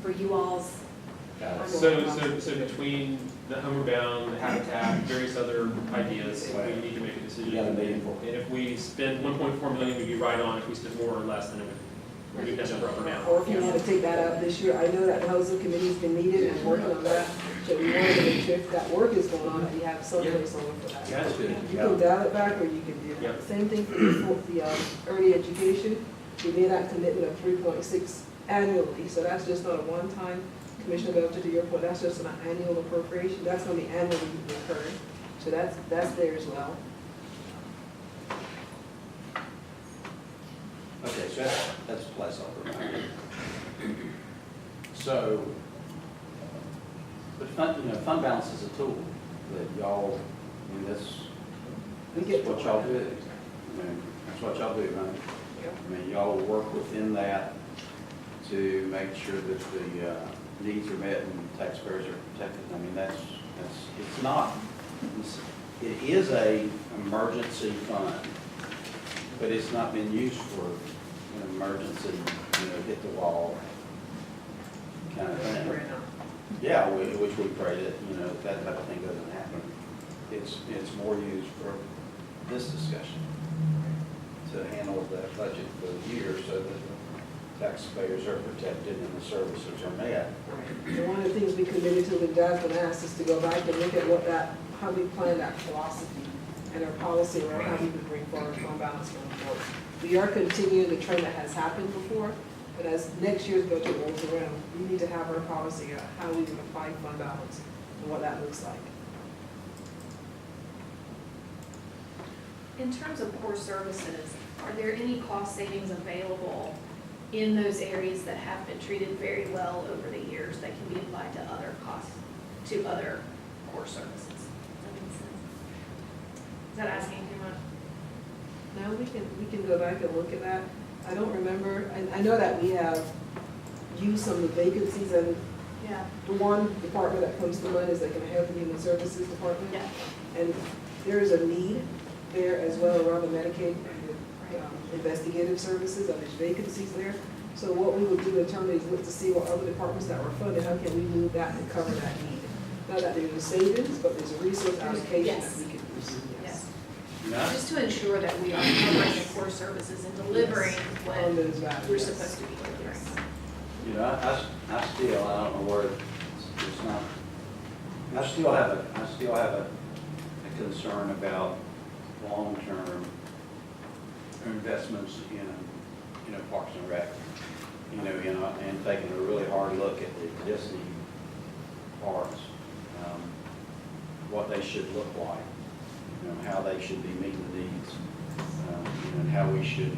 for you all's. Got it. So between the Homeward Bound, the Habitat, various other ideas, we need to make a decision. You got a million for And if we spend 1.4 million, we'd be right on. If we spend more or less, then it would move that number up or down. Or if you want to take that out this year, I know that the housing committee's been needed and working on that. So we want to make sure if that work is going on, that we have some place on for that. Yeah, that's good. You can dial it back or you can do Yeah. that. Same thing for the early education. We made that commitment of 3.6 annually, so that's just not a one-time. Commissioner Belcher, to your point, that's just an annual appropriation. That's going to be annually recurring. So that's there as well. Okay, so that's a placeholder, right? So, but fund balance is a tool that y'all, I mean, that's what y'all do. I mean, that's what y'all do, right? I mean, y'all work within that to make sure that the needs are met and taxpayers are protected. I mean, it's not, it is a emergency fund, but it's not been used for an emergency, hit the wall kind of thing. Yeah, which we pray that, that type of thing doesn't happen. It's more used for this discussion, to handle the budget for the year so that the taxpayers are protected and the services are met. And one of the things we committed to when Jasmine asked us to go back and look at how we plan that philosophy and our policy around how we would bring forward fund balance going forward. We are continuing the trend that has happened before, but as next year's budget rolls around, we need to have our policy on how we would apply fund balance and what that looks like. In terms of core services, are there any cost savings available in those areas that have been treated very well over the years that can be applied to other costs, to other core services? Does that make sense? Is that asking too much? Now, we can go back and look at that. I don't remember, I know that we have used some of the vacancies, and Yeah. the one department that comes to mind is like in the Health and Human Services Department. Yeah. And there is a need there as well around the Medicaid investigative services, and there's vacancies there. So what we would do internally is look to see what other departments that were funded, how can we move that and cover that need? Not that there's a savings, but there's a resource allocation that Yes. we can use. Yes. Yeah. Just to ensure that we are covering the core services and delivering what On those values, we're yes. supposed to be delivering. I still, I don't know where it's not, I still have a concern about long-term investments in Parks and Rec. And taking a really hard look at the existing parks, what they should look like, how they should be meeting the needs, and how we should,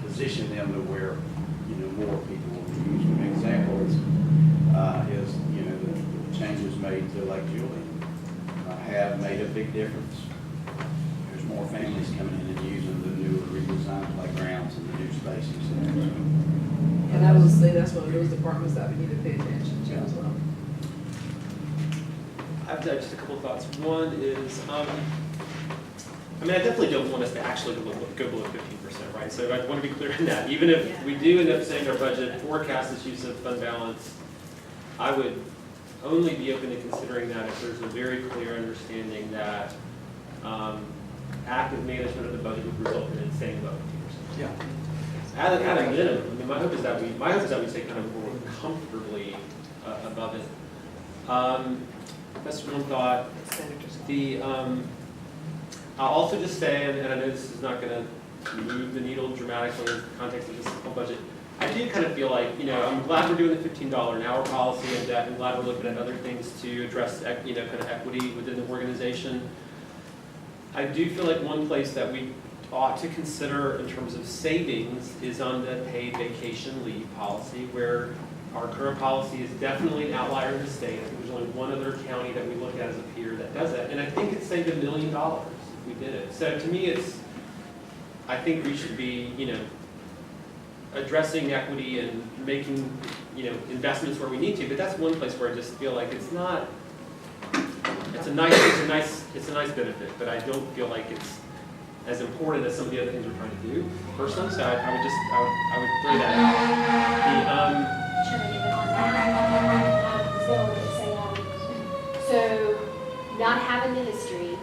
position them to where, more people will be using. An example is the changes made to Lake Julian have made a big difference. There's more families coming in and using the newer redesigned playgrounds and the new spaces there. And I would say that's one of those departments that we need to pay attention to as well. I've got just a couple of thoughts. One is, I definitely don't want us to actually go below 15%, right? So I want to be clear on that. Even if we do end up saying our budget forecast is use of fund balance, I would only be open to considering that if there's a very clear understanding that active management of the budget would result in it staying above 15%. Yeah. At a minimum, my hope is that we stay kind of more comfortably above it. That's one thought. I'll also just say, and I know this is not going to move the needle dramatically in the context of this whole budget, I do kind of feel like, I'm glad we're doing the $15 an hour policy, and I'm glad we're looking at other things to address, kind of equity within the organization. I do feel like one place that we ought to consider in terms of savings is on the paid vacation leave policy, where our current policy is definitely an outlier in the state. I think there's only one other county that we look at as a peer that does that, and I think it saved $1 million if we did it. So to me, I think we should be, addressing equity and making, investments where we need to, but that's one place where I just feel like it's not, it's a nice benefit, but I don't feel like it's as important as some of the other things we're trying to do personally, so I would throw that out. Chairman, even on that, so not having the history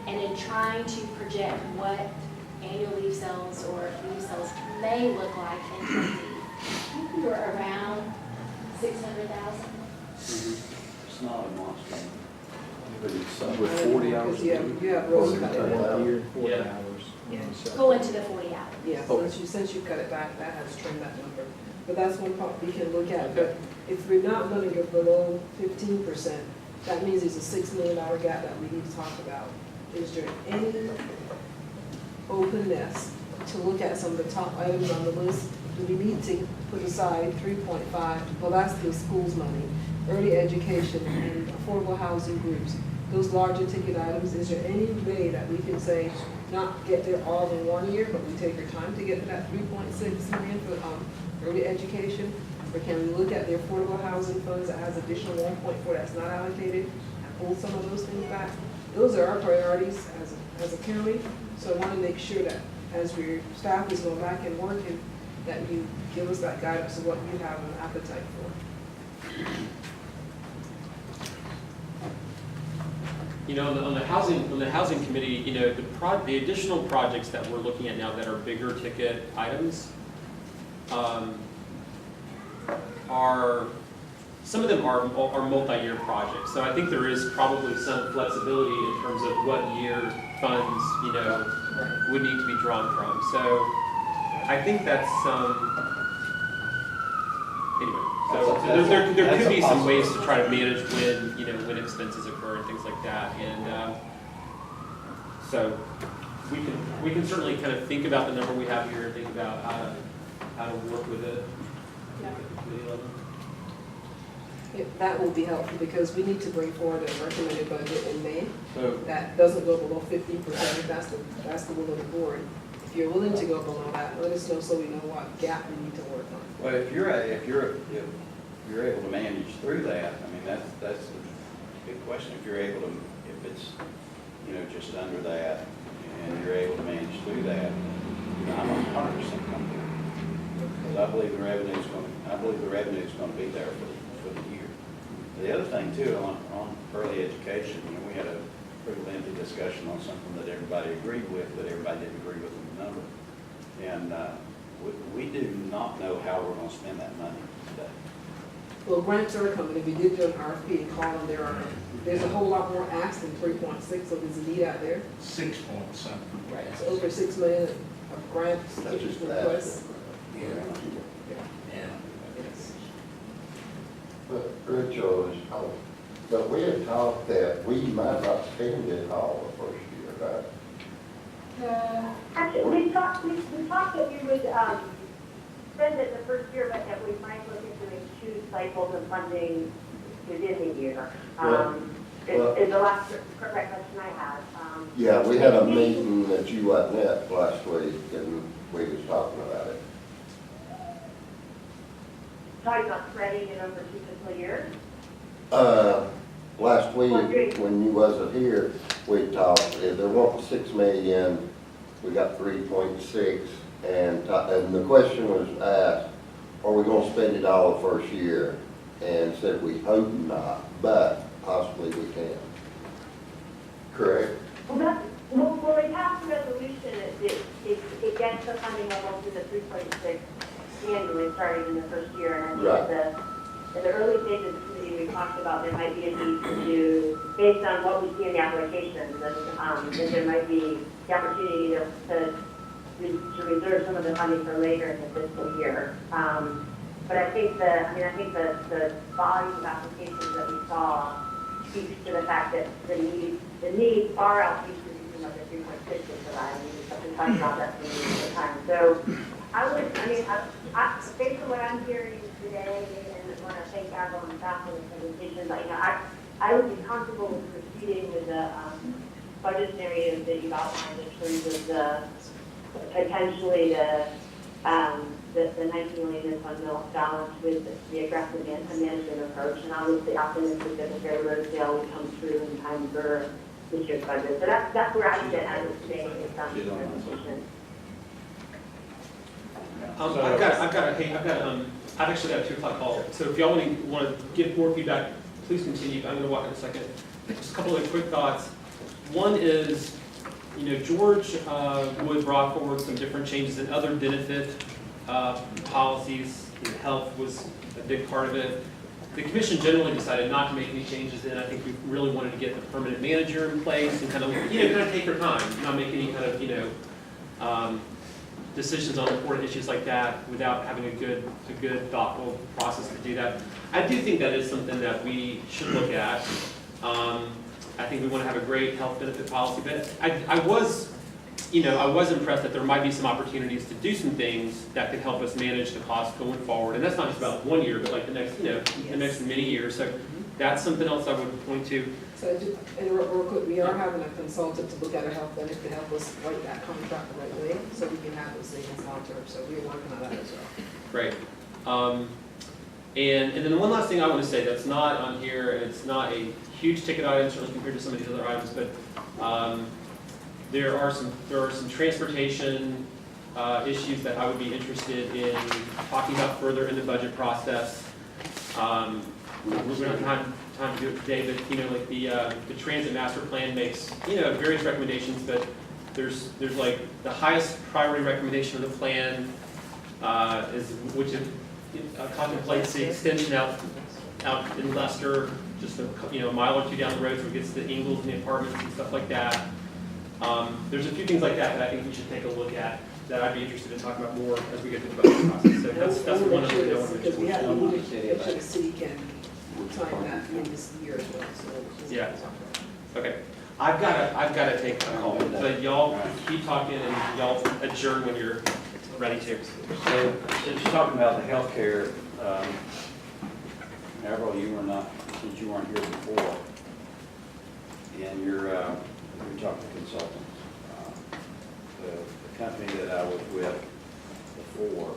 and in trying to project what annual leave sales or leave sales may look like in 20, I think we were around 600,000. It's not a monster. But it's with 40 hours. Yeah, roll cut it out. Year, 40 Yeah. hours. Yeah. So- Go into the 40 hours. Yeah, since you cut it back, that has trimmed that number. But that's one part we can look at, but if we're not gonna go below 15%, that means there's a $6 million gap that we need to talk about. Is there any openness to look at some of the top items on the list? Do we need to put aside 3.5, well, that's the school's money, early education and affordable housing groups, those larger ticket items? Is there any way that we can say, not get there all in 1 year, but we take our time to get to that 3.6 million for early education? Or can we look at the affordable housing funds that has additional 1.4 that's not allocated and pull some of those things back? those are our priorities as a county. So I want to make sure that as your staff is going back and working, that you give us that guidance of what you have an appetite for. You know, on the housing committee, you know, the additional projects that we're looking at now that are bigger ticket items, some of them are multi-year projects. So I think there is probably some flexibility in terms of what year funds, you know, would need to be drawn from. So I think that's anyway. So there could be some ways to try to manage when expenses occur and things like that. And so we can certainly kind of think about the number we have here and think about how to work with it. At the committee level. That will be helpful because we need to bring forward a recommended budget in May. So That doesn't go below 15%, if that's the will of the board. If you're willing to go below that, let us know so we know what gap we need to work on. Well, if you're able to manage through that, I mean, that's a big question. If you're able to, if it's, you know, just under that, and you're able to manage through that, I'm 100% comfortable. Because I believe the revenue's going to be there for the year. The other thing too, on early education, you know, we had a pretty lengthy discussion on something that everybody agreed with, but everybody didn't agree with the number. And we do not know how we're going to spend that money today. Well, grants are coming. If we did do an RFP and call them, there's a whole lot more asked than 3.6, so there's a need out there. 6 point something. Right. So over 6 million of grants, That's just requests. Yeah. Yes. But Rachel, but we had talked that we might not spend it all the first year, right? Actually, we talked that we would spend it the first year, but that we might look into doing 2 cycles of funding within the year. Is the last correct question I had. Yeah, we had a meeting that you wasn't at last week, and we was talking about it. Talking about spreading it over 2 fiscal years? Last week, when you wasn't here, we talked, there wasn't 6 million, we got 3.6, and the question was asked, are we gonna spend it all the first year? And said we hope not, but possibly we can. Correct? Well, we passed the resolution, it gets the funding level to the 3.6 annually starting in the first year. And I think in the early stages of the committee, we talked about there might be a need to do, based on what we see in the applications, that there might be the opportunity to reserve some of the funding for later in the fiscal year. But I think the volume of applications that we saw speaks to the fact that the need far outreaches even what the 3.6 is providing. We've talked about that for the time. So based on what I'm hearing today, and when I thank Carol and staff for the presentation, I would be comfortable with proceeding with the budget scenarios that you've outlined in terms of the potentially the 19 million in fund balance with the aggressive management approach, and obviously optimistic that the fair road sale will come through in time for this year's budget. So that's where I sit as of today based on the presentation. I've actually got a 2 o'clock call. So if y'all want to give more feedback, please continue. I'm going to walk in a second. Just a couple of quick thoughts. One is, you know, George Wood brought forward some different changes in other benefit policies. You know, health was a big part of it. The commission generally decided not to make any changes, and I think we really wanted to get the permanent manager in place and kind of take her time, not make any kind of, decisions on important issues like that without having a good, thoughtful process to do that. I do think that is something that we should look at. I think we want to have a great health benefit policy, but I was impressed that there might be some opportunities to do some things that could help us manage the cost going forward. And that's not just about 1 year, but like the next, the next many years. So that's something else I would point to. So real quick, we are having a consultant to look at our health benefit to help us write that contract the right way, so we can have those things long term. So we're working on that as well. Great. And then one last thing I want to say that's not on here, and it's not a huge ticket item certainly compared to some of these other items, but there are some transportation issues that I would be interested in talking about further in the budget process. We don't have time to do it today, but like the transit master plan makes various recommendations, but there's like the highest priority recommendation of the plan which contemplates the extension out in Leicester, just a mile or two down the road, so it gets to the Ingalls and the apartments and stuff like that. There's a few things like that I think we should take a look at that I'd be interested in talking about more as we get through the budget process. So that's one of the things I want to Because we have to mention. make sure the city can time that in this year as well, so. Yeah. Okay. I've got to take a call, but y'all keep talking and y'all adjourn when you're ready to. So, since you're talking about the healthcare, Avril, since you weren't here before, and you're talking to consultants, the company that I was with before,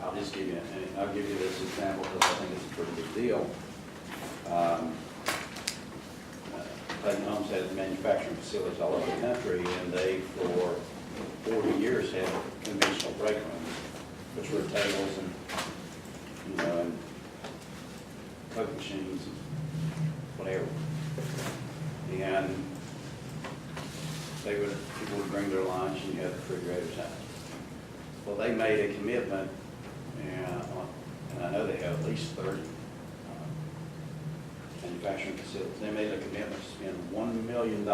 I'll give you this example because I think it's a pretty big deal. Clayton Homes has manufacturing facilities all over the country, and they, for 40 years, had conventional break rooms, which were tables and, and Coke machines and whatever. And people would bring their lunch, and you had refrigerators out. Well, they made a commitment, and I know they have at least 30 manufacturing facilities. They made a commitment to spend $1 million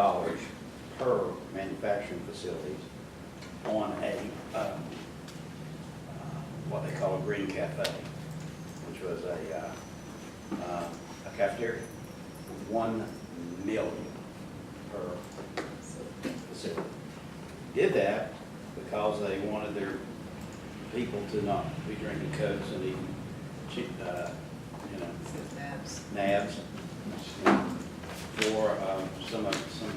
per manufacturing facilities on what they call a green cafe, which was a cafeteria. $1 million per facility. Did that because they wanted their people to not be drinking Cokes and eating cheap, nabs. Or some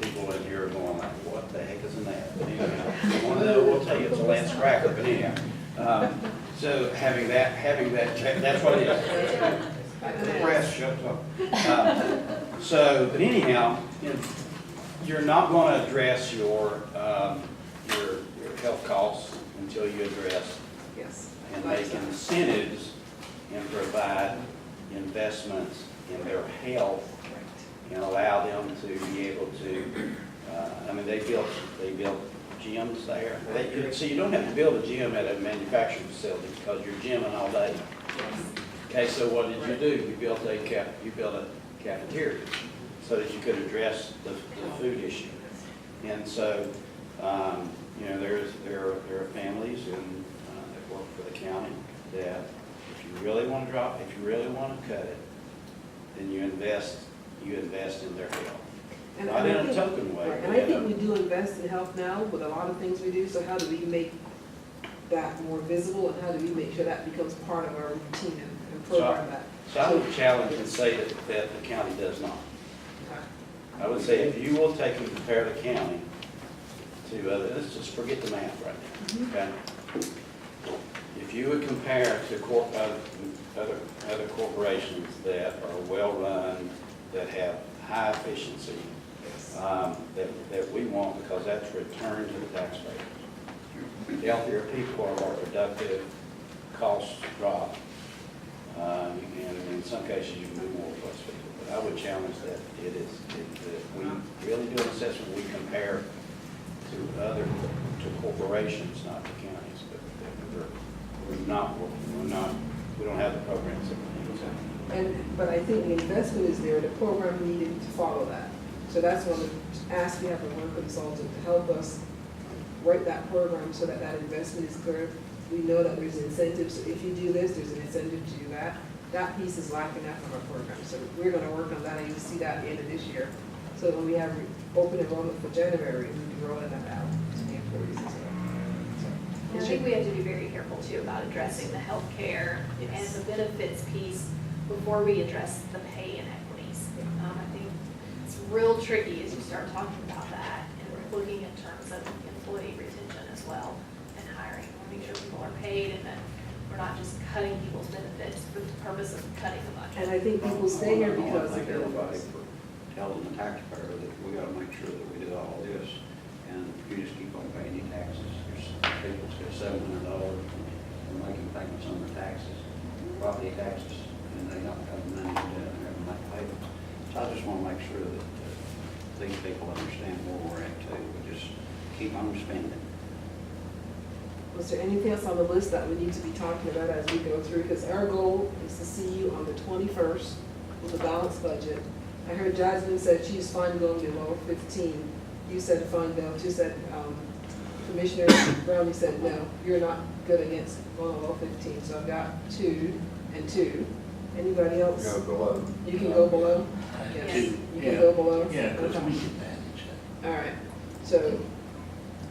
people in here are going like, what the heck is a nab? If you want to know, we'll tell you, it's a Lance cracker, but anyhow. So having that, that's what it is. The press shuts up. But anyhow, you're not going to address your health costs until you address and make incentives and provide investments in their health and allow them to be able to, they built gyms there. So you don't have to build a gym at a manufacturing facility because you're gymming all day. Okay, so what did you do? You built a cafeteria so that you could address the food issue. And so, there are families that work for the county that if you really want to cut it, then you invest in their health. Not in a token way. And I think we do invest in health now with a lot of things we do, so how do we make that more visible and how do we make sure that becomes part of our routine and program that? So I would challenge and say that the county does not. I would say if you will take and compare the county to let's just forget the math right now, okay? If you would compare to other corporations that are well-run, that have high efficiency, that we want because that's return to the taxpayers. Healthier people are more productive, costs drop, and in some cases you can do more with less people. But I would challenge that that we really do an assessment, we compare to corporations, not to counties, but we don't have the programs that we need. But I think the investment is there, the program needed to follow that. So that's one of the asks we have from one consultant to help us write that program so that investment is clear. We know that there's incentives, so if you do this, there's an incentive to do that. That piece is lacking out from our program. So we're going to work on that and you'll see that at the end of this year. So when we have open enrollment for January, we'll be rolling that out to the employees as well. And I think we have to be very careful too about addressing the healthcare and the benefits piece before we address the pay inequities. I think it's real tricky as you start talking about that and looking in terms of employee retention as well and hiring. Make sure people are paid and that We're not just cutting people's benefits for the purpose of cutting the budget. And I think people stay here I wanna because of thank everybody benefits. for telling the taxpayer that we gotta make sure that we do all this, and you just keep on paying your taxes. There's people that get $700 for making payments on their taxes, property taxes, and they don't have the money to do it, and they're not payments. So I just wanna make sure that these people understand where we're at too. We just keep on spending. Was there anything else on the list that we need to be talking about as we go through? Because our goal is to see you on the 21st with a balanced budget. I heard Jasmine said she's fine going below 15. You said fine, Bill. You said, Commissioner Brown, said no, you're not good against going below 15. So I've got 2 and 2. Anybody else? Go below. You can go below? Yes. You can go below? Yeah, because Okay. we can manage that. All right, so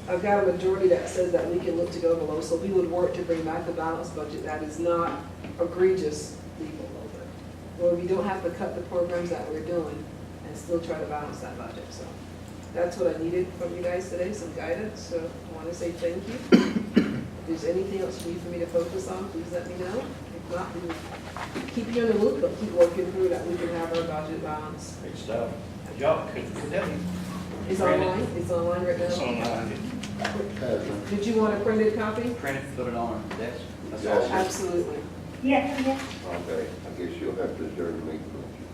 I've got a majority that says that we can look to go below, so we would work to bring back the balanced budget that is not egregiously below that. Where we don't have to cut the programs that we're doing and still try to balance that budget, so. That's what I needed from you guys today, some guidance, so I want to say thank you. If there's anything else you need for me to focus on, please let me know. If not, we will keep you in the loop, but keep working through that we can have our budget balance. Great stuff. Y'all, could that be? It's online, it's online right now. It's online. Did you want a printed copy? Print it, put it on our desk? That's Yes. awesome. Absolutely. Yes, yes. Okay, I guess you'll have to adjourn the meeting.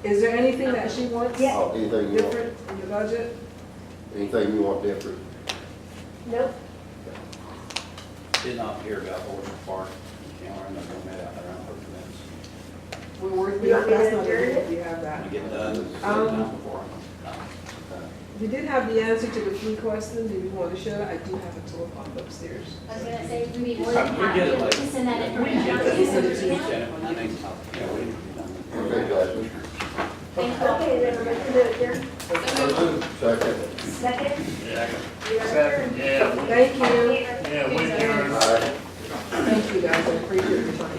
Is there anything that she wants Yeah. Oh, anything you want, different in your budget? anything you want different? Nope. Did not hear about Orchard Park. You know, I'm not going to out there on her fence. We're working, You want me to that's not adjourn it, it? we have that. Want to get done, sit down before I'm done. We did have the answer to the 3 questions, if you want to show it, I do have a tool pump upstairs. I was gonna say, we'd be more than We get it happy later. to send that We information get out that. to you. Send it to you. I think, yeah, we need to be done. Okay, Jasmine. Thank you. Okay, then we're going to adjourn. Second. Second? Yeah. You are adjourned. Yeah, Thank you. yeah, we're adjourned. All right. Thank you guys, I appreciate your time.